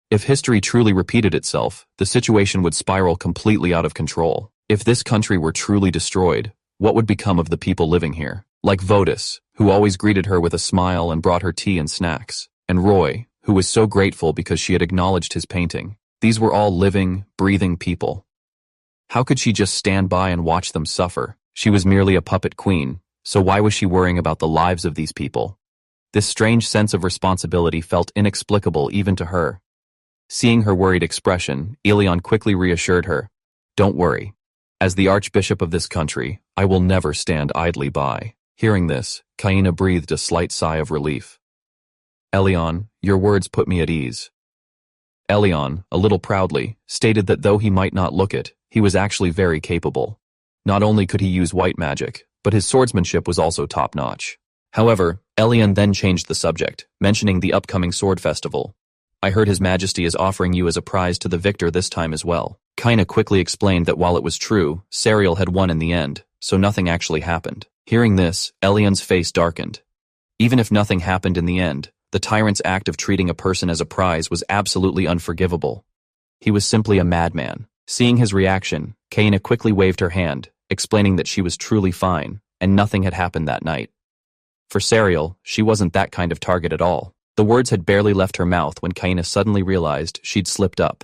Speaker 1: If history truly repeated itself, the situation would spiral completely out of control. If this country were truly destroyed, what would become of the people living here? Like Votus, who always greeted her with a smile and brought her tea and snacks, and Roy, who was so grateful because she had acknowledged his painting. These were all living, breathing people. How could she just stand by and watch them suffer? She was merely a puppet queen, so why was she worrying about the lives of these people? This strange sense of responsibility felt inexplicable even to her. Seeing her worried expression, Elion quickly reassured her, "Don't worry. As the Archbishop of this country, I will never stand idly by." Hearing this, Kaina breathed a slight sigh of relief. "Elion, your words put me at ease." Elion, a little proudly, stated that though he might not look it, he was actually very capable. Not only could he use white magic, but his swordsmanship was also top-notch. However, Elion then changed the subject, mentioning the upcoming sword festival. "I heard His Majesty is offering you as a prize to the victor this time as well." Kaina quickly explained that while it was true, Sariel had won in the end, so nothing actually happened. Hearing this, Elion's face darkened. Even if nothing happened in the end, the tyrant's act of treating a person as a prize was absolutely unforgivable. He was simply a madman. Seeing his reaction, Kaina quickly waved her hand, explaining that she was truly fine, and nothing had happened that night. For Serial, she wasn't that kind of target at all. The words had barely left her mouth when Kaina suddenly realized she'd slipped up.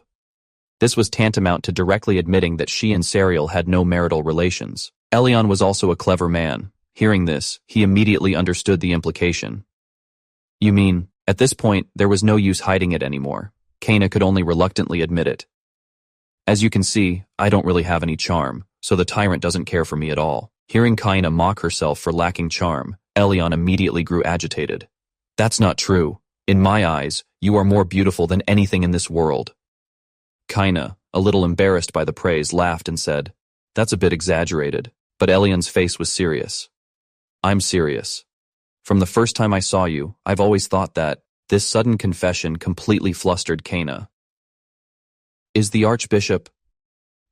Speaker 1: This was tantamount to directly admitting that she and Serial had no marital relations. Elion was also a clever man. Hearing this, he immediately understood the implication. You mean, at this point, there was no use hiding it anymore. Kaina could only reluctantly admit it. As you can see, I don't really have any charm, so the tyrant doesn't care for me at all. Hearing Kaina mock herself for lacking charm, Elion immediately grew agitated. That's not true. In my eyes, you are more beautiful than anything in this world. Kaina, a little embarrassed by the praise, laughed and said, That's a bit exaggerated. But Elion's face was serious. I'm serious. From the first time I saw you, I've always thought that. This sudden confession completely flustered Kaina. Is the Archbishop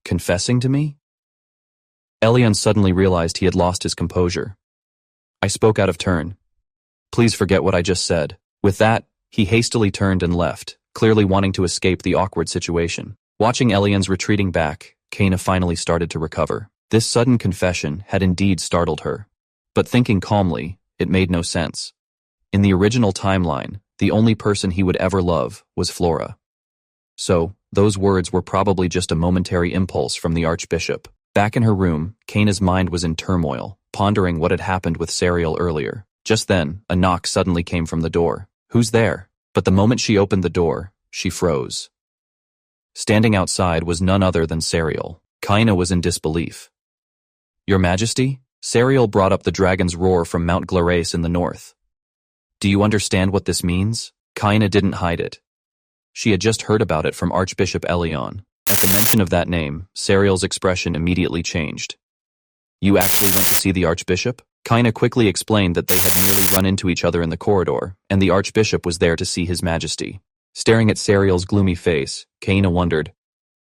Speaker 1: confessing to me? Elion suddenly realized he had lost his composure. I spoke out of turn. Please forget what I just said. With that, he hastily turned and left, clearly wanting to escape the awkward situation. Watching Elion's retreating back, Kaina finally started to recover. This sudden confession had indeed startled her. But thinking calmly, it made no sense. In the original timeline, the only person he would ever love was Flora. So, those words were probably just a momentary impulse from the Archbishop. Back in her room, Kaina's mind was in turmoil, pondering what had happened with Serial earlier. Just then, a knock suddenly came from the door. Who's there? But the moment she opened the door, she froze. Standing outside was none other than Serial. Kaina was in disbelief. Your Majesty? Serial brought up the dragon's roar from Mount Glarace in the north. Do you understand what this means? Kaina didn't hide it. She had just heard about it from Archbishop Elion. At the mention of that name, Serial's expression immediately changed. You actually went to see the Archbishop? Kaina quickly explained that they had merely run into each other in the corridor, and the Archbishop was there to see His Majesty. Staring at Serial's gloomy face, Kaina wondered,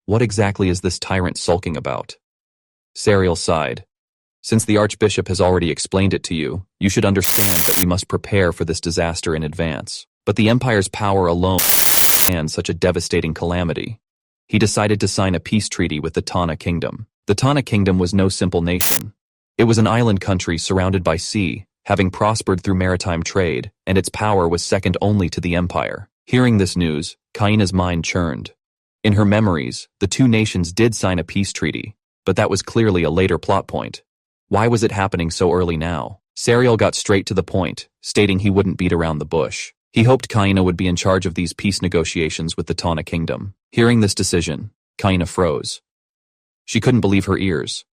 Speaker 1: what exactly is this tyrant sulking about? Serial sighed. Since the Archbishop has already explained it to you, you should understand that we must prepare for this disaster in advance. But the Empire's power alone can't handle such a devastating calamity. He decided to sign a peace treaty with the Tana Kingdom. The Tana Kingdom was no simple nation. It was an island country surrounded by sea, having prospered through maritime trade, and its power was second only to the Empire. Hearing this news, Kaina's mind churned. In her memories, the two nations did sign a peace treaty, but that was clearly a later plot point. Why was it happening so early now? Serial got straight to the point, stating he wouldn't beat around the bush. He hoped Kaina would be in charge of these peace negotiations with the Tana Kingdom. Hearing this decision, Kaina froze. She couldn't believe her ears.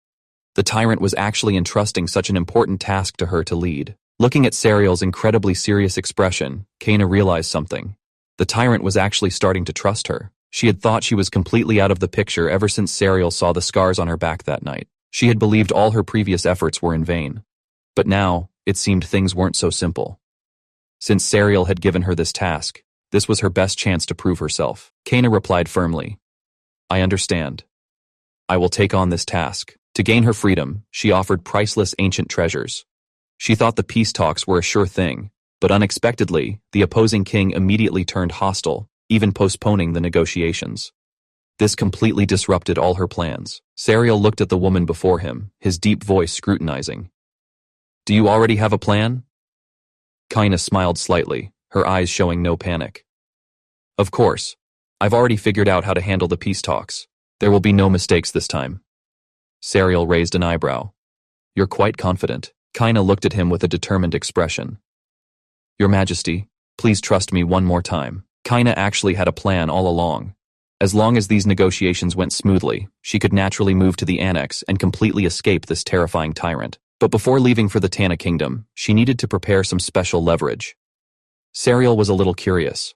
Speaker 1: The tyrant was actually entrusting such an important task to her to lead. Looking at Serial's incredibly serious expression, Kaina realized something. The tyrant was actually starting to trust her. She had thought she was completely out of the picture ever since Serial saw the scars on her back that night. She had believed all her previous efforts were in vain. But now, it seemed things weren't so simple. Since Serial had given her this task, this was her best chance to prove herself. Kaina replied firmly, I understand. I will take on this task. To gain her freedom, she offered priceless ancient treasures. She thought the peace talks were a sure thing, but unexpectedly, the opposing king immediately turned hostile, even postponing the negotiations. This completely disrupted all her plans. Serial looked at the woman before him, his deep voice scrutinizing. Do you already have a plan? Kaina smiled slightly, her eyes showing no panic. Of course. I've already figured out how to handle the peace talks. There will be no mistakes this time. Serial raised an eyebrow. You're quite confident. Kaina looked at him with a determined expression. Your Majesty, please trust me one more time. Kaina actually had a plan all along. As long as these negotiations went smoothly, she could naturally move to the Annex and completely escape this terrifying tyrant. But before leaving for the Tana Kingdom, she needed to prepare some special leverage. Serial was a little curious.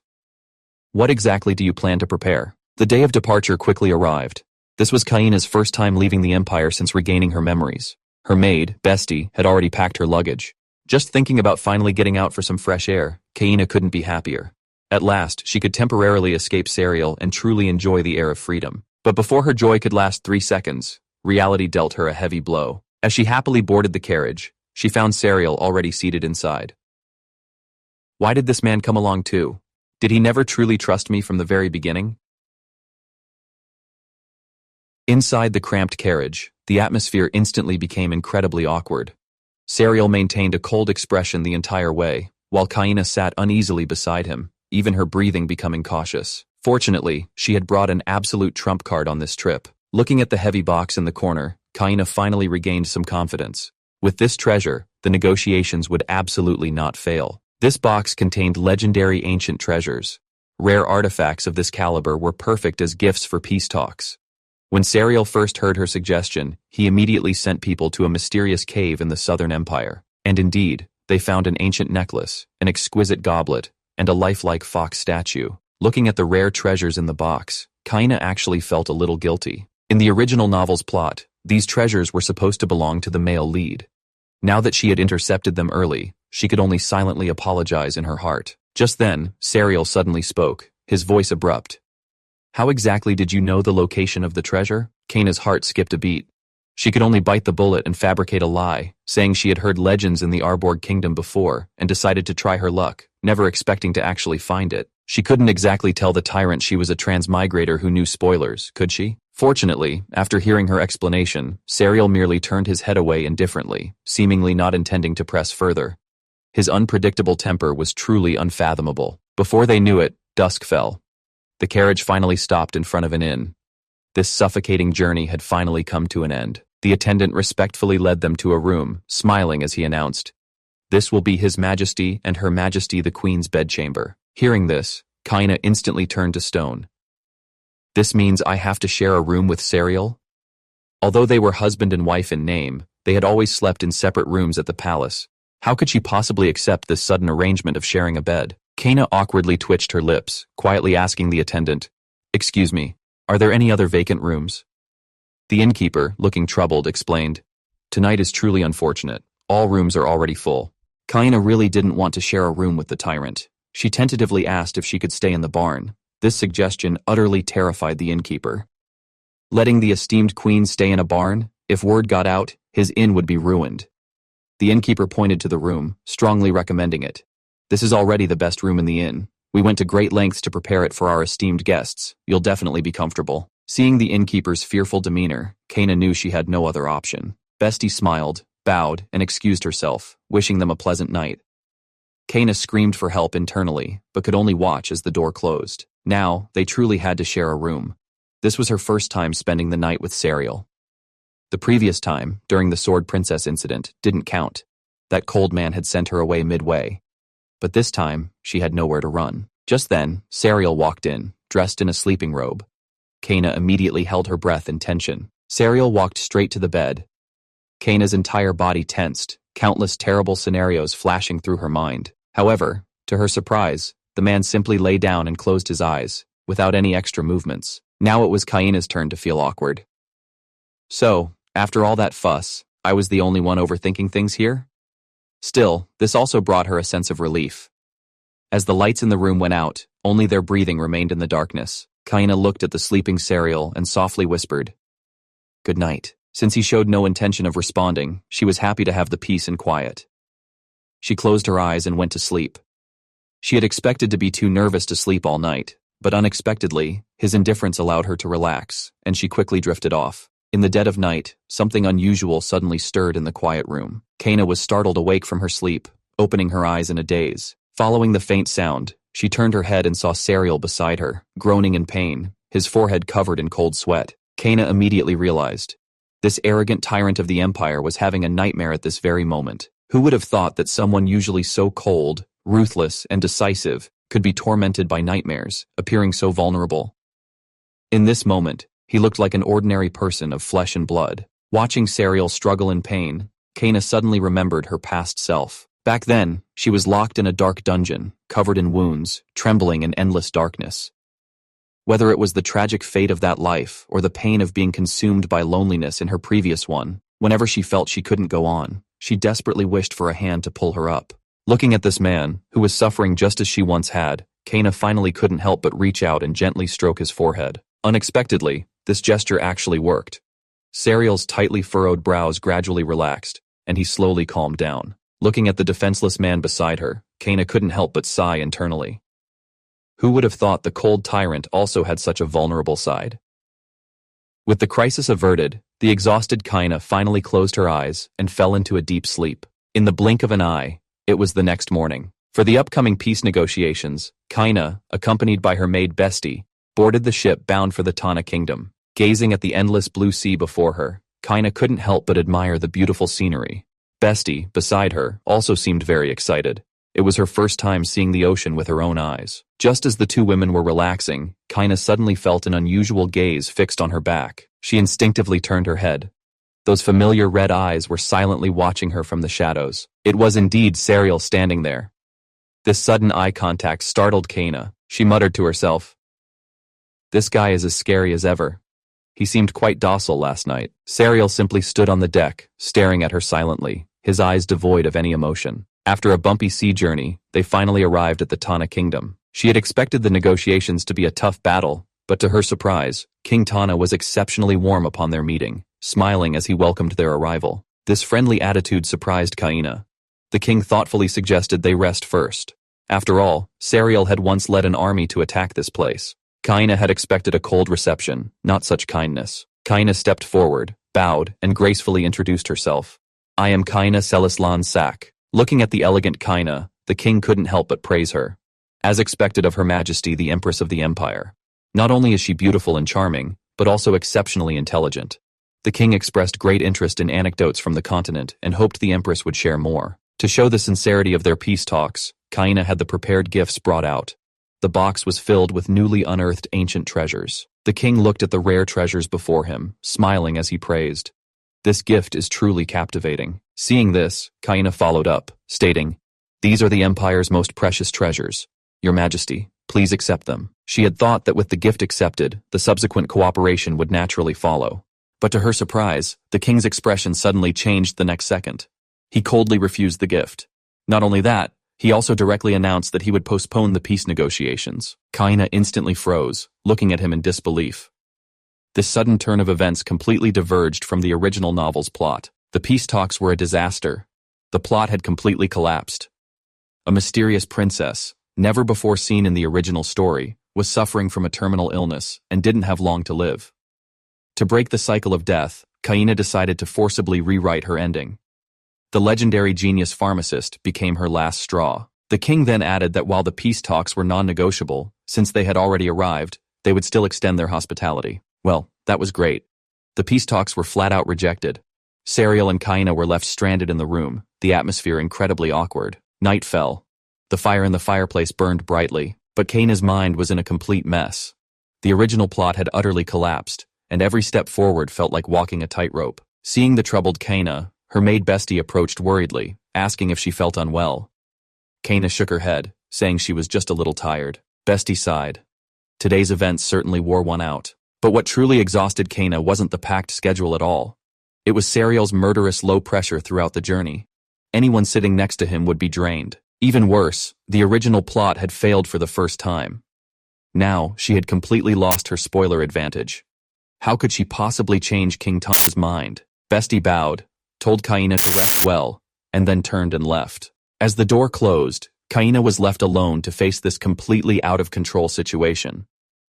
Speaker 1: What exactly do you plan to prepare? The day of departure quickly arrived. This was Kaina's first time leaving the Empire since regaining her memories. Her maid, Bestie, had already packed her luggage. Just thinking about finally getting out for some fresh air, Kaina couldn't be happier. At last, she could temporarily escape Serial and truly enjoy the air of freedom. But before her joy could last 3 seconds, reality dealt her a heavy blow. As she happily boarded the carriage, she found Serial already seated inside. Why did this man come along too? Did he never truly trust me from the very beginning? Inside the cramped carriage, the atmosphere instantly became incredibly awkward. Serial maintained a cold expression the entire way, while Kaina sat uneasily beside him, even her breathing becoming cautious. Fortunately, she had brought an absolute trump card on this trip. Looking at the heavy box in the corner, Kaina finally regained some confidence. With this treasure, the negotiations would absolutely not fail. This box contained legendary ancient treasures. Rare artifacts of this caliber were perfect as gifts for peace talks. When Serial first heard her suggestion, he immediately sent people to a mysterious cave in the Southern Empire. And indeed, they found an ancient necklace, an exquisite goblet, and a lifelike fox statue. Looking at the rare treasures in the box, Kaina actually felt a little guilty. In the original novel's plot, these treasures were supposed to belong to the male lead. Now that she had intercepted them early, she could only silently apologize in her heart. Just then, Serial suddenly spoke, his voice abrupt. How exactly did you know the location of the treasure? Kaina's heart skipped a beat. She could only bite the bullet and fabricate a lie, saying she had heard legends in the Arborg kingdom before and decided to try her luck, never expecting to actually find it. She couldn't exactly tell the Tyrant she was a transmigrator who knew spoilers, could she? Fortunately, after hearing her explanation, Serial merely turned his head away indifferently, seemingly not intending to press further. His unpredictable temper was truly unfathomable. Before they knew it, dusk fell. The carriage finally stopped in front of an inn. This suffocating journey had finally come to an end. The attendant respectfully led them to a room, smiling as he announced, "This will be His Majesty and Her Majesty the Queen's bedchamber." Hearing this, Kaina instantly turned to stone. This means I have to share a room with Serial? Although they were husband and wife in name, they had always slept in separate rooms at the palace. How could she possibly accept this sudden arrangement of sharing a bed? Kaina awkwardly twitched her lips, quietly asking the attendant, "Excuse me, are there any other vacant rooms?" The innkeeper, looking troubled, explained, "Tonight is truly unfortunate. All rooms are already full." Kaina really didn't want to share a room with the Tyrant. She tentatively asked if she could stay in the barn. This suggestion utterly terrified the innkeeper. Letting the esteemed queen stay in a barn? If word got out, his inn would be ruined. The innkeeper pointed to the room, strongly recommending it. "This is already the best room in the inn. We went to great lengths to prepare it for our esteemed guests. You'll definitely be comfortable." Seeing the innkeeper's fearful demeanor, Kaina knew she had no other option. Bestie smiled, bowed, and excused herself, wishing them a pleasant night. Kaina screamed for help internally, but could only watch as the door closed. Now, they truly had to share a room. This was her first time spending the night with Serial. The previous time, during the Sword Princess incident, didn't count. That cold man had sent her away midway. But this time, she had nowhere to run. Just then, Serial walked in, dressed in a sleeping robe. Kaina immediately held her breath in tension. Serial walked straight to the bed. Kaina's entire body tensed, countless terrible scenarios flashing through her mind. However, to her surprise, the man simply lay down and closed his eyes, without any extra movements. Now it was Kaina's turn to feel awkward. So, after all that fuss, I was the only one overthinking things here? Still, this also brought her a sense of relief. As the lights in the room went out, only their breathing remained in the darkness. Kaina looked at the sleeping Serial and softly whispered, "Good night." Since he showed no intention of responding, she was happy to have the peace and quiet. She closed her eyes and went to sleep. She had expected to be too nervous to sleep all night, but unexpectedly, his indifference allowed her to relax, and she quickly drifted off. In the dead of night, something unusual suddenly stirred in the quiet room. Kaina was startled awake from her sleep, opening her eyes in a daze. Following the faint sound, she turned her head and saw Serial beside her, groaning in pain, his forehead covered in cold sweat. Kaina immediately realized. This arrogant tyrant of the Empire was having a nightmare at this very moment. Who would have thought that someone usually so cold, ruthless, and decisive could be tormented by nightmares, appearing so vulnerable? In this moment, he looked like an ordinary person of flesh and blood. Watching Serial struggle in pain, Kaina suddenly remembered her past self. Back then, she was locked in a dark dungeon, covered in wounds, trembling in endless darkness. Whether it was the tragic fate of that life or the pain of being consumed by loneliness in her previous one, whenever she felt she couldn't go on, she desperately wished for a hand to pull her up. Looking at this man, who was suffering just as she once had, Kaina finally couldn't help but reach out and gently stroke his forehead. Unexpectedly, this gesture actually worked. Serial's tightly furrowed brows gradually relaxed. and he slowly calmed down. Looking at the defenseless man beside her, Kana couldn't help but sigh internally. Who would have thought the cold tyrant also had such a vulnerable side? With the crisis averted, the exhausted Kana finally closed her eyes and fell into a deep sleep. In the blink of an eye, it was the next morning. For the upcoming peace negotiations, Kana, accompanied by her maid Bestie, boarded the ship bound for the Tana kingdom. Gazing at the endless blue sea before her, Kana couldn't help but admire the beautiful scenery. Bestie, beside her, also seemed very excited. It was her first time seeing the ocean with her own eyes. Just as the two women were relaxing, Kana suddenly felt an unusual gaze fixed on her back. She instinctively turned her head. Those familiar red eyes were silently watching her from the shadows. It was indeed Serial standing there. This sudden eye contact startled Kana. She muttered to herself, "This guy is as scary as ever." He seemed quite docile last night. Serial simply stood on the deck, staring at her silently, his eyes devoid of any emotion. After a bumpy sea journey, they finally arrived at the Tana kingdom. She had expected the negotiations to be a tough battle, but to her surprise, King Tana was exceptionally warm upon their meeting, smiling as he welcomed their arrival. This friendly attitude surprised Kana. The king thoughtfully suggested they rest first. After all, Serial had once led an army to attack this place. Kana had expected a cold reception, not such kindness. Kana stepped forward, bowed, and gracefully introduced herself. "I am Kana Selislan Sak." Looking at the elegant Kana, the king couldn't help but praise her. As expected of Her Majesty the Empress of the Empire. Not only is she beautiful and charming, but also exceptionally intelligent. The king expressed great interest in anecdotes from the continent and hoped the Empress would share more. To show the sincerity of their peace talks, Kana had the prepared gifts brought out. The box was filled with newly unearthed ancient treasures. The king looked at the rare treasures before him, smiling as he praised. "This gift is truly captivating." Seeing this, Kana followed up, stating, "These are the Empire's most precious treasures. Your Majesty, please accept them." She had thought that with the gift accepted, the subsequent cooperation would naturally follow. But to her surprise, the king's expression suddenly changed the next second. He coldly refused the gift. Not only that, he also directly announced that he would postpone the peace negotiations. Kana instantly froze, looking at him in disbelief. This sudden turn of events completely diverged from the original novel's plot. The peace talks were a disaster. The plot had completely collapsed. A mysterious princess, never before seen in the original story, was suffering from a terminal illness and didn't have long to live. To break the cycle of death, Kana decided to forcibly rewrite her ending. The legendary genius pharmacist became her last straw. The king then added that while the peace talks were non-negotiable, since they had already arrived, they would still extend their hospitality. Well, that was great. The peace talks were flat out rejected. Serial and Kana were left stranded in the room, the atmosphere incredibly awkward. Night fell. The fire in the fireplace burned brightly, but Kana's mind was in a complete mess. The original plot had utterly collapsed, and every step forward felt like walking a tightrope. Seeing the troubled Kana, her maid Bestie approached worriedly, asking if she felt unwell. Kana shook her head, saying she was just a little tired. Bestie sighed. Today's events certainly wore one out. But what truly exhausted Kana wasn't the packed schedule at all. It was Serial's murderous low pressure throughout the journey. Anyone sitting next to him would be drained. Even worse, the original plot had failed for the first time. Now, she had completely lost her spoiler advantage. How could she possibly change King Tana's mind? Bestie bowed, told Kana to rest well, and then turned and left. As the door closed, Kana was left alone to face this completely out-of-control situation.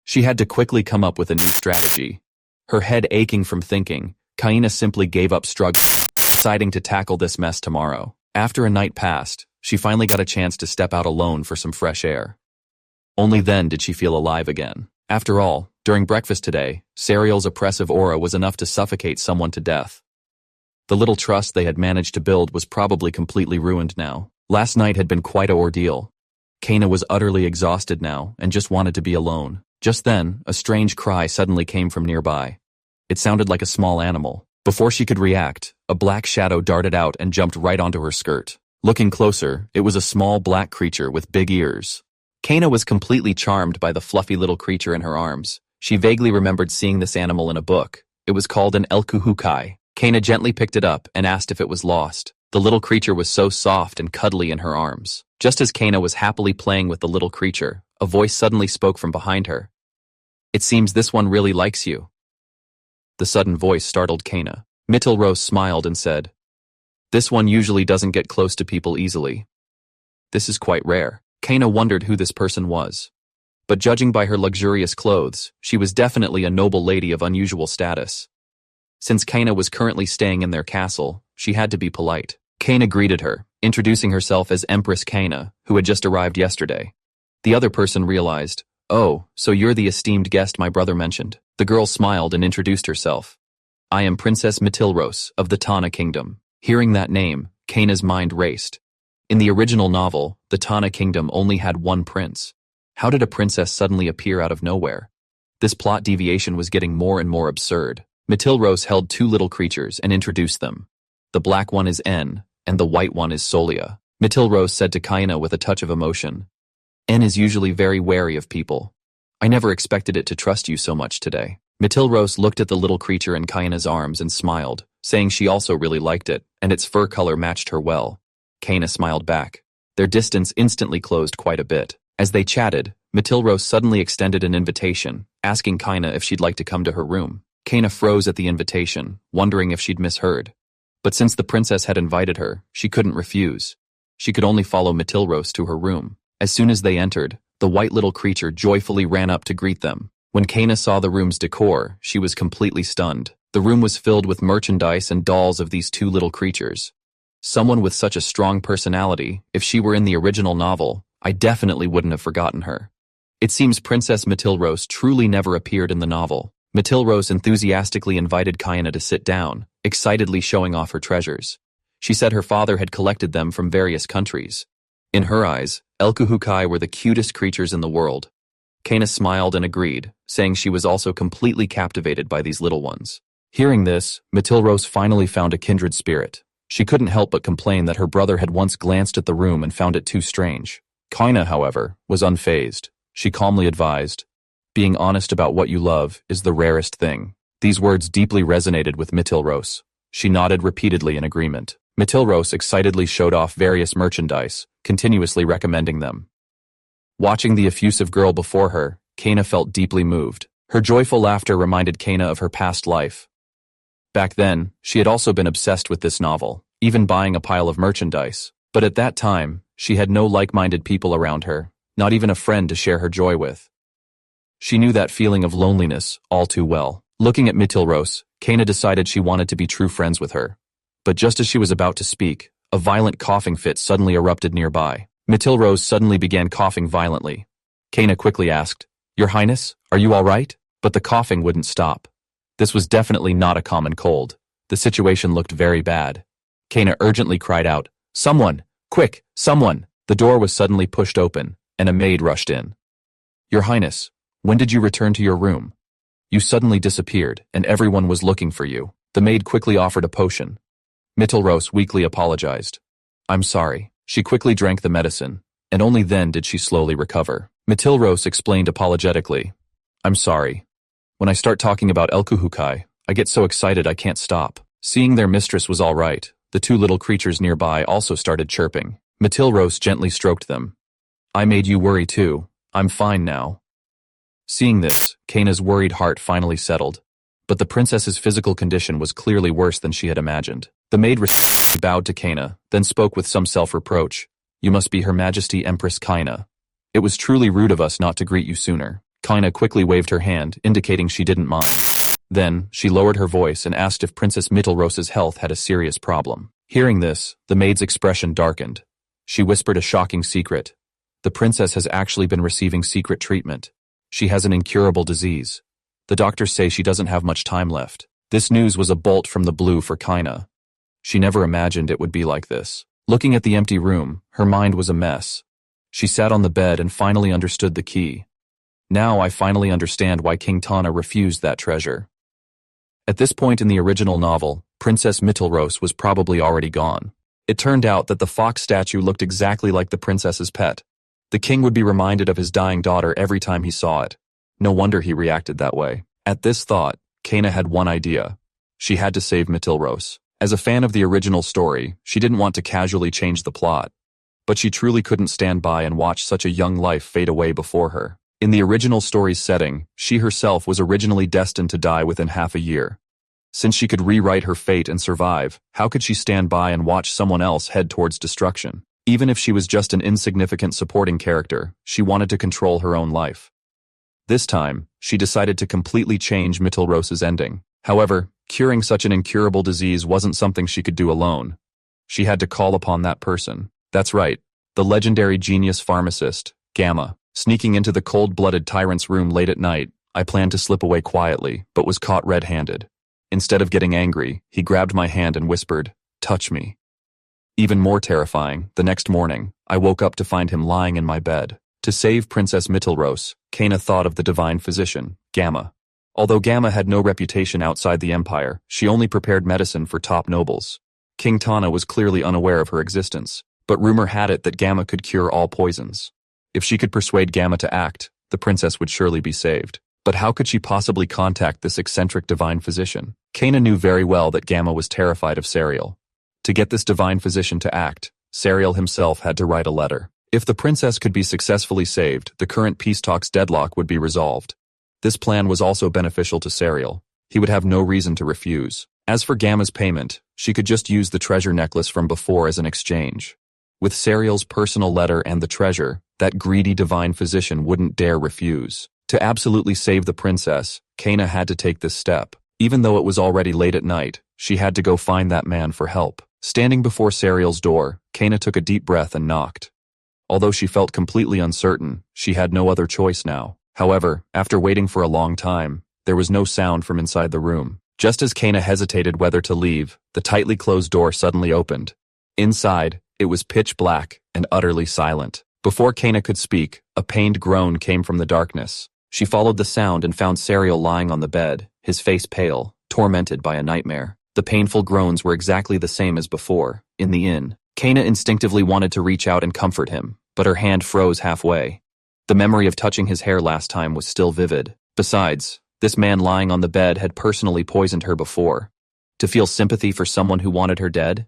Speaker 1: She had to quickly come up with a new strategy. Her head aching from thinking, Kana simply gave up struggling, deciding to tackle this mess tomorrow. After a night passed, she finally got a chance to step out alone for some fresh air. Only then did she feel alive again. After all, during breakfast today, Serial's oppressive aura was enough to suffocate someone to death. The little trust they had managed to build was probably completely ruined now. Last night had been quite an ordeal. Kana was utterly exhausted now and just wanted to be alone. Just then, a strange cry suddenly came from nearby. It sounded like a small animal. Before she could react, a black shadow darted out and jumped right onto her skirt. Looking closer, it was a small black creature with big ears. Kana was completely charmed by the fluffy little creature in her arms. She vaguely remembered seeing this animal in a book. It was called an elkuhukai. Kana gently picked it up and asked if it was lost. The little creature was so soft and cuddly in her arms. Just as Kana was happily playing with the little creature, a voice suddenly spoke from behind her. "It seems this one really likes you." The sudden voice startled Kana. Mittelrose smiled and said, This one usually doesn't get close to people easily. This is quite rare. Kana wondered who this person was. But judging by her luxurious clothes, she was definitely a noble lady of unusual status. Since Kana was currently staying in their castle, she had to be polite. Kana greeted her, introducing herself as Empress Kana, who had just arrived yesterday. The other person realized, "Oh, so you're the esteemed guest my brother mentioned." The girl smiled and introduced herself. "I am Princess Matilros of the Tana Kingdom." Hearing that name, Kana's mind raced. In the original novel, the Tana Kingdom only had one prince. How did a princess suddenly appear out of nowhere? This plot deviation was getting more and more absurd. Matilros held two little creatures and introduced them. The black one is En, and the white one is Solia. Matilros said to Kana with a touch of emotion. En is usually very wary of people. I never expected it to trust you so much today. Matilros looked at the little creature in Kana's arms and smiled, saying she also really liked it, and its fur color matched her well. Kana smiled back. Their distance instantly closed quite a bit. As they chatted, Matilros suddenly extended an invitation, asking Kana if she'd like to come to her room. Kana froze at the invitation, wondering if she'd misheard. But since the princess had invited her, she couldn't refuse. She could only follow Matilros to her room. As soon as they entered, the white little creature joyfully ran up to greet them. When Kana saw the room's decor, she was completely stunned. The room was filled with merchandise and dolls of these two little creatures. Someone with such a strong personality, if she were in the original novel, I definitely wouldn't have forgotten her. It seems Princess Matilros truly never appeared in the novel. Matilros enthusiastically invited Kana to sit down, excitedly showing off her treasures. She said her father had collected them from various countries. In her eyes, Elkuhukai were the cutest creatures in the world. Kana smiled and agreed, saying she was also completely captivated by these little ones. Hearing this, Matilros finally found a kindred spirit. She couldn't help but complain that her brother had once glanced at the room and found it too strange. Kana, however, was unfazed. She calmly advised, "Being honest about what you love is the rarest thing." These words deeply resonated with Matilros. She nodded repeatedly in agreement. Matilros excitedly showed off various merchandise, continuously recommending them. Watching the effusive girl before her, Kana felt deeply moved. Her joyful laughter reminded Kana of her past life. Back then, she had also been obsessed with this novel, even buying a pile of merchandise. But at that time, she had no like-minded people around her, not even a friend to share her joy with. She knew that feeling of loneliness all too well. Looking at Matilros, Kana decided she wanted to be true friends with her. But just as she was about to speak, a violent coughing fit suddenly erupted nearby. Matilros suddenly began coughing violently. Kana quickly asked, "Your Highness, are you all right?" But the coughing wouldn't stop. This was definitely not a common cold. The situation looked very bad. Kana urgently cried out, "Someone! Quick! Someone!" The door was suddenly pushed open, and a maid rushed in. "Your Highness, when did you return to your room? You suddenly disappeared, and everyone was looking for you." The maid quickly offered a potion. Matilros weakly apologized. "I'm sorry." She quickly drank the medicine, and only then did she slowly recover. Matilros explained apologetically, "I'm sorry. When I start talking about Elkuhukai, I get so excited I can't stop." Seeing their mistress was all right, the two little creatures nearby also started chirping. Matilros gently stroked them. "I made you worry too. I'm fine now." Seeing this, Kana's worried heart finally settled. But the princess's physical condition was clearly worse than she had imagined. The maid respectfully bowed to Kana, then spoke with some self-reproach. "You must be Her Majesty Empress Kana. It was truly rude of us not to greet you sooner." Kana quickly waved her hand, indicating she didn't mind. Then, she lowered her voice and asked if Princess Matilros's health had a serious problem. Hearing this, the maid's expression darkened. She whispered a shocking secret. "The princess has actually been receiving secret treatment. She has an incurable disease. The doctors say she doesn't have much time left." This news was a bolt from the blue for Kana. She never imagined it would be like this. Looking at the empty room, her mind was a mess. She sat on the bed and finally understood the key. "Now I finally understand why King Tana refused that treasure." At this point in the original novel, Princess Matilros was probably already gone. It turned out that the fox statue looked exactly like the princess's pet. The king would be reminded of his dying daughter every time he saw it. No wonder he reacted that way. At this thought, Kana had one idea. She had to save Matilros. As a fan of the original story, she didn't want to casually change the plot. But she truly couldn't stand by and watch such a young life fade away before her. In the original story's setting, she herself was originally destined to die within half a year. Since she could rewrite her fate and survive, how could she stand by and watch someone else head towards destruction? Even if she was just an insignificant supporting character, she wanted to control her own life. This time, she decided to completely change Mittelrose's ending. However, curing such an incurable disease wasn't something she could do alone. She had to call upon that person. That's right, the legendary genius pharmacist, Gamma. Sneaking into the cold-blooded Tyrant's room late at night, I planned to slip away quietly, but was caught red-handed. Instead of getting angry, he grabbed my hand and whispered, "Touch me." Even more terrifying, the next morning, I woke up to find him lying in my bed. To save Princess Mittelrose, Kana thought of the divine physician, Gamma. Although Gamma had no reputation outside the empire, she only prepared medicine for top nobles. King Tana was clearly unaware of her existence, but rumor had it that Gamma could cure all poisons. If she could persuade Gamma to act, the princess would surely be saved. But how could she possibly contact this eccentric divine physician? Kana knew very well that Gamma was terrified of Serial. To get this divine physician to act, Serial himself had to write a letter. If the princess could be successfully saved, the current peace talks deadlock would be resolved. This plan was also beneficial to Serial. He would have no reason to refuse. As for Gamma's payment, she could just use the treasure necklace from before as an exchange. With Serial's personal letter and the treasure, that greedy divine physician wouldn't dare refuse. To absolutely save the princess, Kana had to take this step. Even though it was already late at night, she had to go find that man for help. Standing before Serial's door, Kana took a deep breath and knocked. Although she felt completely uncertain, she had no other choice now. However, after waiting for a long time, there was no sound from inside the room. Just as Kana hesitated whether to leave, the tightly closed door suddenly opened. Inside, it was pitch black and utterly silent. Before Kana could speak, a pained groan came from the darkness. She followed the sound and found Serial lying on the bed, his face pale, tormented by a nightmare. The painful groans were exactly the same as before, in the inn. Kana instinctively wanted to reach out and comfort him, but her hand froze halfway. The memory of touching his hair last time was still vivid. Besides, this man lying on the bed had personally poisoned her before. To feel sympathy for someone who wanted her dead?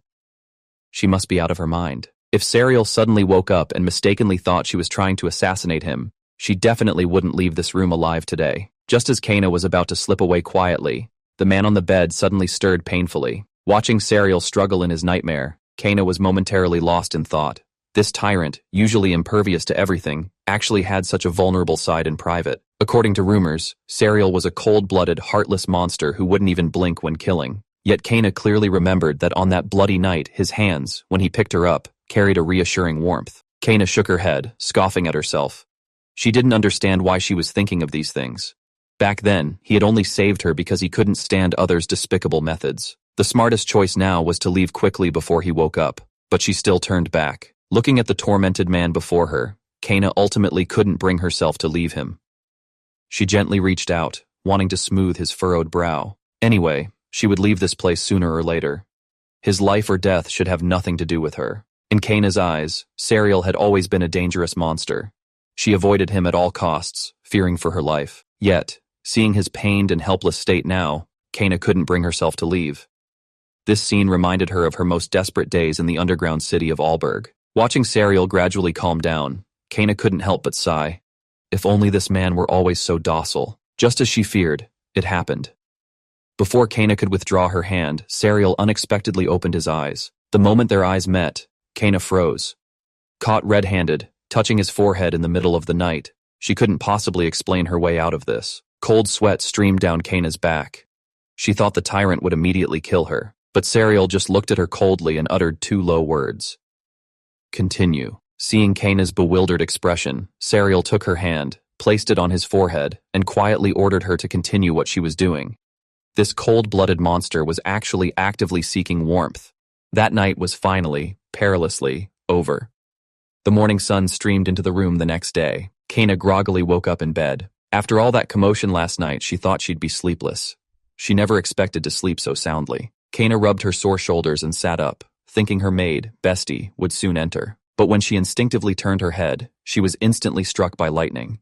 Speaker 1: She must be out of her mind. If Serial suddenly woke up and mistakenly thought she was trying to assassinate him, she definitely wouldn't leave this room alive today. Just as Kana was about to slip away quietly, the man on the bed suddenly stirred painfully. Watching Serial struggle in his nightmare, Kana was momentarily lost in thought. This tyrant, usually impervious to everything, actually had such a vulnerable side in private. According to rumors, Serial was a cold-blooded, heartless monster who wouldn't even blink when killing. Yet Kana clearly remembered that on that bloody night, his hands, when he picked her up, carried a reassuring warmth. Kana shook her head, scoffing at herself. She didn't understand why she was thinking of these things. Back then, he had only saved her because he couldn't stand others' despicable methods. The smartest choice now was to leave quickly before he woke up, but she still turned back. Looking at the tormented man before her, Kana ultimately couldn't bring herself to leave him. She gently reached out, wanting to smooth his furrowed brow. Anyway, she would leave this place sooner or later. His life or death should have nothing to do with her. In Kana's eyes, Serial had always been a dangerous monster. She avoided him at all costs, fearing for her life. Yet, seeing his pained and helpless state now, Kana couldn't bring herself to leave. This scene reminded her of her most desperate days in the underground city of Alberg. Watching Serial gradually calm down, Kana couldn't help but sigh. If only this man were always so docile. Just as she feared, it happened. Before Kana could withdraw her hand, Serial unexpectedly opened his eyes. The moment their eyes met, Kana froze. Caught red-handed, touching his forehead in the middle of the night, she couldn't possibly explain her way out of this. Cold sweat streamed down Kana's back. She thought the tyrant would immediately kill her, but Serial just looked at her coldly and uttered two low words. Continue. Seeing Kana's bewildered expression, Serial took her hand, placed it on his forehead, and quietly ordered her to continue what she was doing. This cold-blooded monster was actually actively seeking warmth. That night was finally, perilously, over. The morning sun streamed into the room the next day. Kana groggily woke up in bed. After all that commotion last night, she thought she'd be sleepless. She never expected to sleep so soundly. Kana rubbed her sore shoulders and sat up, thinking her maid, Bestie, would soon enter. But when she instinctively turned her head, she was instantly struck by lightning.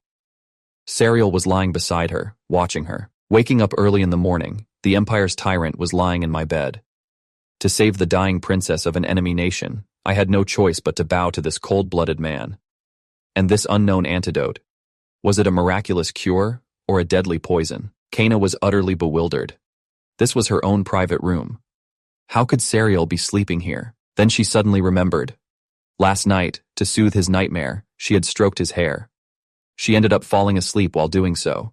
Speaker 1: Serial was lying beside her, watching her. Waking up early in the morning, the Empire's tyrant was lying in my bed. To save the dying princess of an enemy nation, I had no choice but to bow to this cold-blooded man. And this unknown antidote, was it a miraculous cure or a deadly poison? Kana was utterly bewildered. This was her own private room. How could Serial be sleeping here? Then she suddenly remembered. Last night, to soothe his nightmare, she had stroked his hair. She ended up falling asleep while doing so.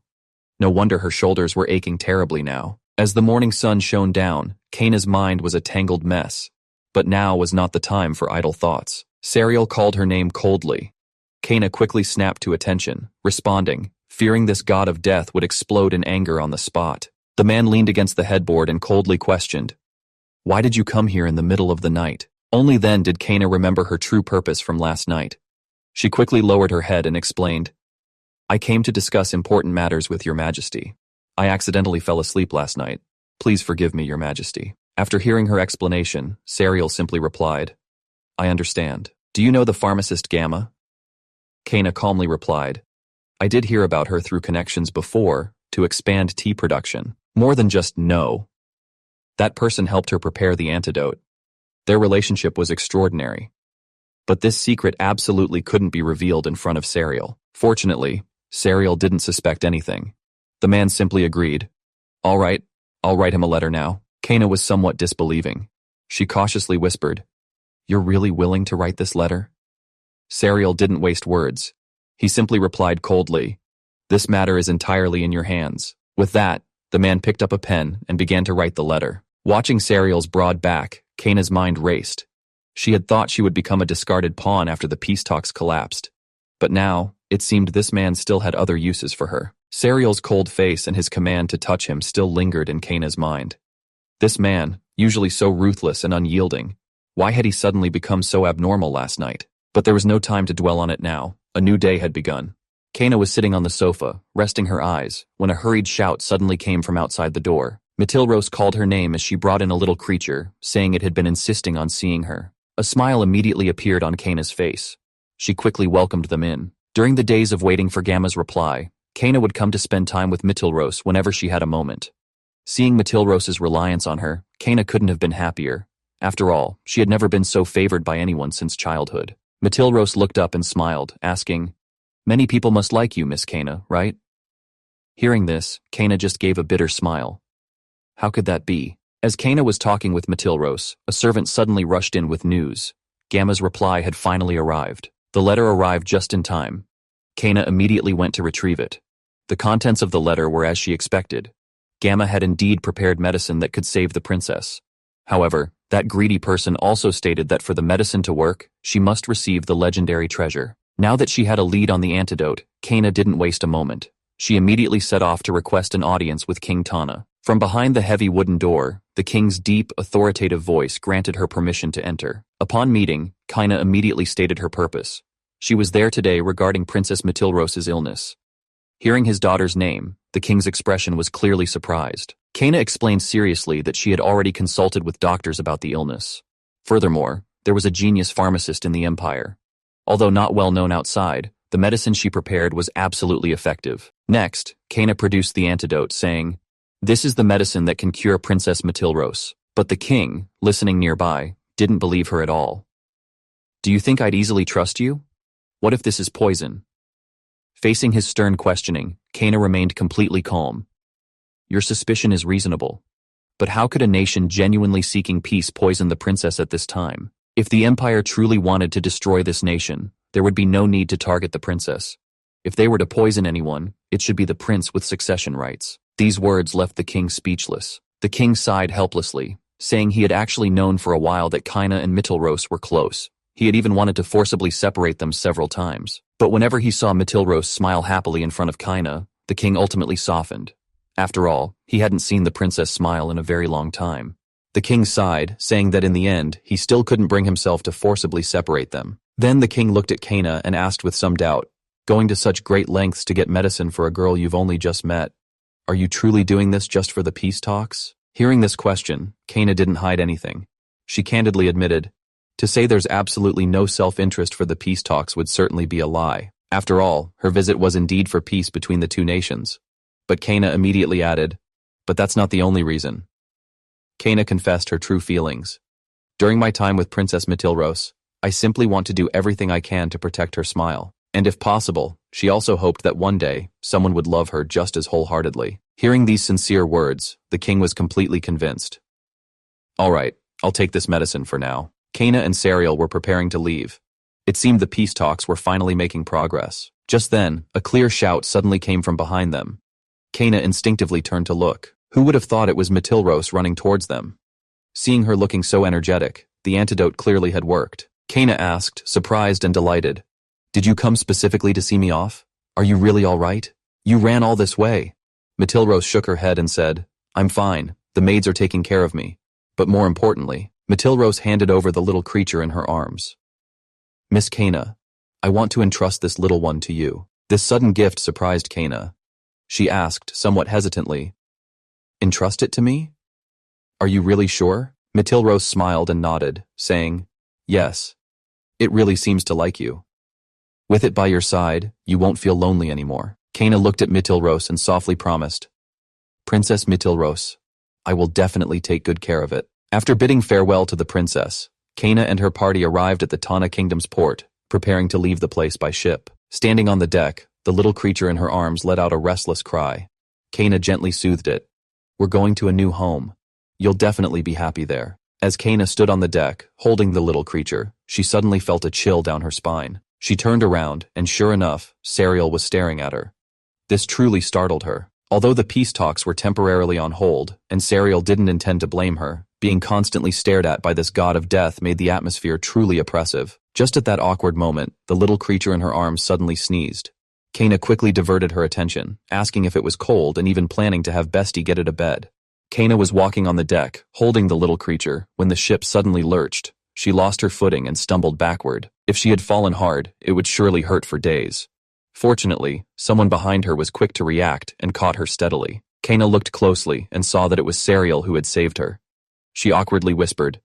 Speaker 1: No wonder her shoulders were aching terribly now. As the morning sun shone down, Kana's mind was a tangled mess. But now was not the time for idle thoughts. Serial called her name coldly. Kana quickly snapped to attention, responding, fearing this god of death would explode in anger on the spot. The man leaned against the headboard and coldly questioned, "Why did you come here in the middle of the night?" Only then did Kana remember her true purpose from last night. She quickly lowered her head and explained, "I came to discuss important matters with your majesty. I accidentally fell asleep last night. Please forgive me, your majesty." After hearing her explanation, Serial simply replied, "I understand. Do you know the pharmacist Gamma?" Kana calmly replied, "I did hear about her through connections before to expand tea production. More than just know. That person helped her prepare the antidote. Their relationship was extraordinary. But this secret absolutely couldn't be revealed in front of Serial. Fortunately, Serial didn't suspect anything. The man simply agreed. All right, I'll write him a letter now." Kana was somewhat disbelieving. She cautiously whispered, "You're really willing to write this letter?" Serial didn't waste words. He simply replied coldly, "This matter is entirely in your hands." With that, the man picked up a pen and began to write the letter. Watching Serial's broad back, Kana's mind raced. She had thought she would become a discarded pawn after the peace talks collapsed. But now, it seemed this man still had other uses for her. Serial's cold face and his command to touch him still lingered in Kana's mind. This man, usually so ruthless and unyielding, why had he suddenly become so abnormal last night? But there was no time to dwell on it now. A new day had begun. Kana was sitting on the sofa, resting her eyes, when a hurried shout suddenly came from outside the door. Matilrose called her name as she brought in a little creature, saying it had been insisting on seeing her. A smile immediately appeared on Kana's face. She quickly welcomed them in. During the days of waiting for Gamma's reply, Kana would come to spend time with Matilrose whenever she had a moment. Seeing Matilrose's reliance on her, Kana couldn't have been happier. After all, she had never been so favored by anyone since childhood. Matilrose looked up and smiled, asking, "Many people must like you, Miss Kana, right?" Hearing this, Kana just gave a bitter smile. How could that be? As Kana was talking with Matilrose, a servant suddenly rushed in with news. Gamma's reply had finally arrived. The letter arrived just in time. Kana immediately went to retrieve it. The contents of the letter were as she expected. Gamma had indeed prepared medicine that could save the princess. However, that greedy person also stated that for the medicine to work, she must receive the legendary treasure. Now that she had a lead on the antidote, Kana didn't waste a moment. She immediately set off to request an audience with King Tana. From behind the heavy wooden door, the king's deep, authoritative voice granted her permission to enter. Upon meeting, Kana immediately stated her purpose. She was there today regarding Princess Matilrose's illness. Hearing his daughter's name, the king's expression was clearly surprised. Kana explained seriously that she had already consulted with doctors about the illness. Furthermore, there was a genius pharmacist in the empire. Although not well known outside, the medicine she prepared was absolutely effective. Next, Kana produced the antidote, saying, "This is the medicine that can cure Princess Matilrose." But the king, listening nearby, didn't believe her at all. "Do you think I'd easily trust you? What if this is poison?" Facing his stern questioning, Kana remained completely calm. "Your suspicion is reasonable. But how could a nation genuinely seeking peace poison the princess at this time? If the empire truly wanted to destroy this nation, there would be no need to target the princess. If they were to poison anyone, it should be the prince with succession rights." These words left the king speechless. The king sighed helplessly, saying he had actually known for a while that Kana and Matilrose were close. He had even wanted to forcibly separate them several times. But whenever he saw Matilrose smile happily in front of Kana, the king ultimately softened. After all, he hadn't seen the princess smile in a very long time. The king sighed, saying that in the end, he still couldn't bring himself to forcibly separate them. Then the king looked at Kana and asked with some doubt, "Going to such great lengths to get medicine for a girl you've only just met, are you truly doing this just for the peace talks?" Hearing this question, Kana didn't hide anything. She candidly admitted, "To say there's absolutely no self-interest for the peace talks would certainly be a lie." After all, her visit was indeed for peace between the two nations. But Kana immediately added, "But that's not the only reason." Kana confessed her true feelings. "During my time with Princess Matilrose, I simply want to do everything I can to protect her smile. And if possible, she also hoped that one day, someone would love her just as wholeheartedly." Hearing these sincere words, the king was completely convinced. All right, I'll take this medicine for now. Kana and Sariel were preparing to leave. It seemed the peace talks were finally making progress. Just then, a clear shout suddenly came from behind them. Kana instinctively turned to look. Who would have thought it was Matilros running towards them? Seeing her looking so energetic, the antidote clearly had worked. Kana asked, surprised and delighted. Did you come specifically to see me off? Are you really all right? You ran all this way. Matilros shook her head and said, I'm fine, the maids are taking care of me. But more importantly, Matilros handed over the little creature in her arms. Miss Kana, I want to entrust this little one to you. This sudden gift surprised Kana. She asked, somewhat hesitantly, Entrust it to me? Are you really sure? Matilros smiled and nodded, saying, Yes. It really seems to like you. With it by your side, you won't feel lonely anymore. Kana looked at Matilros and softly promised, Princess Matilros, I will definitely take good care of it. After bidding farewell to the princess, Kana and her party arrived at the Tana Kingdom's port, preparing to leave the place by ship. Standing on the deck, the little creature in her arms let out a restless cry. Kana gently soothed it. We're going to a new home. You'll definitely be happy there. As Kana stood on the deck, holding the little creature, she suddenly felt a chill down her spine. She turned around, and sure enough, Sariel was staring at her. This truly startled her. Although the peace talks were temporarily on hold, and Sariel didn't intend to blame her, being constantly stared at by this god of death made the atmosphere truly oppressive. Just at that awkward moment, the little creature in her arms suddenly sneezed. Kana quickly diverted her attention, asking if it was cold and even planning to have Bestie get it a bed. Kana was walking on the deck, holding the little creature, when the ship suddenly lurched. She lost her footing and stumbled backward. If she had fallen hard, it would surely hurt for days. Fortunately, someone behind her was quick to react and caught her steadily. Kana looked closely and saw that it was Sariel who had saved her. She awkwardly whispered,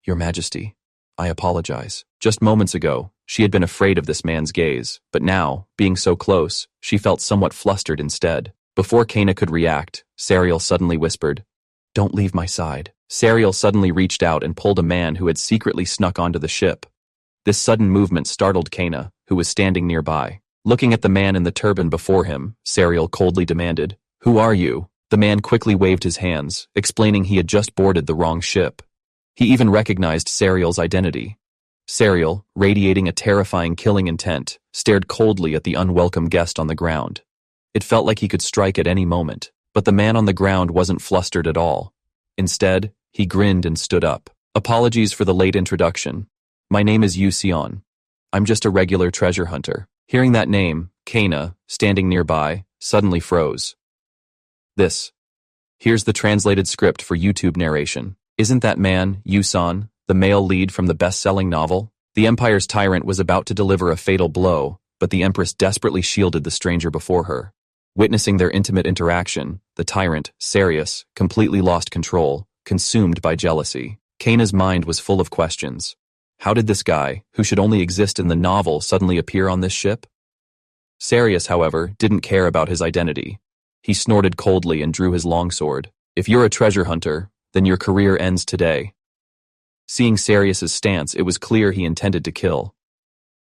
Speaker 1: Your Majesty, I apologize. Just moments ago, she had been afraid of this man's gaze, but now, being so close, she felt somewhat flustered instead. Before Kana could react, Sariel suddenly whispered, Don't leave my side. Sariel suddenly reached out and pulled a man who had secretly snuck onto the ship. This sudden movement startled Kana, who was standing nearby. Looking at the man in the turban before him, Sariel coldly demanded, Who are you? The man quickly waved his hands, explaining he had just boarded the wrong ship. He even recognized Sariel's identity. Sariel, radiating a terrifying killing intent, stared coldly at the unwelcome guest on the ground. It felt like he could strike at any moment, but the man on the ground wasn't flustered at all. Instead, he grinned and stood up. Apologies for the late introduction. My name is Yu Sion. I'm just a regular treasure hunter. Hearing that name, Kana, standing nearby, suddenly froze. Here's the translated script for YouTube narration. Isn't that man, Yu-san, the male lead from the best-selling novel? The Empire's Tyrant was about to deliver a fatal blow, but the Empress desperately shielded the stranger before her. Witnessing their intimate interaction, the Tyrant, Sarius, completely lost control, consumed by jealousy. Kana's mind was full of questions. How did this guy, who should only exist in the novel, suddenly appear on this ship? Sarius, however, didn't care about his identity. He snorted coldly and drew his longsword. If you're a treasure hunter, then your career ends today. Seeing Sarius's stance, it was clear he intended to kill.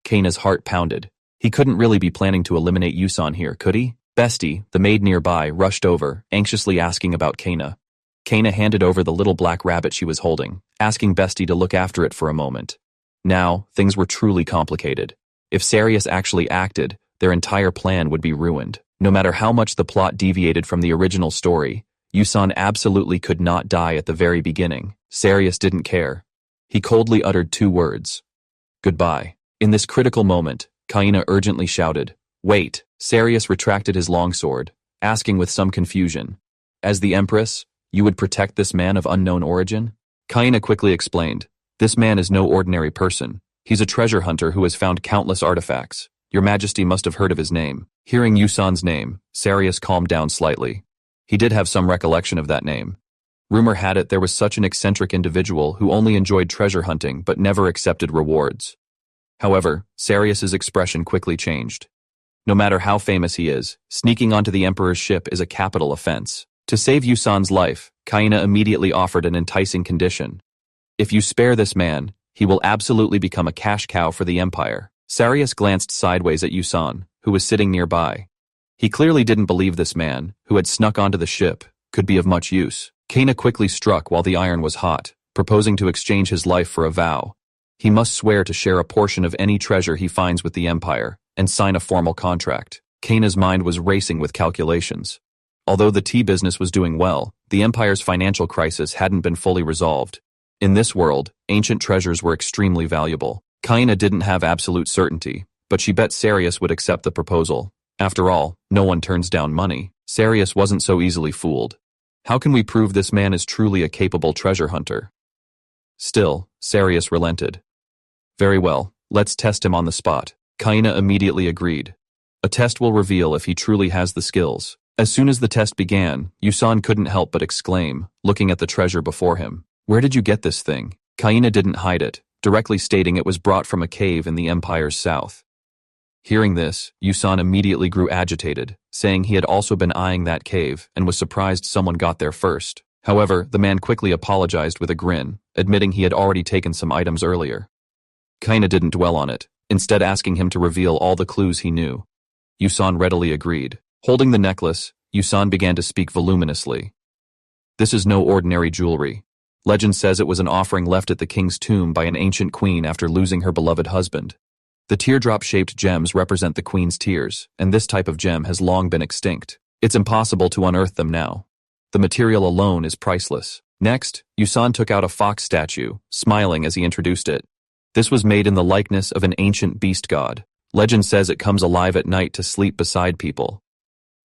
Speaker 1: Kana's heart pounded. He couldn't really be planning to eliminate Yusan here, could he? Bestie, the maid nearby, rushed over, anxiously asking about Kana. Kana handed over the little black rabbit she was holding, asking Bestie to look after it for a moment. Now, things were truly complicated. If Sarius actually acted, their entire plan would be ruined. No matter how much the plot deviated from the original story, Yusan absolutely could not die at the very beginning. Sarius didn't care. He coldly uttered 2 words. Goodbye. In this critical moment, Kaina urgently shouted, Wait! Sarius retracted his longsword, asking with some confusion, As the Empress, you would protect this man of unknown origin? Kaina quickly explained, This man is no ordinary person. He's a treasure hunter who has found countless artifacts. Your Majesty must have heard of his name. Hearing Yusan's name, Sarius calmed down slightly. He did have some recollection of that name. Rumor had it there was such an eccentric individual who only enjoyed treasure hunting but never accepted rewards. However, Sarius's expression quickly changed. No matter how famous he is, sneaking onto the Emperor's ship is a capital offense. To save Yusan's life, Kaina immediately offered an enticing condition. If you spare this man, he will absolutely become a cash cow for the Empire. Sarius glanced sideways at Yusan, who was sitting nearby. He clearly didn't believe this man, who had snuck onto the ship, could be of much use. Kaina quickly struck while the iron was hot, proposing to exchange his life for a vow. He must swear to share a portion of any treasure he finds with the Empire, and sign a formal contract. Kaina's mind was racing with calculations. Although the tea business was doing well, the Empire's financial crisis hadn't been fully resolved. In this world, ancient treasures were extremely valuable. Kaina didn't have absolute certainty, but she bet Sarius would accept the proposal. After all, no one turns down money. Sarius wasn't so easily fooled. How can we prove this man is truly a capable treasure hunter? Still, Sarius relented. Very well, let's test him on the spot. Kaina immediately agreed. A test will reveal if he truly has the skills. As soon as the test began, Yusan couldn't help but exclaim, looking at the treasure before him. Where did you get this thing? Kaina didn't hide it, directly stating it was brought from a cave in the Empire's south. Hearing this, Yusan immediately grew agitated, saying he had also been eyeing that cave and was surprised someone got there first. However, the man quickly apologized with a grin, admitting he had already taken some items earlier. Kaina didn't dwell on it, instead asking him to reveal all the clues he knew. Yusan readily agreed. Holding the necklace, Yusan began to speak voluminously. This is no ordinary jewelry. Legend says it was an offering left at the king's tomb by an ancient queen after losing her beloved husband. The teardrop-shaped gems represent the queen's tears, and this type of gem has long been extinct. It's impossible to unearth them now. The material alone is priceless. Next, Yusan took out a fox statue, smiling as he introduced it. This was made in the likeness of an ancient beast god. Legend says it comes alive at night to sleep beside people.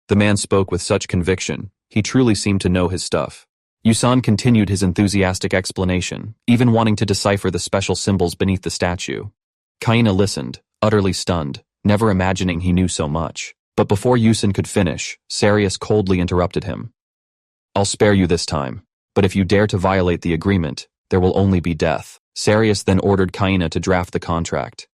Speaker 1: The man spoke with such conviction, he truly seemed to know his stuff. Yusan continued his enthusiastic explanation, even wanting to decipher the special symbols beneath the statue. Kaina listened, utterly stunned, never imagining he knew so much. But before Yusan could finish, Sarius coldly interrupted him. I'll spare you this time, but if you dare to violate the agreement, there will only be death. Sarius then ordered Kaina to draft the contract.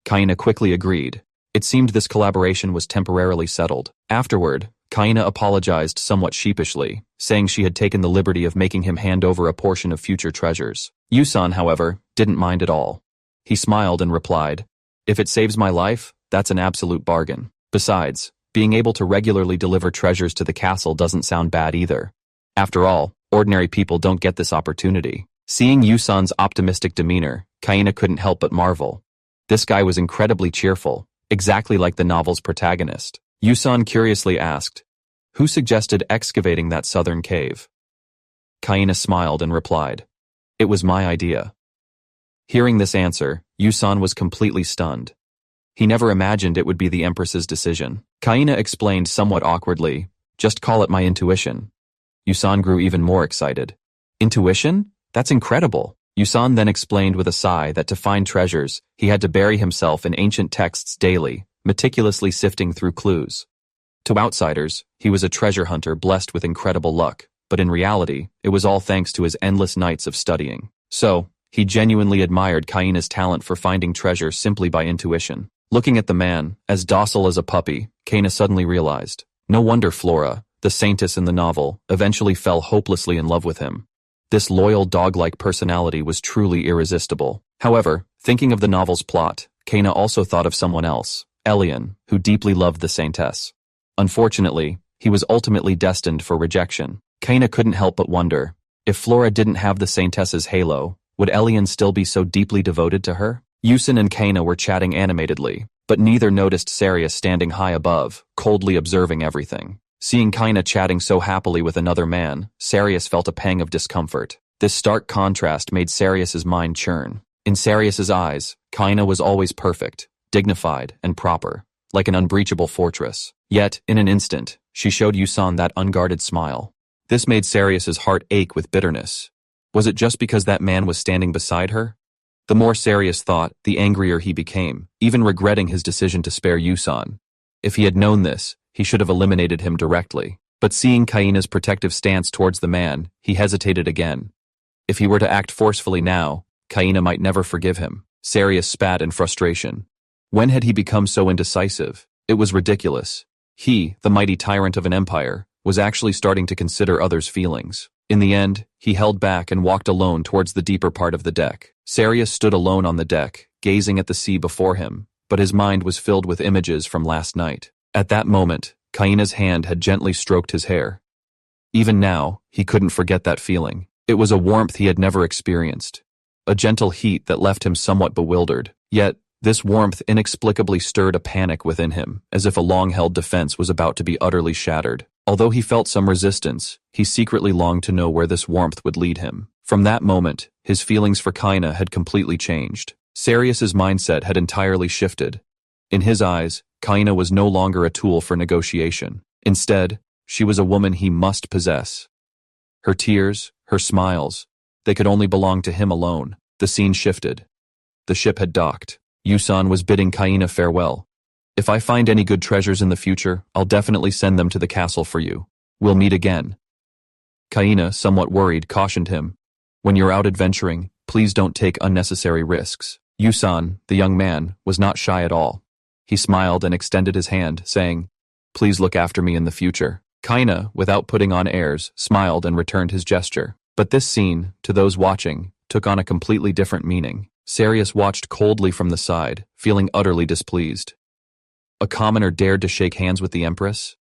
Speaker 1: Kaina quickly agreed. It seemed this collaboration was temporarily settled. Afterward, Kaina apologized somewhat sheepishly, saying she had taken the liberty of making him hand over a portion of future treasures. Yusan, however, didn't mind at all. He smiled and replied, "If it saves my life, that's an absolute bargain. Besides, being able to regularly deliver treasures to the castle doesn't sound bad either. After all, ordinary people don't get this opportunity." Seeing Yusan's optimistic demeanor, Kaina couldn't help but marvel. This guy was incredibly cheerful, exactly like the novel's protagonist. Yusan curiously asked, "Who suggested excavating that southern cave?" Kaina smiled and replied, "It was my idea." Hearing this answer, Yusan was completely stunned. He never imagined it would be the Empress's decision. Kaina explained somewhat awkwardly, "Just call it my intuition." Yusan grew even more excited. "Intuition? That's incredible." Yusan then explained with a sigh that to find treasures, he had to bury himself in ancient texts daily, meticulously sifting through clues. To outsiders, he was a treasure hunter blessed with incredible luck, but in reality, it was all thanks to his endless nights of studying. So, he genuinely admired Kaina's talent for finding treasure simply by intuition. Looking at the man, as docile as a puppy, Kaina suddenly realized, no wonder Flora, the saintess in the novel, eventually fell hopelessly in love with him. This loyal dog-like personality was truly irresistible. However, thinking of the novel's plot, Kaina also thought of someone else, Elian, who deeply loved the saintess. Unfortunately, he was ultimately destined for rejection. Kaina couldn't help but wonder, if Flora didn't have the saintess's halo, would Elian still be so deeply devoted to her? Yusan and Kaina were chatting animatedly, but neither noticed Sarius standing high above, coldly observing everything. Seeing Kaina chatting so happily with another man, Sarius felt a pang of discomfort. This stark contrast made Sarius's mind churn. In Sarius's eyes, Kaina was always perfect, dignified, and proper, like an unbreachable fortress. Yet, in an instant, she showed Yusan that unguarded smile. This made Sarius's heart ache with bitterness. Was it just because that man was standing beside her? The more Sarius thought, the angrier he became, even regretting his decision to spare Yusan. If he had known this, he should have eliminated him directly. But seeing Kaina's protective stance towards the man, he hesitated again. If he were to act forcefully now, Kaina might never forgive him. Sarius spat in frustration. When had he become so indecisive? It was ridiculous. He, the mighty tyrant of an empire, was actually starting to consider others' feelings. In the end, he held back and walked alone towards the deeper part of the deck. Sarius stood alone on the deck, gazing at the sea before him, but his mind was filled with images from last night. At that moment, Kaina's hand had gently stroked his hair. Even now, he couldn't forget that feeling. It was a warmth he had never experienced. A gentle heat that left him somewhat bewildered. Yet, this warmth inexplicably stirred a panic within him, as if a long-held defense was about to be utterly shattered. Although he felt some resistance, he secretly longed to know where this warmth would lead him. From that moment, his feelings for Kaina had completely changed. Sarius's mindset had entirely shifted. In his eyes, Kaina was no longer a tool for negotiation. Instead, she was a woman he must possess. Her tears, her smiles, they could only belong to him alone. The scene shifted. The ship had docked. Yusan was bidding Kaina farewell. "If I find any good treasures in the future, I'll definitely send them to the castle for you. We'll meet again." Kaina, somewhat worried, cautioned him. "When you're out adventuring, please don't take unnecessary risks." Yusan, the young man, was not shy at all. He smiled and extended his hand, saying, "Please look after me in the future." Kaina, without putting on airs, smiled and returned his gesture. But this scene, to those watching, took on a completely different meaning. Sarius watched coldly from the side, feeling utterly displeased. A commoner dared to shake hands with the Empress?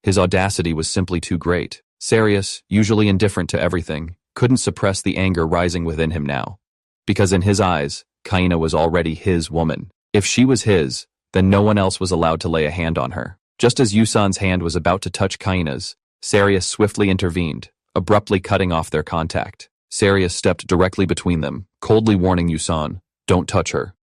Speaker 1: His audacity was simply too great. Sarius, usually indifferent to everything, couldn't suppress the anger rising within him now. Because in his eyes, Kaina was already his woman. If she was his, then no one else was allowed to lay a hand on her. Just as Yusan's hand was about to touch Kaina's, Sarius swiftly intervened, abruptly cutting off their contact. Sarius stepped directly between them, coldly warning Yusan, "Don't touch her."